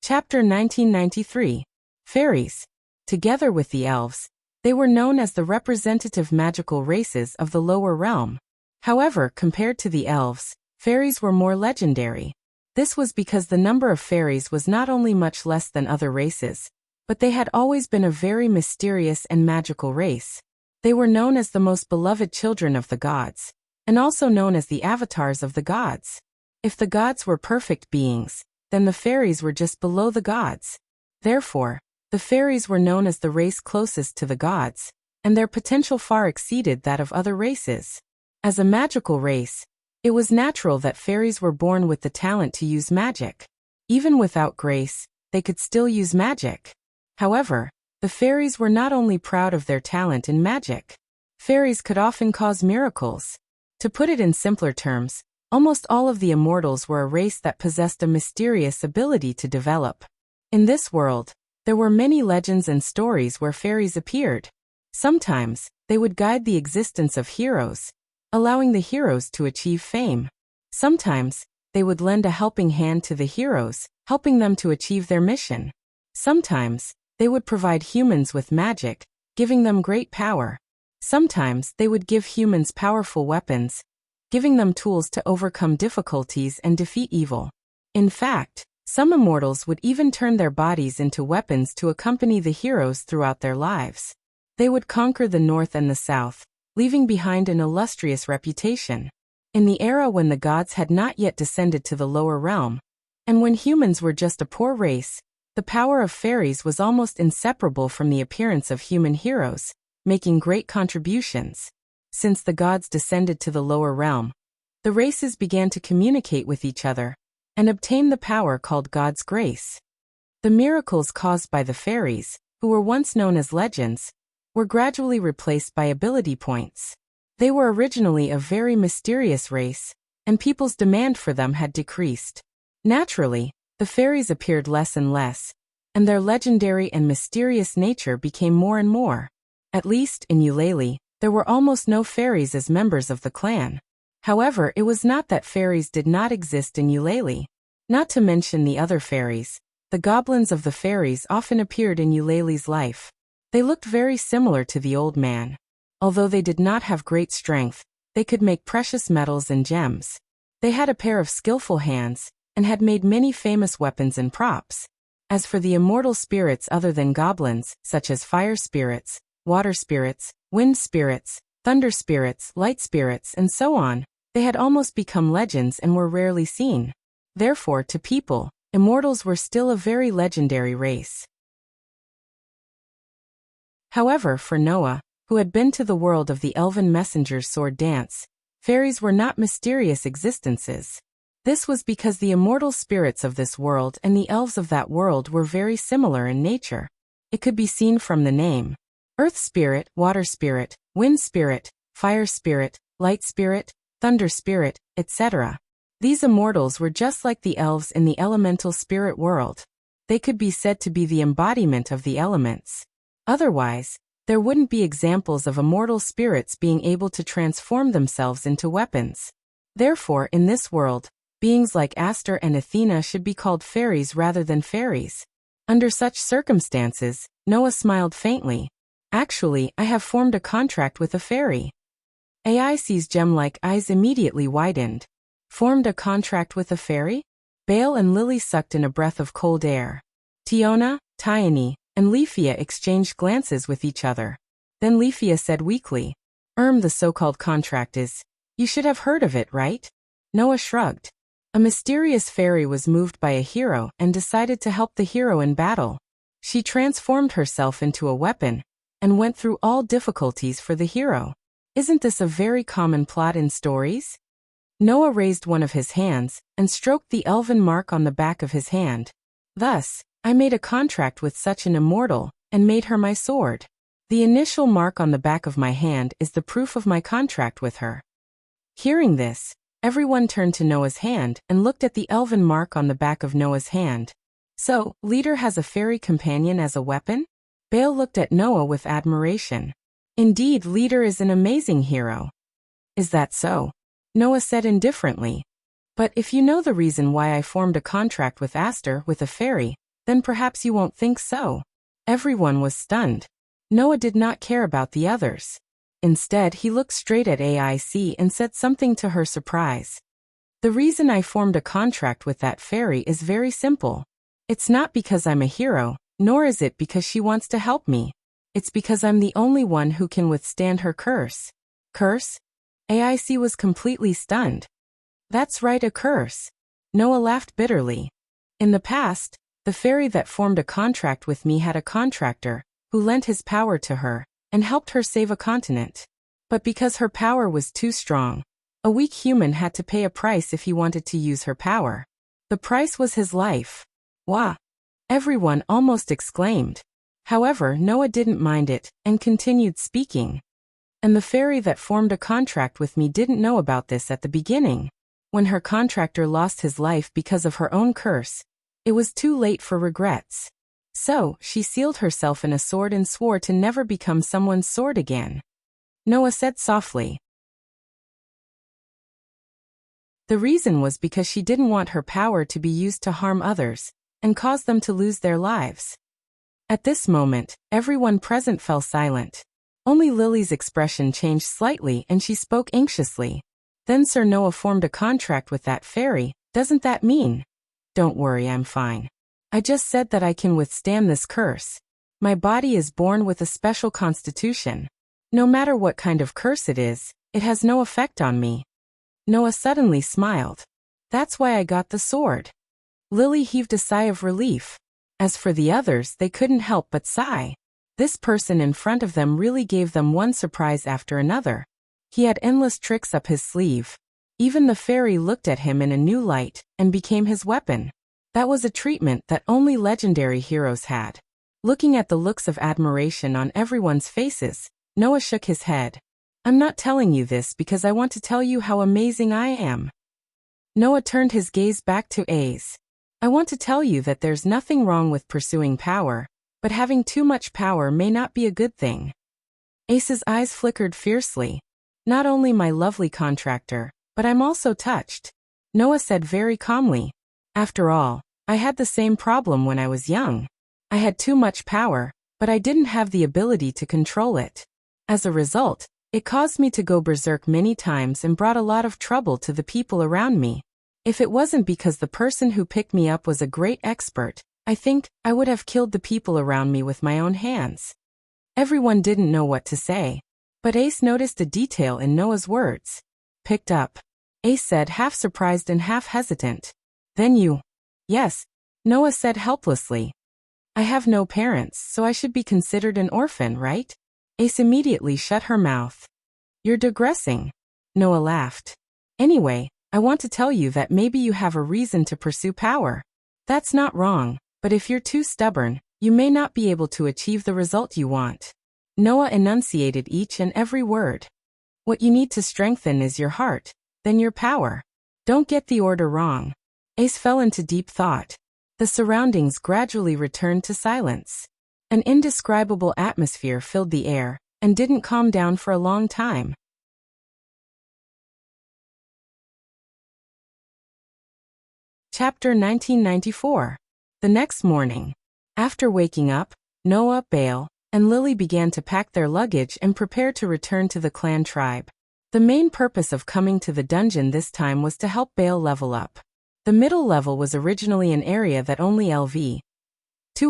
S1: Chapter 1993. Fairies. Together with the elves, they were known as the representative magical races of the lower realm. However, compared to the elves, fairies were more legendary. This was because the number of fairies was not only much less than other races, but they had always been a very mysterious and magical race. They were known as the most beloved children of the gods, and also known as the avatars of the gods. If the gods were perfect beings, then the fairies were just below the gods. Therefore, the fairies were known as the race closest to the gods, and their potential far exceeded that of other races. As a magical race, it was natural that fairies were born with the talent to use magic. Even without grace, they could still use magic. However, the fairies were not only proud of their talent in magic. Fairies could often cause miracles. To put it in simpler terms, almost all of the immortals were a race that possessed a mysterious ability to develop. In this world, there were many legends and stories where fairies appeared. Sometimes, they would guide the existence of heroes, allowing the heroes to achieve fame. Sometimes, they would lend a helping hand to the heroes, helping them to achieve their mission. Sometimes, they would provide humans with magic, giving them great power. Sometimes, they would give humans powerful weapons, giving them tools to overcome difficulties and defeat evil. In fact, some immortals would even turn their bodies into weapons to accompany the heroes throughout their lives. They would conquer the north and the south, leaving behind an illustrious reputation. In the era when the gods had not yet descended to the lower realm, and when humans were just a poor race, the power of fairies was almost inseparable from the appearance of human heroes, making great contributions. Since the gods descended to the lower realm, the races began to communicate with each other and obtain the power called God's grace. The miracles caused by the fairies, who were once known as legends, were gradually replaced by ability points. They were originally a very mysterious race, and people's demand for them had decreased. Naturally, the fairies appeared less and less, and their legendary and mysterious nature became more and more. At least, in Eulalie, there were almost no fairies as members of the clan. However, it was not that fairies did not exist in Eulalie. Not to mention the other fairies, the goblins of the fairies often appeared in Eulalie's life. They looked very similar to the old man. Although they did not have great strength, they could make precious metals and gems. They had a pair of skillful hands, and had made many famous weapons and props. As for the immortal spirits other than goblins, such as fire spirits, water spirits, wind spirits, thunder spirits, light spirits, and so on, they had almost become legends and were rarely seen. Therefore, to people, immortals were still a very legendary race. However, for Noah, who had been to the world of the elven messenger's sword dance, fairies were not mysterious existences. This was because the immortal spirits of this world and the elves of that world were very similar in nature. It could be seen from the name. Earth spirit, water spirit, wind spirit, fire spirit, light spirit, thunder spirit, etc. These immortals were just like the elves in the elemental spirit world. They could be said to be the embodiment of the elements. Otherwise, there wouldn't be examples of immortal spirits being able to transform themselves into weapons. Therefore, in this world, beings like Aster and Athena should be called fairies rather than fairies. Under such circumstances, Noah smiled faintly. Actually, I have formed a contract with a fairy. AIC's gem-like eyes immediately widened. Formed a contract with a fairy? Bale and Lily sucked in a breath of cold air. Tiona, Tyene, and Leafia exchanged glances with each other. Then Leafia said weakly, the so-called contract is, you should have heard of it, right? Noah shrugged. A mysterious fairy was moved by a hero and decided to help the hero in battle. She transformed herself into a weapon and went through all difficulties for the hero. Isn't this a very common plot in stories? Noah raised one of his hands and stroked the elven mark on the back of his hand. Thus, I made a contract with such an immortal and made her my sword. The initial mark on the back of my hand is the proof of my contract with her. Hearing this, everyone turned to Noah's hand and looked at the elven mark on the back of Noah's hand. So, Leader has a fairy companion as a weapon? Bale looked at Noah with admiration. Indeed, Leader is an amazing hero. Is that so? Noah said indifferently. But if you know the reason why I formed a contract with Aster with a fairy, then perhaps you won't think so. Everyone was stunned. Noah did not care about the others. Instead, he looked straight at AIC and said something to her surprise. The reason I formed a contract with that fairy is very simple. It's not because I'm a hero, nor is it because she wants to help me. It's because I'm the only one who can withstand her curse. Curse? AIC was completely stunned. That's right, a curse. Noah laughed bitterly. In the past, the fairy that formed a contract with me had a contractor who lent his power to her and helped her save a continent. But because her power was too strong, a weak human had to pay a price if he wanted to use her power. The price was his life. Wah! Everyone almost exclaimed. However, Noah didn't mind it and continued speaking. And the fairy that formed a contract with me didn't know about this at the beginning. When her contractor lost his life because of her own curse, it was too late for regrets. So, she sealed herself in a sword and swore to never become someone's sword again. Noah said softly. The reason was because she didn't want her power to be used to harm others and cause them to lose their lives. At this moment, everyone present fell silent. Only Lily's expression changed slightly and she spoke anxiously. Then Sir Noah formed a contract with that fairy, doesn't that mean? Don't worry, I'm fine. I just said that I can withstand this curse. My body is born with a special constitution. No matter what kind of curse it is, it has no effect on me. Noah suddenly smiled. That's why I got the sword. Lily heaved a sigh of relief. As for the others, they couldn't help but sigh. This person in front of them really gave them one surprise after another. He had endless tricks up his sleeve. Even the fairy looked at him in a new light and became his weapon. That was a treatment that only legendary heroes had. Looking at the looks of admiration on everyone's faces, Noah shook his head. I'm not telling you this because I want to tell you how amazing I am. Noah turned his gaze back to Ace. I want to tell you that there's nothing wrong with pursuing power, but having too much power may not be a good thing. Ace's eyes flickered fiercely. Not only my lovely contractor, but I'm also touched. Noah said very calmly. After all, I had the same problem when I was young. I had too much power, but I didn't have the ability to control it. As a result, it caused me to go berserk many times and brought a lot of trouble to the people around me. If it wasn't because the person who picked me up was a great expert, I think I would have killed the people around me with my own hands. Everyone didn't know what to say, but Ace noticed a detail in Noah's words. Picked up. Ace said, half surprised and half hesitant. Then you. Yes, Noah said helplessly. I have no parents, so I should be considered an orphan, right? Ace immediately shut her mouth. You're digressing. Noah laughed. Anyway, I want to tell you that maybe you have a reason to pursue power. That's not wrong, but if you're too stubborn, you may not be able to achieve the result you want. Noah enunciated each and every word. What you need to strengthen is your heart, then your power. Don't get the order wrong. Ace fell into deep thought. The surroundings gradually returned to silence. An indescribable atmosphere filled the air, and didn't calm down for a long time. Chapter 1994. The next morning. After waking up, Noah, Bale, and Lily began to pack their luggage and prepare to return to the clan tribe. The main purpose of coming to the dungeon this time was to help Bale level up. The middle level was originally an area that only LV2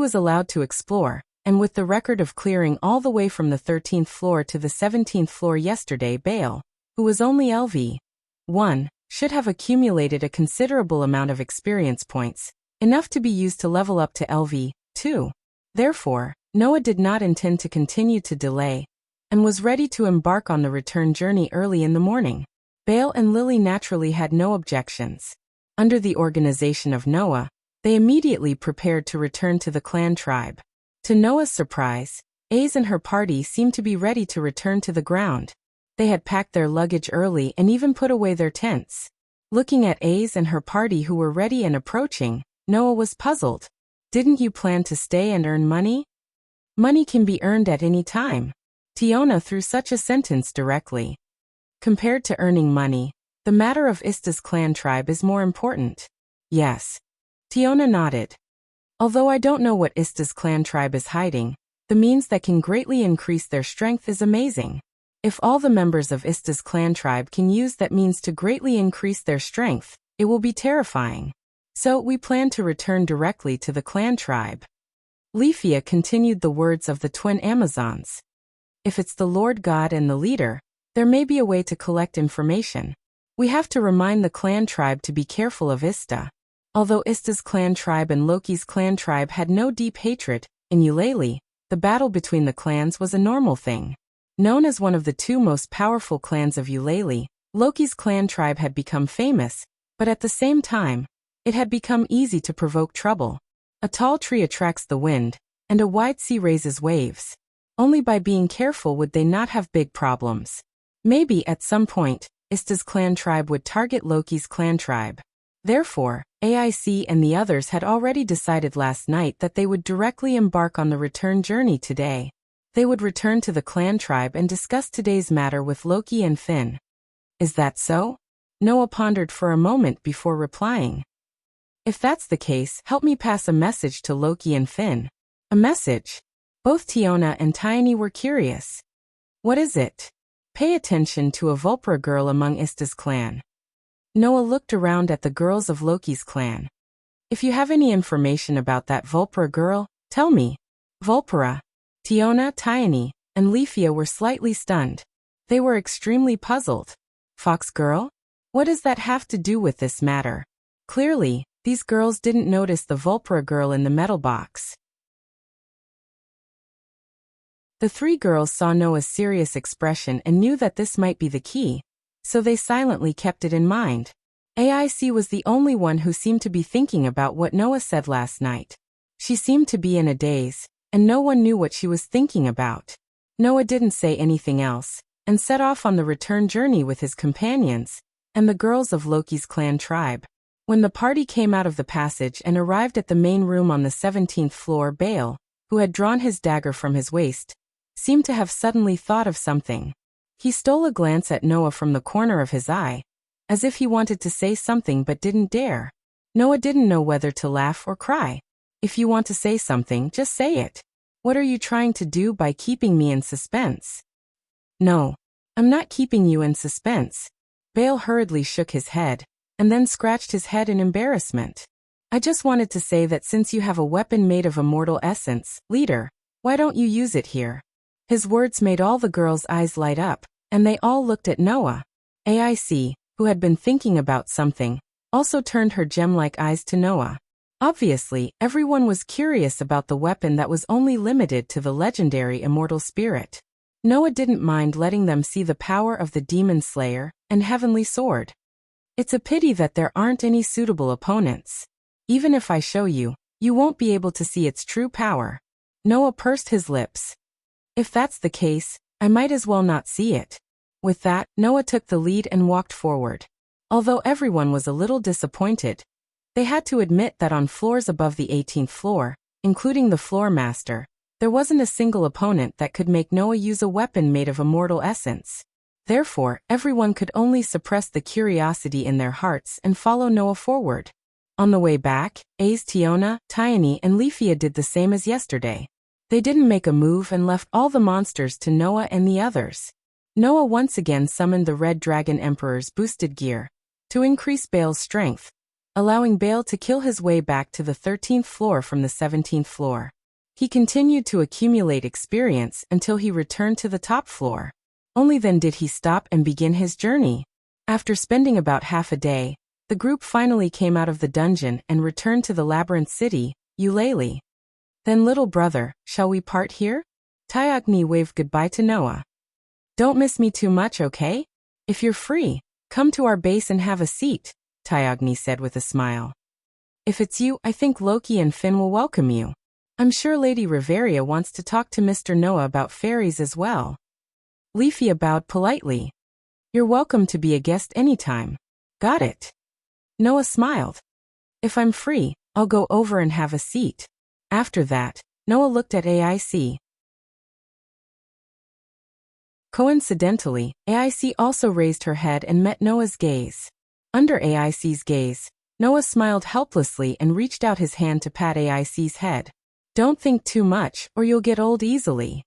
S1: was allowed to explore, and with the record of clearing all the way from the 13th floor to the 17th floor yesterday, Bale, who was only LV1, should have accumulated a considerable amount of experience points, enough to be used to level up to LV2. Therefore, Noah did not intend to continue to delay, and was ready to embark on the return journey early in the morning. Bale and Lily naturally had no objections. Under the organization of Noah, they immediately prepared to return to the clan tribe. To Noah's surprise, Aze and her party seemed to be ready to return to the ground. They had packed their luggage early and even put away their tents. Looking at Aze and her party who were ready and approaching, Noah was puzzled. Didn't you plan to stay and earn money? Money can be earned at any time. Tiona threw such a sentence directly. Compared to earning money, the matter of Ista's clan tribe is more important. Yes. Tiona nodded. Although I don't know what Ista's clan tribe is hiding, the means that can greatly increase their strength is amazing. If all the members of Ista's clan tribe can use that means to greatly increase their strength, it will be terrifying. So we plan to return directly to the clan tribe. Leafia continued the words of the twin Amazons. If it's the Lord God and the leader, there may be a way to collect information. We have to remind the clan tribe to be careful of Ista. Although Ista's clan tribe and Loki's clan tribe had no deep hatred, in Eulalie, the battle between the clans was a normal thing. Known as one of the two most powerful clans of Eulalie, Loki's clan tribe had become famous, but at the same time, it had become easy to provoke trouble. A tall tree attracts the wind, and a wide sea raises waves. Only by being careful would they not have big problems. Maybe at some point, Ista's clan tribe would target Loki's clan tribe. Therefore, AIC and the others had already decided last night that they would directly embark on the return journey today. They would return to the clan tribe and discuss today's matter with Loki and Finn. Is that so? Noah pondered for a moment before replying. If that's the case, help me pass a message to Loki and Finn. A message? Both Tiona and Tiny were curious. What is it? Pay attention to a Vulpera girl among Ista's clan. Noah looked around at the girls of Loki's clan. If you have any information about that Vulpera girl, tell me. Vulpera. Tiona, Tiny, and Leafia were slightly stunned. They were extremely puzzled. Fox girl? What does that have to do with this matter? Clearly, these girls didn't notice the Vulpera girl in the metal box. The three girls saw Noah's serious expression and knew that this might be the key, so they silently kept it in mind. AIC was the only one who seemed to be thinking about what Noah said last night. She seemed to be in a daze, and no one knew what she was thinking about. Noah didn't say anything else, and set off on the return journey with his companions, and the girls of Loki's clan tribe. When the party came out of the passage and arrived at the main room on the 17th floor, Bale, who had drawn his dagger from his waist, seemed to have suddenly thought of something. He stole a glance at Noah from the corner of his eye, as if he wanted to say something but didn't dare. Noah didn't know whether to laugh or cry. If you want to say something, just say it. What are you trying to do by keeping me in suspense? No, I'm not keeping you in suspense. Bale hurriedly shook his head, and then scratched his head in embarrassment. I just wanted to say that since you have a weapon made of immortal essence, leader, why don't you use it here? His words made all the girls' eyes light up, and they all looked at Noah. AIC, who had been thinking about something, also turned her gem-like eyes to Noah. Obviously, everyone was curious about the weapon that was only limited to the legendary immortal spirit. Noah didn't mind letting them see the power of the Demon Slayer and Heavenly Sword. It's a pity that there aren't any suitable opponents. Even if I show you, you won't be able to see its true power. Noah pursed his lips. If that's the case, I might as well not see it. With that, Noah took the lead and walked forward. Although everyone was a little disappointed, they had to admit that on floors above the 18th floor, including the floor master, There wasn't a single opponent that could make Noah use a weapon made of immortal essence. Therefore, everyone could only suppress the curiosity in their hearts and follow Noah forward. On the way back, Tiona, Tiani, and Leafia did the same as yesterday. They didn't make a move and left all the monsters to Noah and the others. Noah once again summoned the Red Dragon Emperor's boosted gear to increase Baal's strength, allowing Baal to kill his way back to the 13th floor from the 17th floor. He continued to accumulate experience until he returned to the top floor. Only then did he stop and begin his journey. After spending about half a day, the group finally came out of the dungeon and returned to the labyrinth city, Eulalie. Then little brother, shall we part here? Tyogni waved goodbye to Noah. Don't miss me too much, okay? If you're free, come to our base and have a seat, Tyogni said with a smile. If it's you, I think Loki and Finn will welcome you. I'm sure Lady Riveria wants to talk to Mr. Noah about fairies as well. Leafia bowed politely. You're welcome to be a guest anytime. Got it. Noah smiled. If I'm free, I'll go over and have a seat. After that, Noah looked at AIC. Coincidentally, AIC also raised her head and met Noah's gaze. Under AIC's gaze, Noah smiled helplessly and reached out his hand to pat AIC's head. Don't think too much, or you'll get old easily.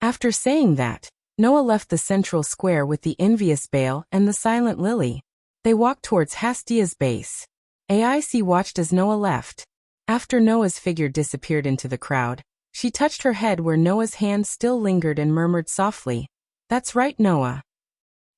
S1: After saying that, Noah left the central square with the envious Baal and the silent Lily. They walked towards Hastia's base. AIC watched as Noah left. After Noah's figure disappeared into the crowd, she touched her head where Noah's hand still lingered and murmured softly, "That's right, Noah.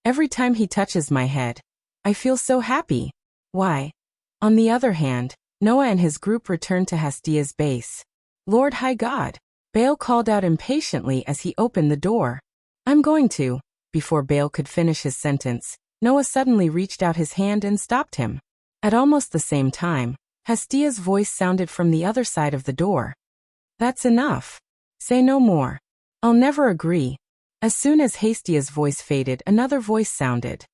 S1: Every time he touches my head, I feel so happy." Why? On the other hand, Noah and his group returned to Hastia's base. Lord High God, Baal called out impatiently as he opened the door. I'm going to. Before Baal could finish his sentence, Noah suddenly reached out his hand and stopped him. At almost the same time, Hastia's voice sounded from the other side of the door. That's enough. Say no more. I'll never agree. As soon as Hastia's voice faded, another voice sounded.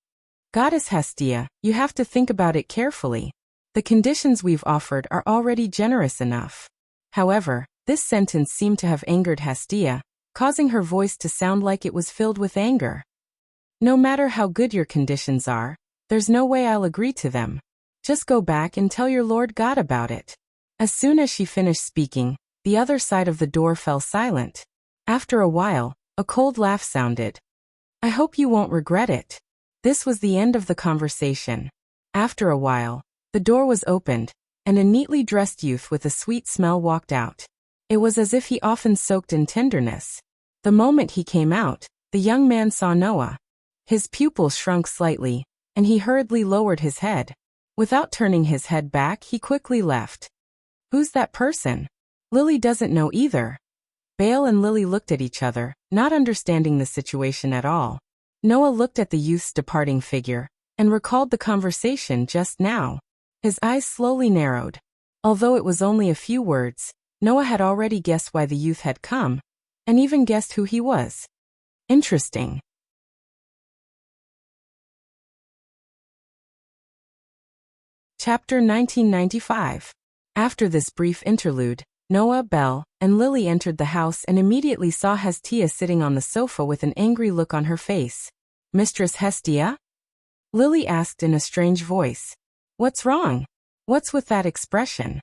S1: Goddess Hastia, you have to think about it carefully. The conditions we've offered are already generous enough. However, this sentence seemed to have angered Hastia, causing her voice to sound like it was filled with anger. No matter how good your conditions are, there's no way I'll agree to them. Just go back and tell your Lord God about it. As soon as she finished speaking, the other side of the door fell silent. After a while, a cold laugh sounded. I hope you won't regret it. This was the end of the conversation. After a while, the door was opened, and a neatly dressed youth with a sweet smell walked out. It was as if he often soaked in tenderness. The moment he came out, the young man saw Noah. His pupils shrunk slightly, and he hurriedly lowered his head. Without turning his head back, he quickly left. Who's that person? Lily doesn't know either. Baal and Lily looked at each other, not understanding the situation at all. Noah looked at the youth's departing figure, and recalled the conversation just now. His eyes slowly narrowed. Although it was only a few words, Noah had already guessed why the youth had come, and even guessed who he was. Interesting. Chapter 1995. After this brief interlude, Noah, Belle, and Lily entered the house and immediately saw Hastia sitting on the sofa with an angry look on her face. Mistress Hastia? Lily asked in a strange voice. What's wrong? What's with that expression?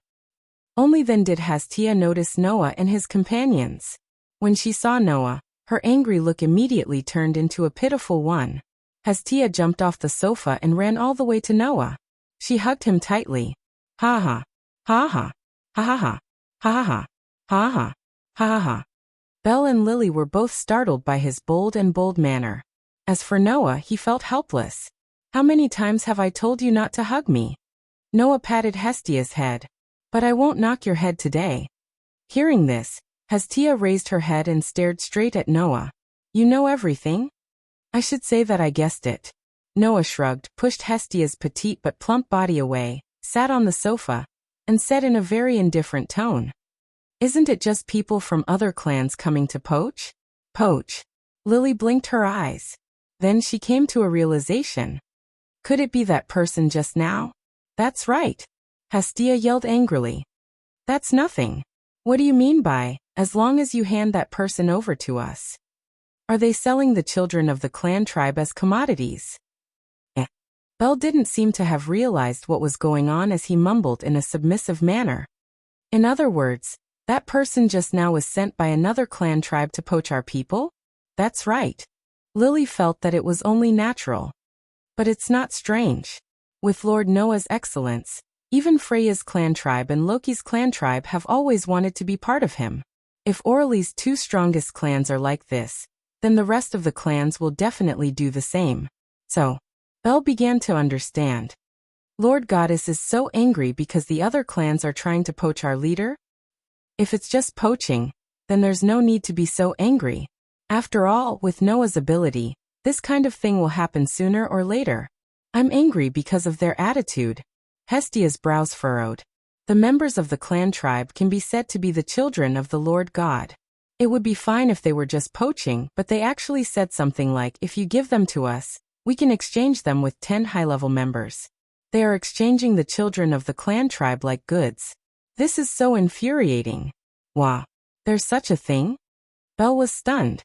S1: Only then did Hastia notice Noah and his companions. When she saw Noah, her angry look immediately turned into a pitiful one. Hastia jumped off the sofa and ran all the way to Noah. She hugged him tightly. Ha ha. Ha ha. Ha ha ha. Ha ha. Ha ha. Ha ha. Belle and Lily were both startled by his bold manner. As for Noah, he felt helpless. How many times have I told you not to hug me? Noah patted Hastia's head. But I won't knock your head today. Hearing this, Hastia raised her head and stared straight at Noah. You know everything? I should say that I guessed it. Noah shrugged, pushed Hastia's petite but plump body away, sat on the sofa, and said in a very indifferent tone. Isn't it just people from other clans coming to poach? Poach. Lily blinked her eyes. Then she came to a realization. Could it be that person just now? That's right. Hastia yelled angrily. That's nothing. What do you mean by, as long as you hand that person over to us. Are they selling the children of the clan tribe as commodities? Bell didn't seem to have realized what was going on as he mumbled in a submissive manner. In other words, that person just now was sent by another clan tribe to poach our people? That's right. Lily felt that it was only natural. But it's not strange. With Lord Noah's excellence, even Freya's clan tribe and Loki's clan tribe have always wanted to be part of him. If Orly's two strongest clans are like this, then the rest of the clans will definitely do the same. So, Belle began to understand. Lord Goddess is so angry because the other clans are trying to poach our leader? If it's just poaching, then there's no need to be so angry. After all, with Noah's ability, this kind of thing will happen sooner or later. I'm angry because of their attitude. Hestia's brows furrowed. The members of the clan tribe can be said to be the children of the Lord God. It would be fine if they were just poaching, but they actually said something like, if you give them to us, we can exchange them with 10 high-level members. They are exchanging the children of the clan tribe like goods. This is so infuriating. Wah, there's such a thing? Belle was stunned.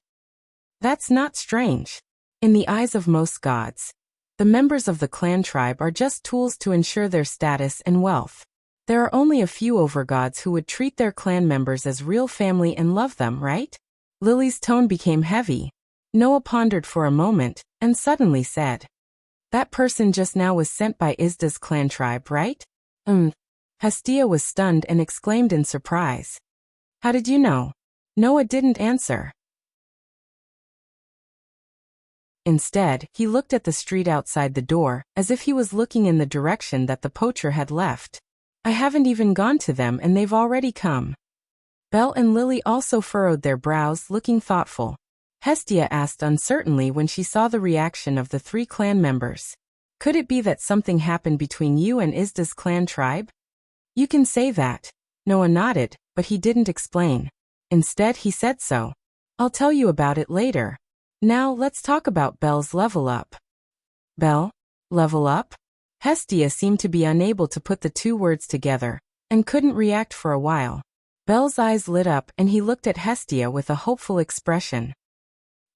S1: That's not strange. In the eyes of most gods, the members of the clan tribe are just tools to ensure their status and wealth. There are only a few overgods who would treat their clan members as real family and love them, right? Lily's tone became heavy. Noah pondered for a moment, and suddenly said, that person just now was sent by Isda's clan tribe, right? Hestia was stunned and exclaimed in surprise. How did you know? Noah didn't answer. Instead, he looked at the street outside the door, as if he was looking in the direction that the poacher had left. I haven't even gone to them and they've already come. Belle and Lily also furrowed their brows, looking thoughtful. Hestia asked uncertainly when she saw the reaction of the 3 clan members. Could it be that something happened between you and Isda's clan tribe? You can say that. Noah nodded, but he didn't explain. Instead, he said so. I'll tell you about it later. Now, let's talk about Belle's level up. Belle? Level up? Hestia seemed to be unable to put the 2 words together, and couldn't react for a while. Belle's eyes lit up and he looked at Hestia with a hopeful expression.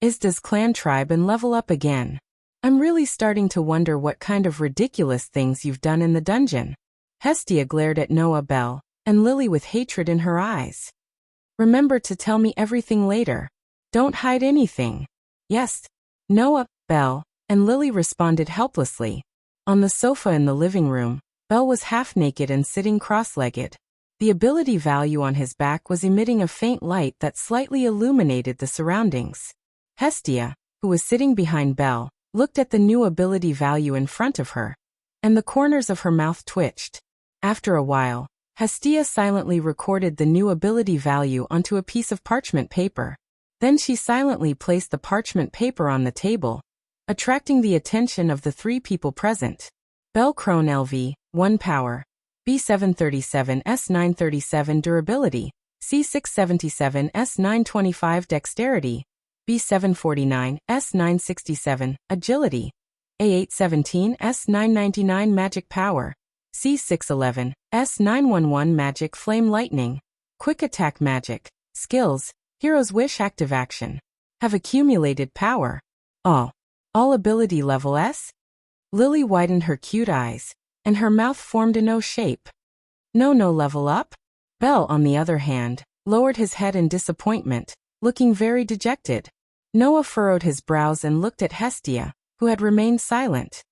S1: Isda's clan tribe and level up again. I'm really starting to wonder what kind of ridiculous things you've done in the dungeon. Hestia glared at Noah, Belle, and Lily with hatred in her eyes. Remember to tell me everything later. Don't hide anything. Yes. Noah, Belle, and Lily responded helplessly. On the sofa in the living room, Belle was half naked and sitting cross-legged. The ability value on his back was emitting a faint light that slightly illuminated the surroundings. Hestia, who was sitting behind Belle, looked at the new ability value in front of her, and the corners of her mouth twitched. After a while, Hestia silently recorded the new ability value onto a piece of parchment paper. Then she silently placed the parchment paper on the table, attracting the attention of the 3 people present. Belle Crone LV, 1 power. B737 S937 durability. C677 S925 dexterity. B749 S967 agility. A817 S999 magic power. C611 S911 magic flame lightning. Quick attack magic. Skills. Hero's Wish active action. Have accumulated power. All ability level S? Lily widened her cute eyes, and her mouth formed an O shape. No level up? Belle, on the other hand, lowered his head in disappointment, looking very dejected. Noah furrowed his brows and looked at Hestia, who had remained silent.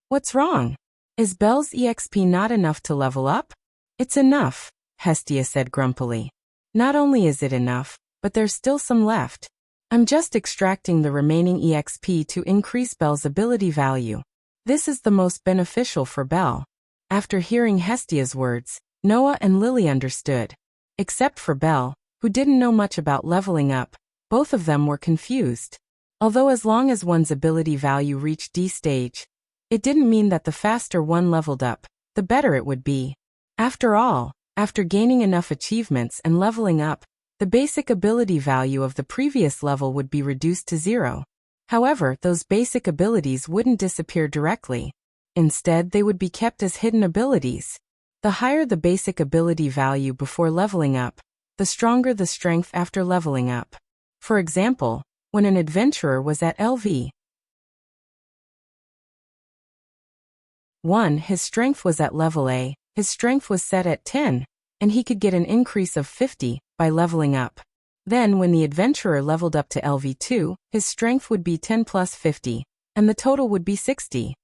S1: What's wrong? Is Belle's EXP not enough to level up? It's enough, Hestia said grumpily. Not only is it enough, but there's still some left. I'm just extracting the remaining EXP to increase Belle's ability value. This is the most beneficial for Belle. After hearing Hestia's words, Noah and Lily understood. Except for Belle, who didn't know much about leveling up, both of them were confused. Although as long as one's ability value reached D stage, it didn't mean that the faster one leveled up, the better it would be. After all, after gaining enough achievements and leveling up, the basic ability value of the previous level would be reduced to 0. However, those basic abilities wouldn't disappear directly. Instead, they would be kept as hidden abilities. The higher the basic ability value before leveling up, the the stronger the strength after leveling up. For example, when an adventurer was at LV 1, his strength was at level A, his strength was set at 10, and he could get an increase of 50 by leveling up. Then when the adventurer leveled up to LV2, his strength would be 10 plus 50, and the total would be 60.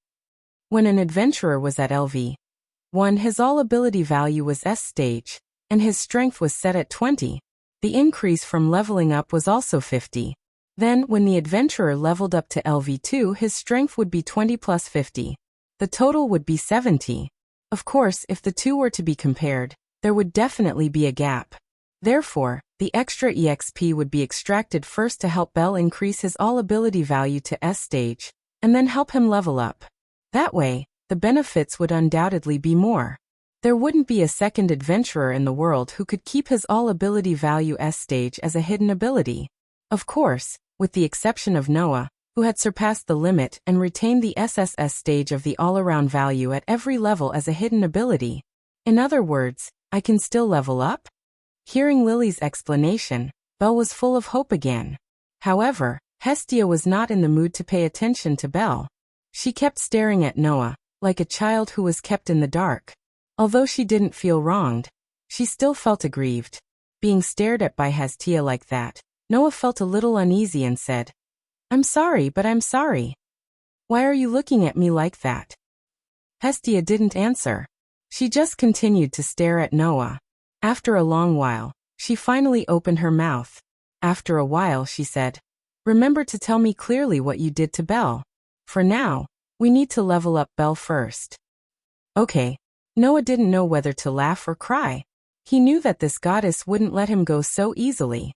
S1: When an adventurer was at LV1, his all-ability value was S stage, and his strength was set at 20. The increase from leveling up was also 50. Then, when the adventurer leveled up to LV2, his strength would be 20 plus 50. The total would be 70. Of course, if the two were to be compared, there would definitely be a gap. Therefore, the extra EXP would be extracted first to help Bell increase his all-ability value to S stage, and then help him level up. That way, the benefits would undoubtedly be more. There wouldn't be a second adventurer in the world who could keep his all-ability value S stage as a hidden ability. Of course, with the exception of Noah, who had surpassed the limit and retained the SSS stage of the all-around value at every level as a hidden ability. In other words, I can still level up? Hearing Lily's explanation, Belle was full of hope again. However, Hestia was not in the mood to pay attention to Belle. She kept staring at Noah, like a child who was kept in the dark. Although she didn't feel wronged, she still felt aggrieved. Being stared at by Hestia like that, Noah felt a little uneasy and said, "I'm sorry, but I'm sorry. Why are you looking at me like that?" Hestia didn't answer. She just continued to stare at Noah. After a long while, she finally opened her mouth. After a while she said, "Remember to tell me clearly what you did to Belle. For now, we need to level up Belle first." Okay. Noah didn't know whether to laugh or cry. He knew that this goddess wouldn't let him go so easily.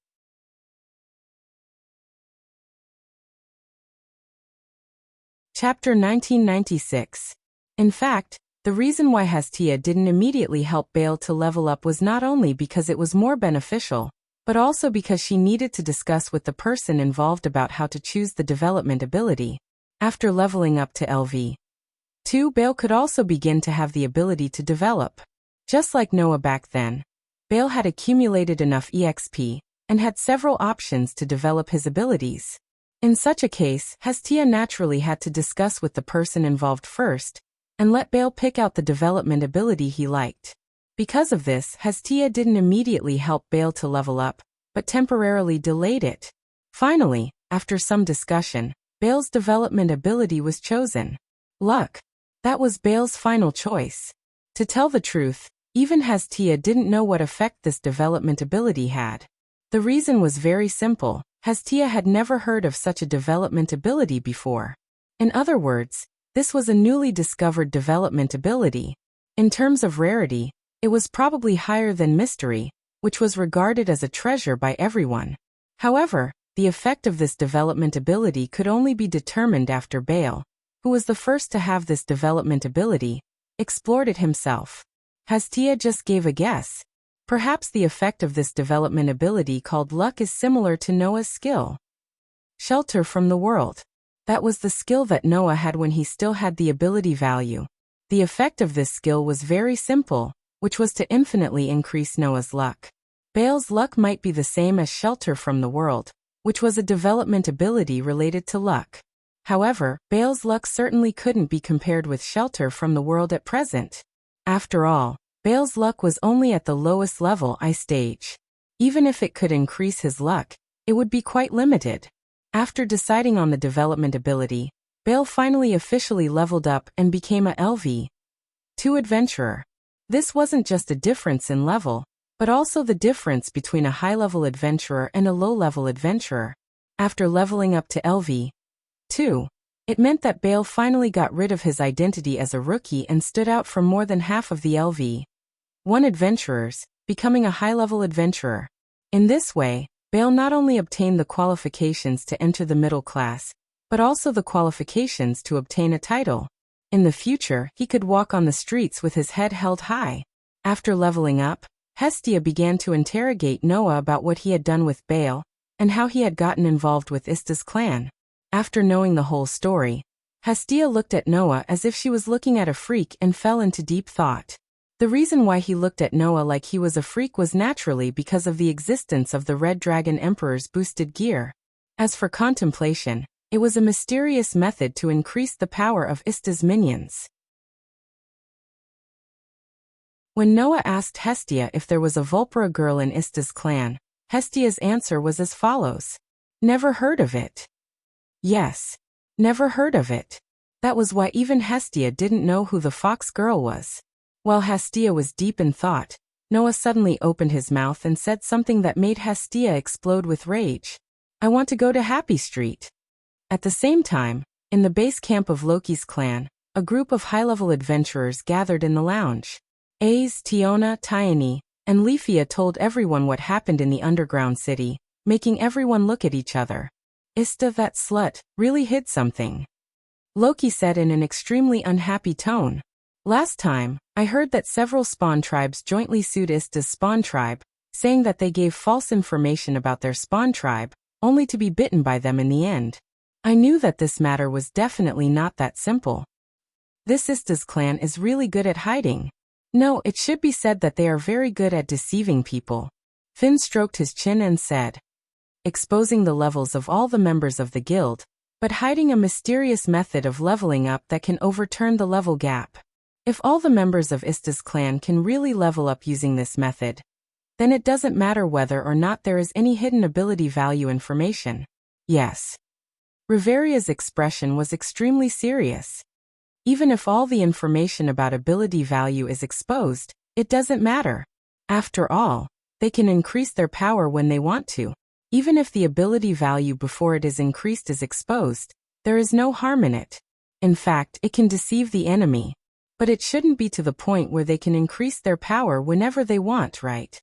S1: Chapter 1996. In fact, the reason why Hestia didn't immediately help Bale to level up was not only because it was more beneficial, but also because she needed to discuss with the person involved about how to choose the development ability. After leveling up to LV2, Bale could also begin to have the ability to develop. Just like Noah back then, Bale had accumulated enough EXP and had several options to develop his abilities. In such a case, Hestia naturally had to discuss with the person involved first and let Bale pick out the development ability he liked. Because of this, Hestia didn't immediately help Bale to level up, but temporarily delayed it. Finally, after some discussion, Bale's development ability was chosen. Luck. That was Bale's final choice. To tell the truth, even Hestia didn't know what effect this development ability had. The reason was very simple. Hestia had never heard of such a development ability before. In other words, this was a newly discovered development ability. In terms of rarity, it was probably higher than Mystery, which was regarded as a treasure by everyone. However, the effect of this development ability could only be determined after Bale, who was the first to have this development ability, explored it himself. Hestia just gave a guess. Perhaps the effect of this development ability called Luck is similar to Noah's skill. Shelter from the world. That was the skill that Noah had when he still had the ability value. The effect of this skill was very simple, which was to infinitely increase Noah's luck. Bale's luck might be the same as Shelter from the world, which was a development ability related to luck. However, Bale's luck certainly couldn't be compared with Shelter from the world at present. After all, Bale's luck was only at the lowest level I stage. Even if it could increase his luck, it would be quite limited. After deciding on the development ability, Bale finally officially leveled up and became a LV2 adventurer. This wasn't just a difference in level, but also the difference between a high-level adventurer and a low-level adventurer. After leveling up to LV2, it meant that Bale finally got rid of his identity as a rookie and stood out from more than half of the LV1 adventurers, becoming a high-level adventurer. In this way, Bale not only obtained the qualifications to enter the middle class, but also the qualifications to obtain a title. In the future, he could walk on the streets with his head held high. After leveling up, Hestia began to interrogate Noah about what he had done with Bale, and how he had gotten involved with Ista's clan. After knowing the whole story, Hestia looked at Noah as if she was looking at a freak and fell into deep thought. The reason why he looked at Noah like he was a freak was naturally because of the existence of the Red Dragon Emperor's boosted gear. As for contemplation, it was a mysterious method to increase the power of Ista's minions. When Noah asked Hestia if there was a Vulpera girl in Ista's clan, Hestia's answer was as follows. Never heard of it. Yes. Never heard of it. That was why even Hestia didn't know who the fox girl was. While Hestia was deep in thought, Noah suddenly opened his mouth and said something that made Hestia explode with rage. I want to go to Happy Street. At the same time, in the base camp of Loki's clan, a group of high-level adventurers gathered in the lounge. Ace, Tiona, Tyene, and Leafia told everyone what happened in the underground city, making everyone look at each other. Ista, that slut, really hid something. Loki said in an extremely unhappy tone. Last time, I heard that several spawn tribes jointly sued Ista's spawn tribe, saying that they gave false information about their spawn tribe, only to be bitten by them in the end. I knew that this matter was definitely not that simple. This Ista's clan is really good at hiding. No, it should be said that they are very good at deceiving people. Finn stroked his chin and said, exposing the levels of all the members of the guild, but hiding a mysterious method of leveling up that can overturn the level gap. If all the members of Ista's clan can really level up using this method, then it doesn't matter whether or not there is any hidden ability value information. Yes. Riveria's expression was extremely serious. Even if all the information about ability value is exposed, it doesn't matter. After all, they can increase their power when they want to. Even if the ability value before it is increased is exposed, there is no harm in it. In fact, it can deceive the enemy. But it shouldn't be to the point where they can increase their power whenever they want, right?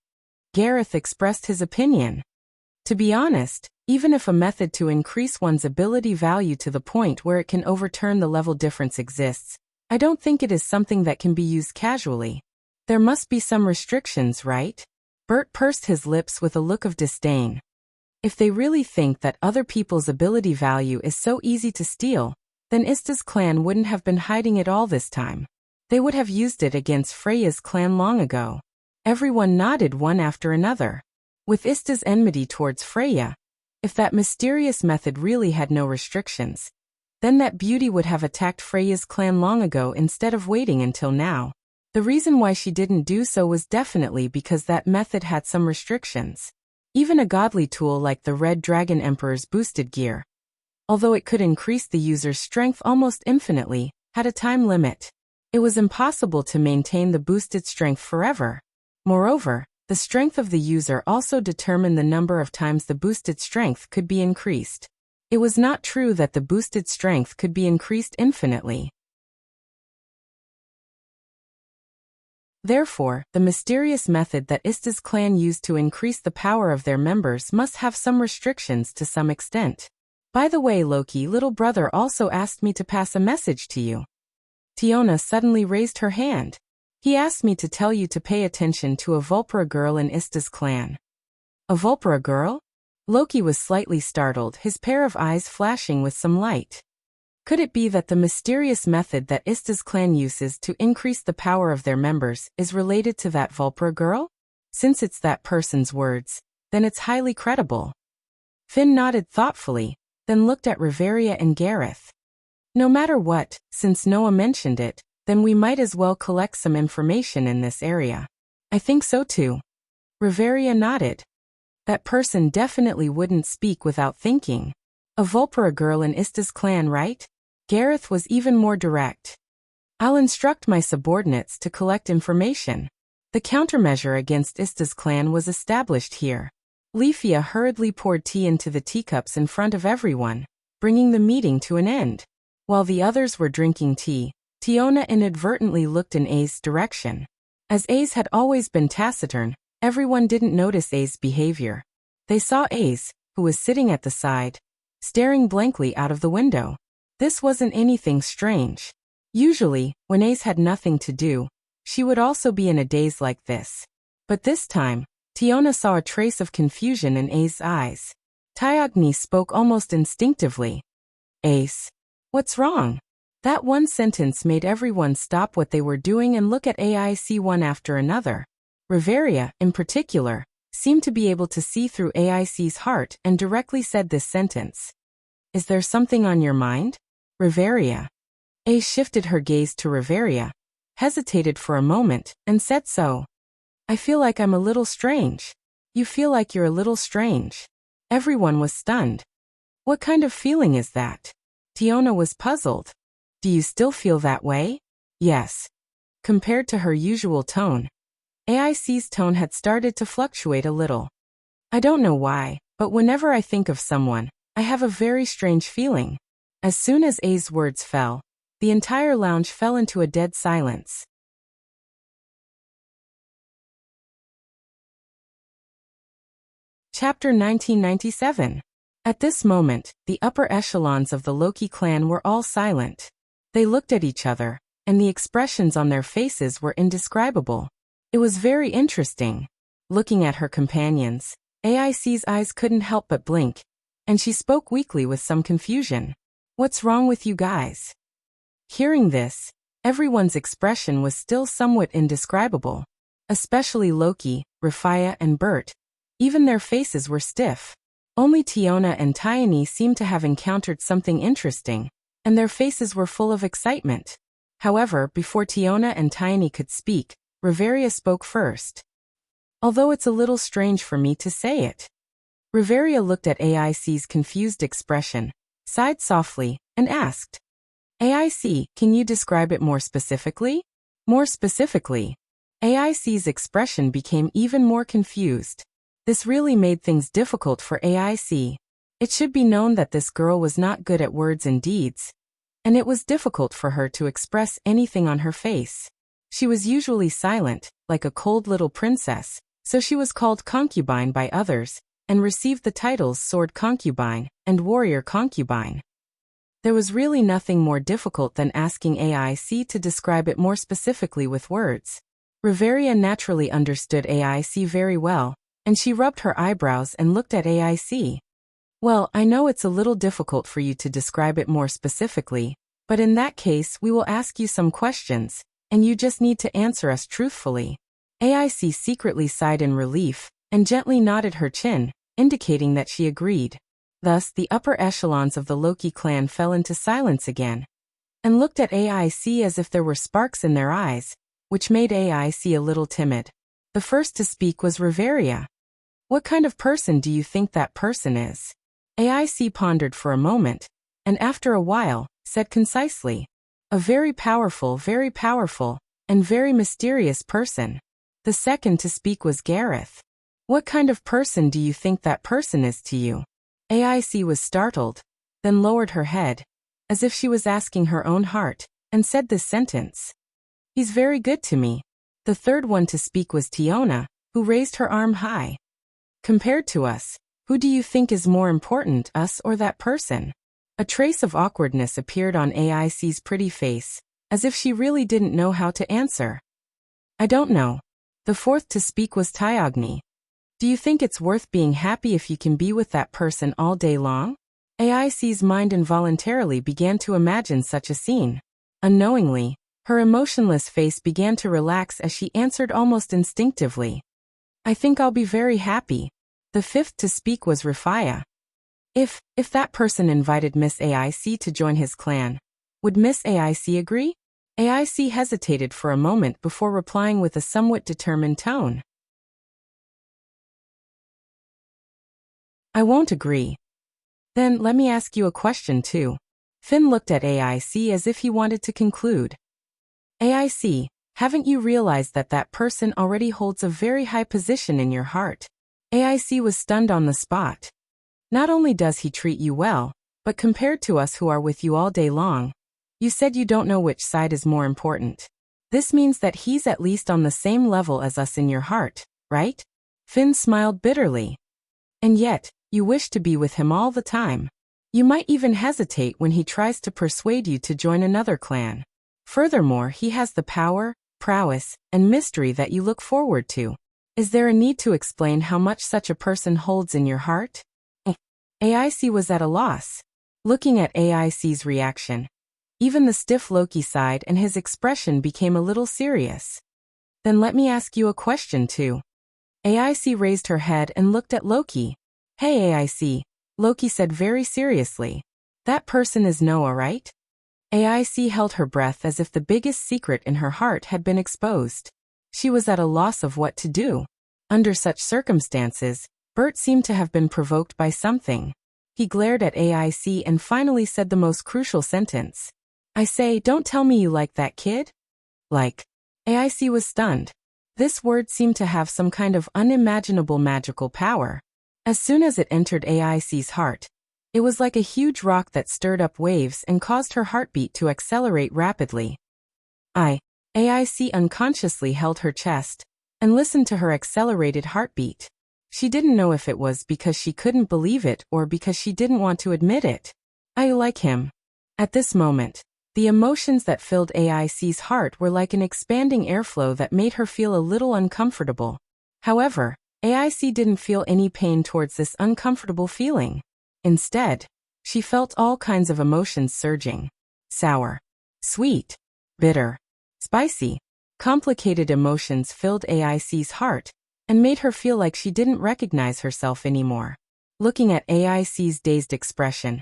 S1: Gareth expressed his opinion. To be honest, even if a method to increase one's ability value to the point where it can overturn the level difference exists, I don't think it is something that can be used casually. There must be some restrictions, right? Bert pursed his lips with a look of disdain. If they really think that other people's ability value is so easy to steal, then Ista's clan wouldn't have been hiding it all this time. They would have used it against Freya's clan long ago. Everyone nodded one after another. With Ista's enmity towards Freya, if that mysterious method really had no restrictions, then that beauty would have attacked Freya's clan long ago instead of waiting until now. The reason why she didn't do so was definitely because that method had some restrictions. Even a godly tool like the Red Dragon Emperor's boosted gear, although it could increase the user's strength almost infinitely, had a time limit. It was impossible to maintain the boosted strength forever. Moreover, the strength of the user also determined the number of times the boosted strength could be increased. It was not true that the boosted strength could be increased infinitely. Therefore, the mysterious method that Ista's clan used to increase the power of their members must have some restrictions to some extent. By the way, Loki, little brother also asked me to pass a message to you. Tiona suddenly raised her hand. He asked me to tell you to pay attention to a Vulpera girl in Ista's clan. A Vulpera girl? Loki was slightly startled, his pair of eyes flashing with some light. Could it be that the mysterious method that Ista's clan uses to increase the power of their members is related to that Vulpera girl? Since it's that person's words, then it's highly credible. Finn nodded thoughtfully, then looked at Riveria and Gareth. No matter what, since Noah mentioned it, then we might as well collect some information in this area. I think so too. Riveria nodded. That person definitely wouldn't speak without thinking. A Vulpera girl in Ista's clan, right? Gareth was even more direct. I'll instruct my subordinates to collect information. The countermeasure against Ista's clan was established here. Leafia hurriedly poured tea into the teacups in front of everyone, bringing the meeting to an end. While the others were drinking tea, Tiona inadvertently looked in A's direction. As A's had always been taciturn, everyone didn't notice A's behavior. They saw A's, who was sitting at the side, staring blankly out of the window. This wasn't anything strange. Usually, when A's had nothing to do, she would also be in a daze like this. But this time, Tiona saw a trace of confusion in A's eyes. Tyogni spoke almost instinctively. Ace. What's wrong? That one sentence made everyone stop what they were doing and look at AIC one after another. Riveria, in particular, seemed to be able to see through AIC's heart and directly said this sentence. Is there something on your mind? Riveria. A shifted her gaze to Riveria, hesitated for a moment, and said so. I feel like I'm a little strange. You feel like you're a little strange. Everyone was stunned. What kind of feeling is that? Tiona was puzzled. Do you still feel that way? Yes. Compared to her usual tone, AIC's tone had started to fluctuate a little. I don't know why, but whenever I think of someone, I have a very strange feeling. As soon as A's words fell, the entire lounge fell into a dead silence. Chapter 1997. At this moment, the upper echelons of the Loki clan were all silent. They looked at each other, and the expressions on their faces were indescribable. It was very interesting. Looking at her companions, AIC's eyes couldn't help but blink, and she spoke weakly with some confusion. What's wrong with you guys? Hearing this, everyone's expression was still somewhat indescribable, especially Loki, Rafia, and Bert. Even their faces were stiff. Only Tiona and Tiny seemed to have encountered something interesting, and their faces were full of excitement. However, before Tiona and Tiny could speak, Riveria spoke first. Although it's a little strange for me to say it. Riveria looked at AIC's confused expression, sighed softly, and asked, AIC, can you describe it more specifically? More specifically. AIC's expression became even more confused. This really made things difficult for AIC. It should be known that this girl was not good at words and deeds, and it was difficult for her to express anything on her face. She was usually silent, like a cold little princess, so she was called concubine by others, and received the titles Sword Concubine and Warrior Concubine. There was really nothing more difficult than asking AIC to describe it more specifically with words. Riveria naturally understood AIC very well, and she rubbed her eyebrows and looked at AIC. Well, I know it's a little difficult for you to describe it more specifically, but in that case we will ask you some questions, and you just need to answer us truthfully. AIC secretly sighed in relief, and gently nodded her chin, indicating that she agreed. Thus, the upper echelons of the Loki clan fell into silence again, and looked at AIC as if there were sparks in their eyes, which made AIC a little timid. The first to speak was Riveria. What kind of person do you think that person is? AIC pondered for a moment, and after a while, said concisely, a very powerful, and very mysterious person. The second to speak was Gareth. What kind of person do you think that person is to you? AIC was startled, then lowered her head, as if she was asking her own heart, and said this sentence. He's very good to me. The third one to speak was Tiona, who raised her arm high. Compared to us, who do you think is more important, us or that person? A trace of awkwardness appeared on AIC's pretty face, as if she really didn't know how to answer. I don't know. The fourth to speak was Tyogni. Do you think it's worth being happy if you can be with that person all day long? AIC's mind involuntarily began to imagine such a scene. Unknowingly, her emotionless face began to relax as she answered almost instinctively. I think I'll be very happy. The fifth to speak was Rafia. If that person invited Miss AIC to join his clan, would Miss AIC agree? AIC hesitated for a moment before replying with a somewhat determined tone. I won't agree. Then let me ask you a question too. Finn looked at AIC as if he wanted to conclude. AIC, haven't you realized that that person already holds a very high position in your heart? AIC was stunned on the spot. Not only does he treat you well, but compared to us who are with you all day long, you said you don't know which side is more important. This means that he's at least on the same level as us in your heart, right? Finn smiled bitterly. And yet, you wish to be with him all the time. You might even hesitate when he tries to persuade you to join another clan. Furthermore, he has the power, prowess, and mystery that you look forward to. Is there a need to explain how much such a person holds in your heart? AIC was at a loss. Looking at AIC's reaction, Even the stiff Loki sighed and his expression became a little serious. Then let me ask you a question too. AIC raised her head and looked at Loki. Hey AIC, Loki said very seriously. That person is Noah, right? AIC held her breath as if the biggest secret in her heart had been exposed. She was at a loss of what to do. Under such circumstances, Bert seemed to have been provoked by something. He glared at AIC and finally said the most crucial sentence. I say, don't tell me you like that kid? Like. AIC was stunned. This word seemed to have some kind of unimaginable magical power. As soon as it entered AIC's heart, it was like a huge rock that stirred up waves and caused her heartbeat to accelerate rapidly. AIC unconsciously held her chest and listened to her accelerated heartbeat. She didn't know if it was because she couldn't believe it or because she didn't want to admit it. I like him. At this moment, the emotions that filled AIC's heart were like an expanding airflow that made her feel a little uncomfortable. However, AIC didn't feel any pain towards this uncomfortable feeling. Instead, she felt all kinds of emotions surging. Sour, sweet, bitter, spicy. Complicated emotions filled AIC's heart and made her feel like she didn't recognize herself anymore. Looking at AIC's dazed expression,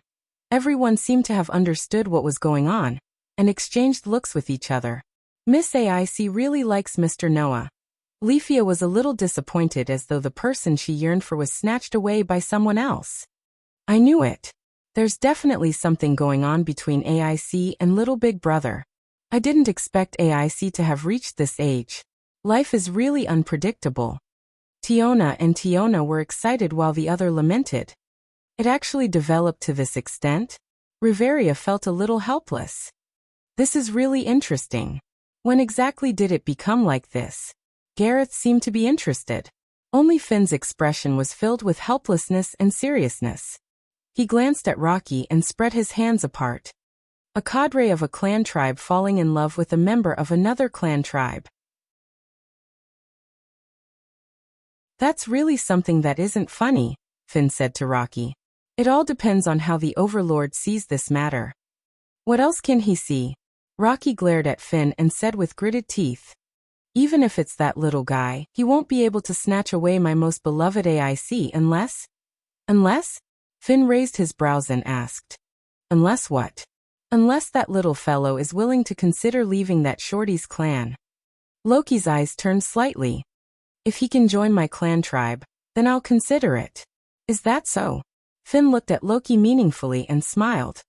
S1: everyone seemed to have understood what was going on and exchanged looks with each other. Miss AIC really likes Mr. Noah. Leafia was a little disappointed as though the person she yearned for was snatched away by someone else. I knew it. There's definitely something going on between AIC and little big brother. I didn't expect AIC to have reached this age. Life is really unpredictable. Tiona were excited while the other lamented. It actually developed to this extent? Riveria felt a little helpless. This is really interesting. When exactly did it become like this? Gareth seemed to be interested. Only Finn's expression was filled with helplessness and seriousness. He glanced at Rocky and spread his hands apart. A cadre of a clan tribe falling in love with a member of another clan tribe. That's really something that isn't funny, Finn said to Rocky. It all depends on how the Overlord sees this matter. What else can he see? Rocky glared at Finn and said with gritted teeth. Even if it's that little guy, he won't be able to snatch away my most beloved AIC unless? Unless? Finn raised his brows and asked. Unless what? Unless that little fellow is willing to consider leaving that shorty's clan. Loki's eyes turned slightly. If he can join my clan tribe, then I'll consider it. Is that so? Finn looked at Loki meaningfully and smiled.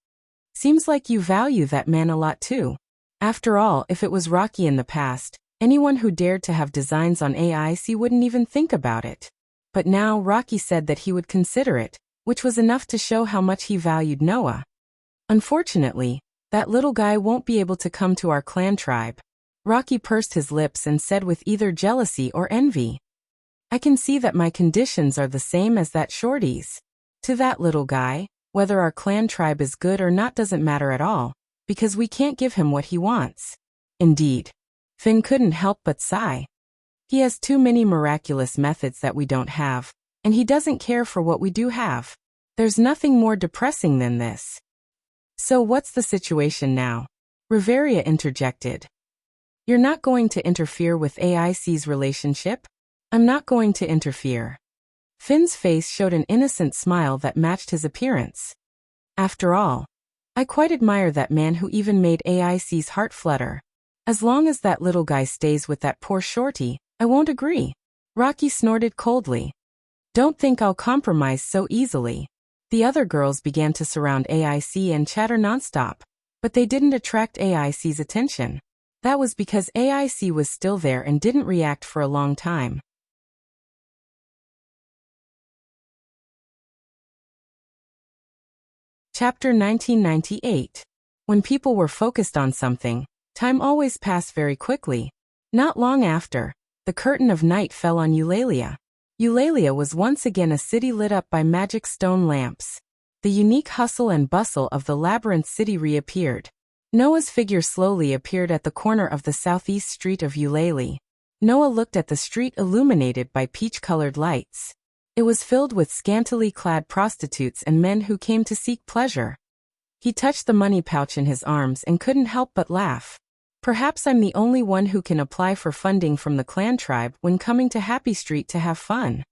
S1: Seems like you value that man a lot too. After all, if it was Rocky in the past, anyone who dared to have designs on AIC wouldn't even think about it. But now Rocky said that he would consider it, which was enough to show how much he valued Noah. Unfortunately, that little guy won't be able to come to our clan tribe. Rocky pursed his lips and said with either jealousy or envy. I can see that my conditions are the same as that shorty's. To that little guy, whether our clan tribe is good or not doesn't matter at all, because we can't give him what he wants. Indeed. Finn couldn't help but sigh. He has too many miraculous methods that we don't have, and he doesn't care for what we do have. There's nothing more depressing than this. So what's the situation now? Riveria interjected. You're not going to interfere with AIC's relationship? I'm not going to interfere. Finn's face showed an innocent smile that matched his appearance. After all, I quite admire that man who even made AIC's heart flutter. As long as that little guy stays with that poor shorty, I won't agree. Rocky snorted coldly. Don't think I'll compromise so easily. The other girls began to surround AIC and chatter nonstop, but they didn't attract AIC's attention. That was because AIC was still there and didn't react for a long time. Chapter 1998. When people were focused on something, time always passed very quickly. Not long after, the curtain of night fell on Eulalia. Eulalia was once again a city lit up by magic stone lamps. The unique hustle and bustle of the labyrinth city reappeared. Noah's figure slowly appeared at the corner of the southeast street of Eulalia. Noah looked at the street illuminated by peach-colored lights. It was filled with scantily clad prostitutes and men who came to seek pleasure. He touched the money pouch in his arms and couldn't help but laugh. Perhaps I'm the only one who can apply for funding from the clan tribe when coming to Happy Street to have fun.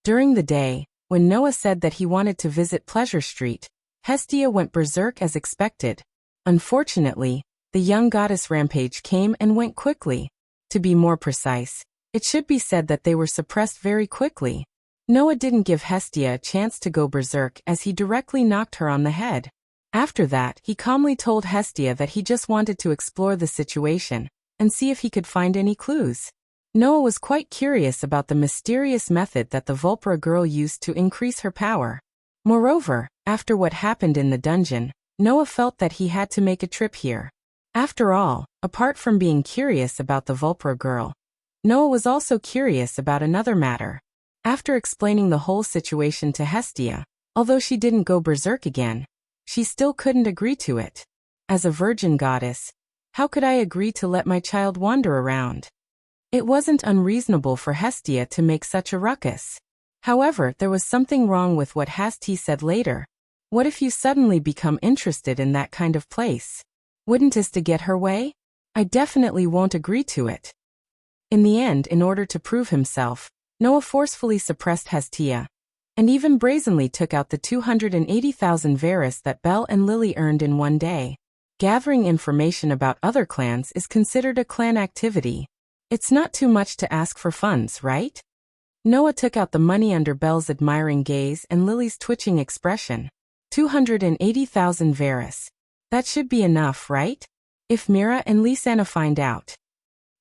S1: During the day, when Noah said that he wanted to visit Pleasure Street, Hestia went berserk as expected. Unfortunately, the young goddess rampage came and went quickly. To be more precise, it should be said that they were suppressed very quickly. Noah didn't give Hestia a chance to go berserk as he directly knocked her on the head. After that, he calmly told Hestia that he just wanted to explore the situation and see if he could find any clues. Noah was quite curious about the mysterious method that the Vulpera girl used to increase her power. Moreover, after what happened in the dungeon, Noah felt that he had to make a trip here. After all, apart from being curious about the Vulpera girl, Noah was also curious about another matter. After explaining the whole situation to Hestia, although she didn't go berserk again, she still couldn't agree to it. As a virgin goddess, how could I agree to let my child wander around? It wasn't unreasonable for Hestia to make such a ruckus. However, there was something wrong with what Hestia said later. What if you suddenly become interested in that kind of place? Wouldn't Hestia get her way? I definitely won't agree to it. In the end, in order to prove himself, Noah forcefully suppressed Hestia, and even brazenly took out the 280,000 Varus that Belle and Lily earned in one day. Gathering information about other clans is considered a clan activity. It's not too much to ask for funds, right? Noah took out the money under Belle's admiring gaze and Lily's twitching expression. 280,000 Varus. That should be enough, right? If Mira and Lisanna find out.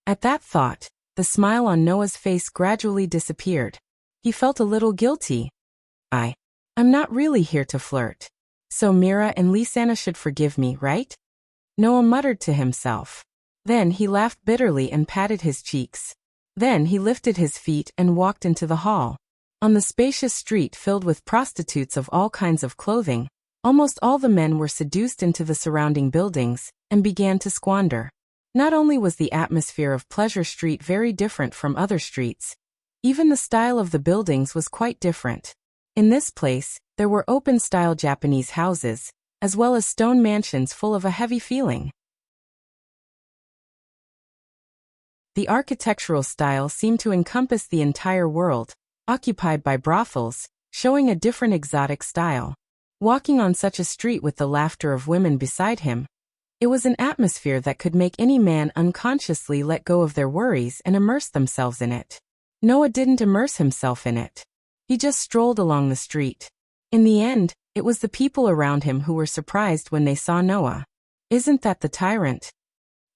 S1: At that thought, the smile on Noah's face gradually disappeared. He felt a little guilty. I'm not really here to flirt. So Mira and Lisanna should forgive me, right? Noah muttered to himself. Then he laughed bitterly and patted his cheeks. Then he lifted his feet and walked into the hall. On the spacious street filled with prostitutes of all kinds of clothing, almost all the men were seduced into the surrounding buildings and began to squander. Not only was the atmosphere of Pleasure Street very different from other streets, even the style of the buildings was quite different. In this place, there were open-style Japanese houses, as well as stone mansions full of a heavy feeling. The architectural style seemed to encompass the entire world, occupied by brothels, showing a different exotic style. Walking on such a street with the laughter of women beside him, it was an atmosphere that could make any man unconsciously let go of their worries and immerse themselves in it. Noah didn't immerse himself in it. He just strolled along the street. In the end, it was the people around him who were surprised when they saw Noah. Isn't that the tyrant?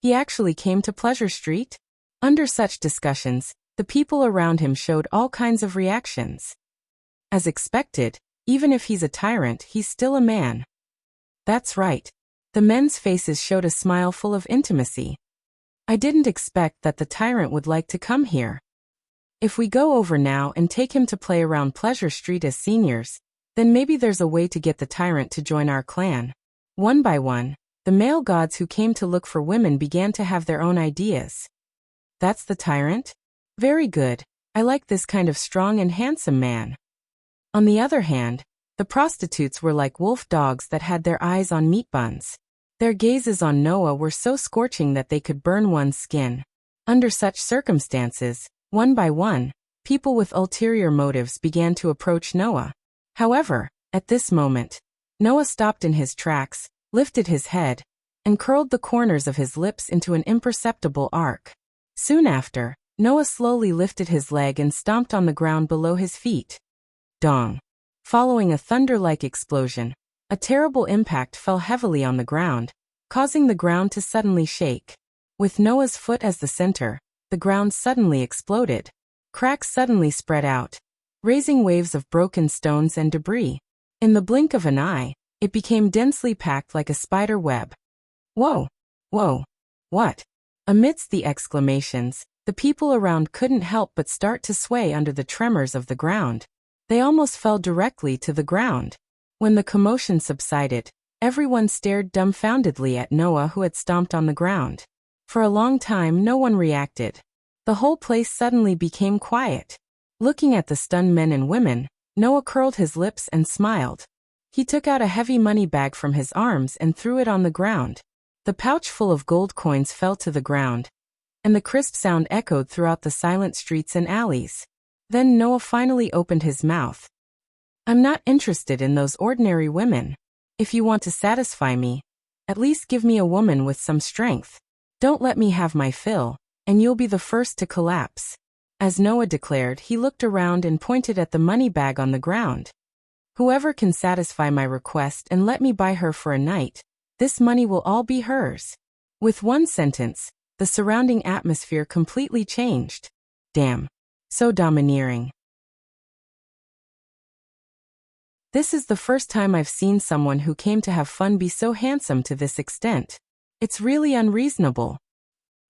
S1: He actually came to Pleasure Street? Under such discussions, the people around him showed all kinds of reactions. As expected, even if he's a tyrant, he's still a man. That's right. The men's faces showed a smile full of intimacy. I didn't expect that the tyrant would like to come here. If we go over now and take him to play around Pleasure Street as seniors, then maybe there's a way to get the tyrant to join our clan. One by one, the male gods who came to look for women began to have their own ideas. That's the tyrant? Very good. I like this kind of strong and handsome man. On the other hand, the prostitutes were like wolf dogs that had their eyes on meat buns. Their gazes on Noah were so scorching that they could burn one's skin. Under such circumstances, one by one, people with ulterior motives began to approach Noah. However, at this moment, Noah stopped in his tracks, lifted his head, and curled the corners of his lips into an imperceptible arc. Soon after, Noah slowly lifted his leg and stomped on the ground below his feet. Dong! Following a thunder-like explosion, a terrible impact fell heavily on the ground, causing the ground to suddenly shake. With Noah's foot as the center, the ground suddenly exploded. Cracks suddenly spread out, raising waves of broken stones and debris. In the blink of an eye, it became densely packed like a spider web. Whoa! Whoa! What? Amidst the exclamations, the people around couldn't help but start to sway under the tremors of the ground. They almost fell directly to the ground. When the commotion subsided, everyone stared dumbfoundedly at Noah, who had stomped on the ground. For a long time no one reacted. The whole place suddenly became quiet. Looking at the stunned men and women, Noah curled his lips and smiled. He took out a heavy money bag from his arms and threw it on the ground. The pouch full of gold coins fell to the ground, and the crisp sound echoed throughout the silent streets and alleys. Then Noah finally opened his mouth. I'm not interested in those ordinary women. If you want to satisfy me, at least give me a woman with some strength. Don't let me have my fill, and you'll be the first to collapse. As Noah declared, he looked around and pointed at the money bag on the ground. Whoever can satisfy my request and let me buy her for a night, this money will all be hers. With one sentence, the surrounding atmosphere completely changed. Damn. So domineering. This is the first time I've seen someone who came to have fun be so handsome to this extent. It's really unreasonable.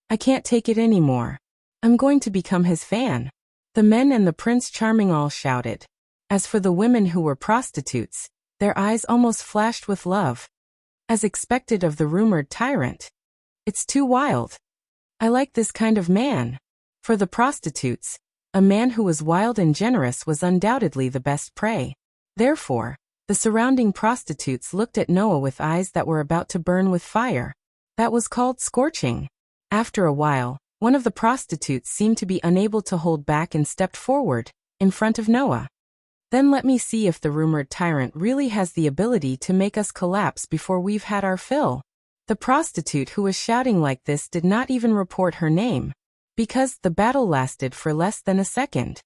S1: I can't take it anymore. I'm going to become his fan. The men and the Prince Charming all shouted. As for the women who were prostitutes, their eyes almost flashed with love. As expected of the rumored tyrant. It's too wild. I like this kind of man. For the prostitutes, a man who was wild and generous was undoubtedly the best prey. Therefore, the surrounding prostitutes looked at Noah with eyes that were about to burn with fire. That was called scorching. After a while, one of the prostitutes seemed to be unable to hold back and stepped forward, in front of Noah. Then let me see if the rumored tyrant really has the ability to make us collapse before we've had our fill. The prostitute who was shouting like this did not even report her name, because the battle lasted for less than a second.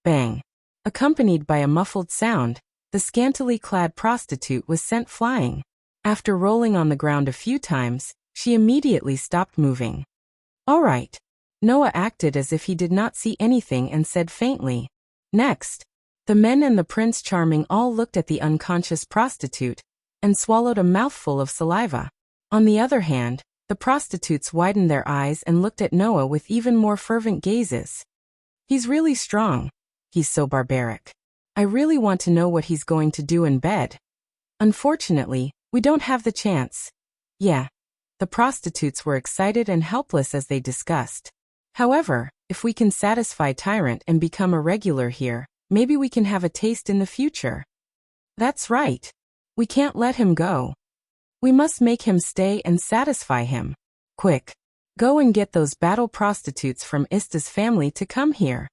S1: Bang. Accompanied by a muffled sound, the scantily clad prostitute was sent flying. After rolling on the ground a few times, she immediately stopped moving. All right. Noah acted as if he did not see anything and said faintly, next. The men and the Prince Charming all looked at the unconscious prostitute and swallowed a mouthful of saliva. On the other hand, the prostitutes widened their eyes and looked at Noah with even more fervent gazes. He's really strong. He's so barbaric. I really want to know what he's going to do in bed. Unfortunately, we don't have the chance. Yeah. The prostitutes were excited and helpless as they discussed. However, if we can satisfy Tyrant and become a regular here, maybe we can have a taste in the future. That's right. We can't let him go. We must make him stay and satisfy him. Quick. Go and get those battle prostitutes from Ista's family to come here.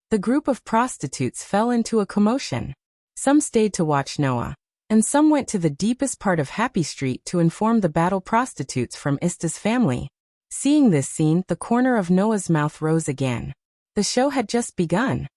S1: The group of prostitutes fell into a commotion. Some stayed to watch Noah, and some went to the deepest part of Happy Street to inform the battle prostitutes from Ista's family. Seeing this scene, the corner of Noah's mouth rose again. The show had just begun.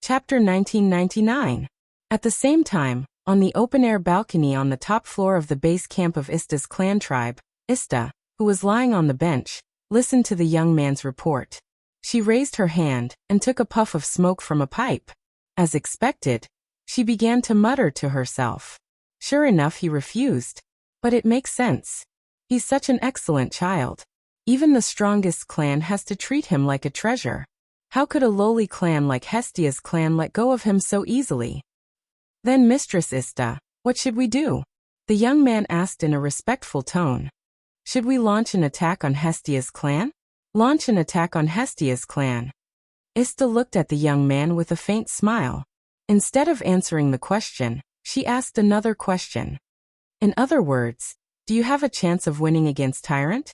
S1: Chapter 1999. At the same time, on the open-air balcony on the top floor of the base camp of Ista's clan tribe, Ista, who was lying on the bench, listened to the young man's report. She raised her hand and took a puff of smoke from a pipe. As expected, she began to mutter to herself. Sure enough, he refused. But it makes sense. He's such an excellent child. Even the strongest clan has to treat him like a treasure. How could a lowly clan like Hestia's clan let go of him so easily? Then, Mistress Ista, what should we do? The young man asked in a respectful tone. Should we launch an attack on Hestia's clan? Launch an attack on Hestia's clan. Ista looked at the young man with a faint smile. Instead of answering the question, she asked another question. In other words, do you have a chance of winning against Tyrant?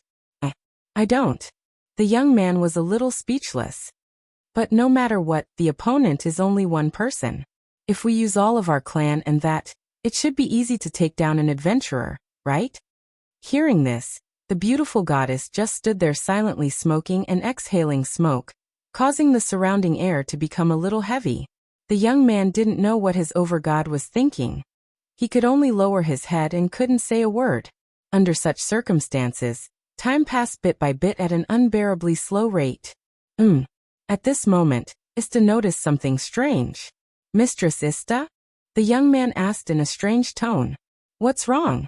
S1: I don't. The young man was a little speechless. But no matter what, the opponent is only one person. If we use all of our clan and that, it should be easy to take down an adventurer, right? Hearing this, the beautiful goddess just stood there silently smoking and exhaling smoke, causing the surrounding air to become a little heavy. The young man didn't know what his overgod was thinking. He could only lower his head and couldn't say a word. Under such circumstances, time passed bit by bit at an unbearably slow rate. At this moment, Ista noticed something strange. Mistress Ista? The young man asked in a strange tone. What's wrong?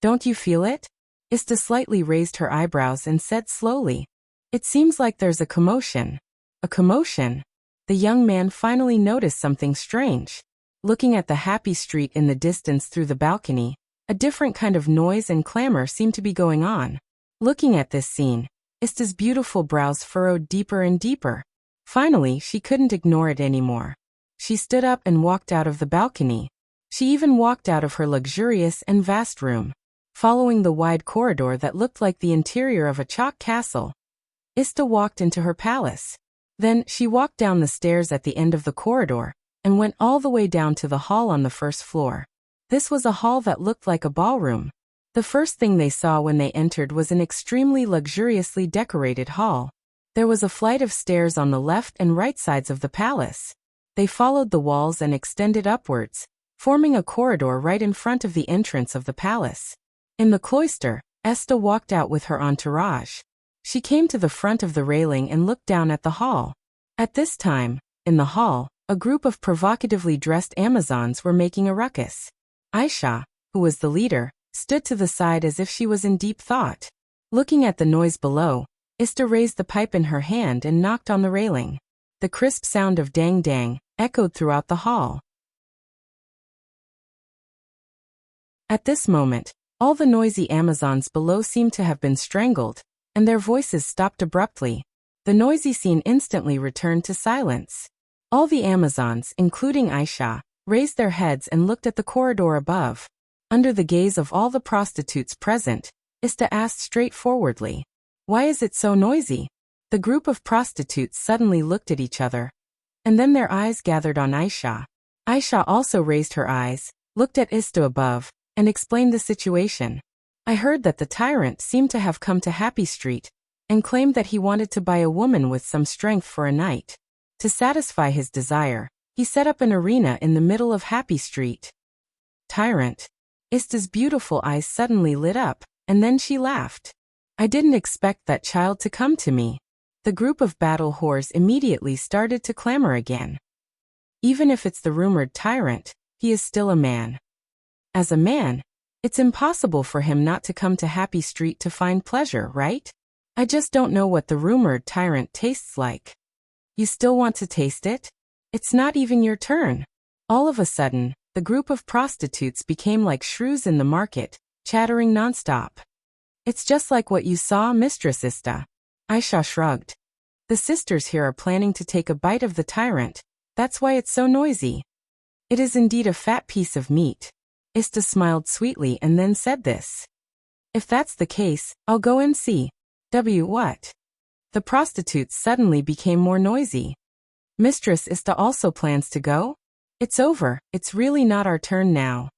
S1: Don't you feel it? Ista slightly raised her eyebrows and said slowly. It seems like there's a commotion. A commotion? The young man finally noticed something strange. Looking at the happy street in the distance through the balcony, a different kind of noise and clamor seemed to be going on. Looking at this scene, Ista's beautiful brows furrowed deeper and deeper. Finally, she couldn't ignore it anymore. She stood up and walked out of the balcony. She even walked out of her luxurious and vast room, following the wide corridor that looked like the interior of a chalk castle. Ista walked into her palace. Then, she walked down the stairs at the end of the corridor, and went all the way down to the hall on the first floor. This was a hall that looked like a ballroom. The first thing they saw when they entered was an extremely luxuriously decorated hall. There was a flight of stairs on the left and right sides of the palace. They followed the walls and extended upwards, forming a corridor right in front of the entrance of the palace. In the cloister, Esta walked out with her entourage. She came to the front of the railing and looked down at the hall. At this time, in the hall, a group of provocatively dressed Amazons were making a ruckus. Aisha, who was the leader, stood to the side as if she was in deep thought. Looking at the noise below, Ista raised the pipe in her hand and knocked on the railing. The crisp sound of dang dang echoed throughout the hall. At this moment, all the noisy Amazons below seemed to have been strangled, and their voices stopped abruptly. The noisy scene instantly returned to silence. All the Amazons, including Aisha, raised their heads and looked at the corridor above. Under the gaze of all the prostitutes present, Ista asked straightforwardly, "Why is it so noisy?" The group of prostitutes suddenly looked at each other, and then their eyes gathered on Aisha. Aisha also raised her eyes, looked at Ista above, and explained the situation. "I heard that the tyrant seemed to have come to Happy Street, and claimed that he wanted to buy a woman with some strength for a night. To satisfy his desire, he set up an arena in the middle of Happy Street." Tyrant. Ista's beautiful eyes suddenly lit up, and then she laughed. "I didn't expect that child to come to me." The group of battle whores immediately started to clamor again. "Even if it's the rumored tyrant, he is still a man. As a man, it's impossible for him not to come to Happy Street to find pleasure, right? I just don't know what the rumored tyrant tastes like." "You still want to taste it? It's not even your turn." All of a sudden, the group of prostitutes became like shrews in the market, chattering nonstop. "It's just like what you saw, Mistress Ista." Aisha shrugged. "The sisters here are planning to take a bite of the tyrant, that's why it's so noisy." "It is indeed a fat piece of meat." Ista smiled sweetly and then said this. "If that's the case, I'll go and see." What? The prostitutes suddenly became more noisy. "Mistress Ista also plans to go? It's over, it's really not our turn now.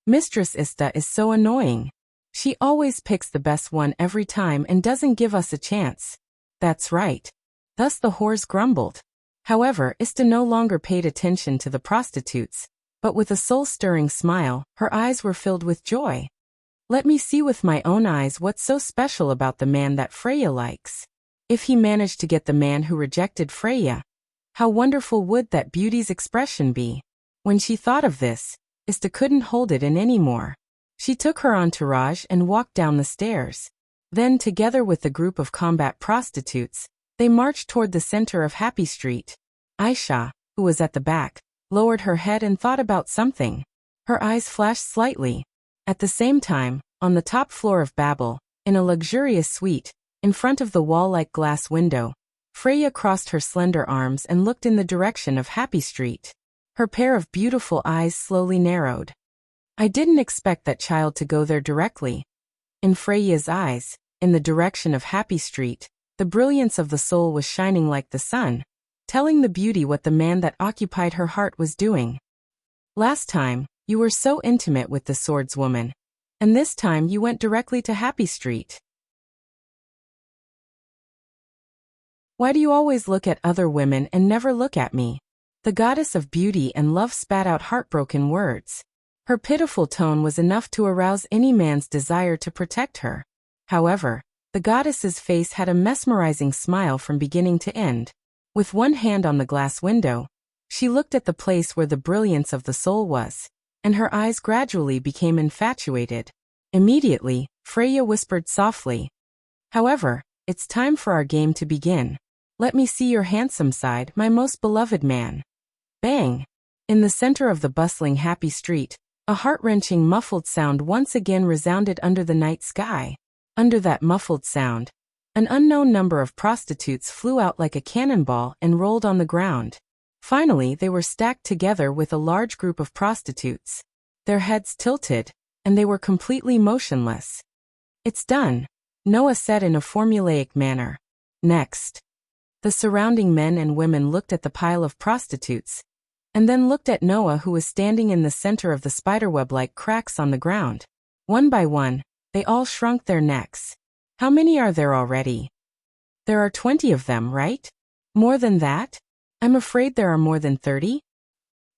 S1: Mistress Ista is so annoying. She always picks the best one every time and doesn't give us a chance." "That's right." Thus the whores grumbled. However, Ista no longer paid attention to the prostitutes, but with a soul-stirring smile, her eyes were filled with joy. "Let me see with my own eyes what's so special about the man that Freya likes. If he managed to get the man who rejected Freya, how wonderful would that beauty's expression be?" When she thought of this, Ista couldn't hold it in anymore. She took her entourage and walked down the stairs. Then, together with the group of combat prostitutes, they marched toward the center of Happy Street. Aisha, who was at the back, lowered her head and thought about something. Her eyes flashed slightly. At the same time, on the top floor of Babel, in a luxurious suite, in front of the wall-like glass window, Freya crossed her slender arms and looked in the direction of Happy Street. Her pair of beautiful eyes slowly narrowed. "I didn't expect that child to go there directly." In Freya's eyes, in the direction of Happy Street, the brilliance of the soul was shining like the sun, telling the beauty what the man that occupied her heart was doing. "Last time, you were so intimate with the swordswoman, and this time you went directly to Happy Street. Why do you always look at other women and never look at me?" The goddess of beauty and love spat out heartbroken words. Her pitiful tone was enough to arouse any man's desire to protect her. However, the goddess's face had a mesmerizing smile from beginning to end. With one hand on the glass window, she looked at the place where the brilliance of the soul was, and her eyes gradually became infatuated. Immediately, Freya whispered softly, "However, it's time for our game to begin. Let me see your handsome side, my most beloved man." Bang! In the center of the bustling Happy Street, a heart-wrenching muffled sound once again resounded under the night sky. Under that muffled sound, An unknown number of prostitutes flew out like a cannonball and rolled on the ground. Finally, they were stacked together with a large group of prostitutes. Their heads tilted, and they were completely motionless. "It's done," Noah said in a formulaic manner. "Next." The surrounding men and women looked at the pile of prostitutes, and then looked at Noah, who was standing in the center of the spiderweb-like cracks on the ground. One by one, they all shrunk their necks. "How many are there already?" "There are 20 of them, right?" "More than that?" "I'm afraid there are more than 30.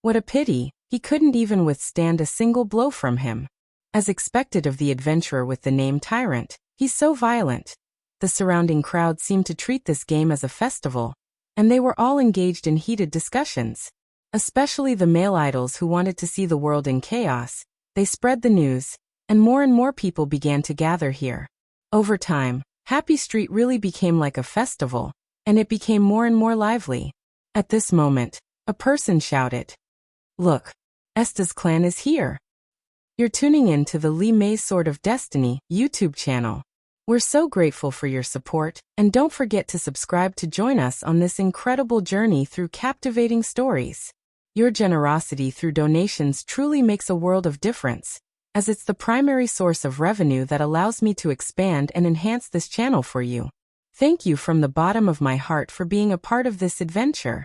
S1: "What a pity, he couldn't even withstand a single blow from him. As expected of the adventurer with the name Tyrant, he's so violent." The surrounding crowd seemed to treat this game as a festival, and they were all engaged in heated discussions. Especially the male idols who wanted to see the world in chaos. They spread the news, and more people began to gather here. Over time, Happy Street really became like a festival, and it became more and more lively. At this moment, a person shouted, "Look, Esta's clan is here." You're tuning in to the Lee May's Sword of Destiny YouTube channel. We're so grateful for your support, and don't forget to subscribe to join us on this incredible journey through captivating stories. Your generosity through donations truly makes a world of difference, as it's the primary source of revenue that allows me to expand and enhance this channel for you. Thank you from the bottom of my heart for being a part of this adventure.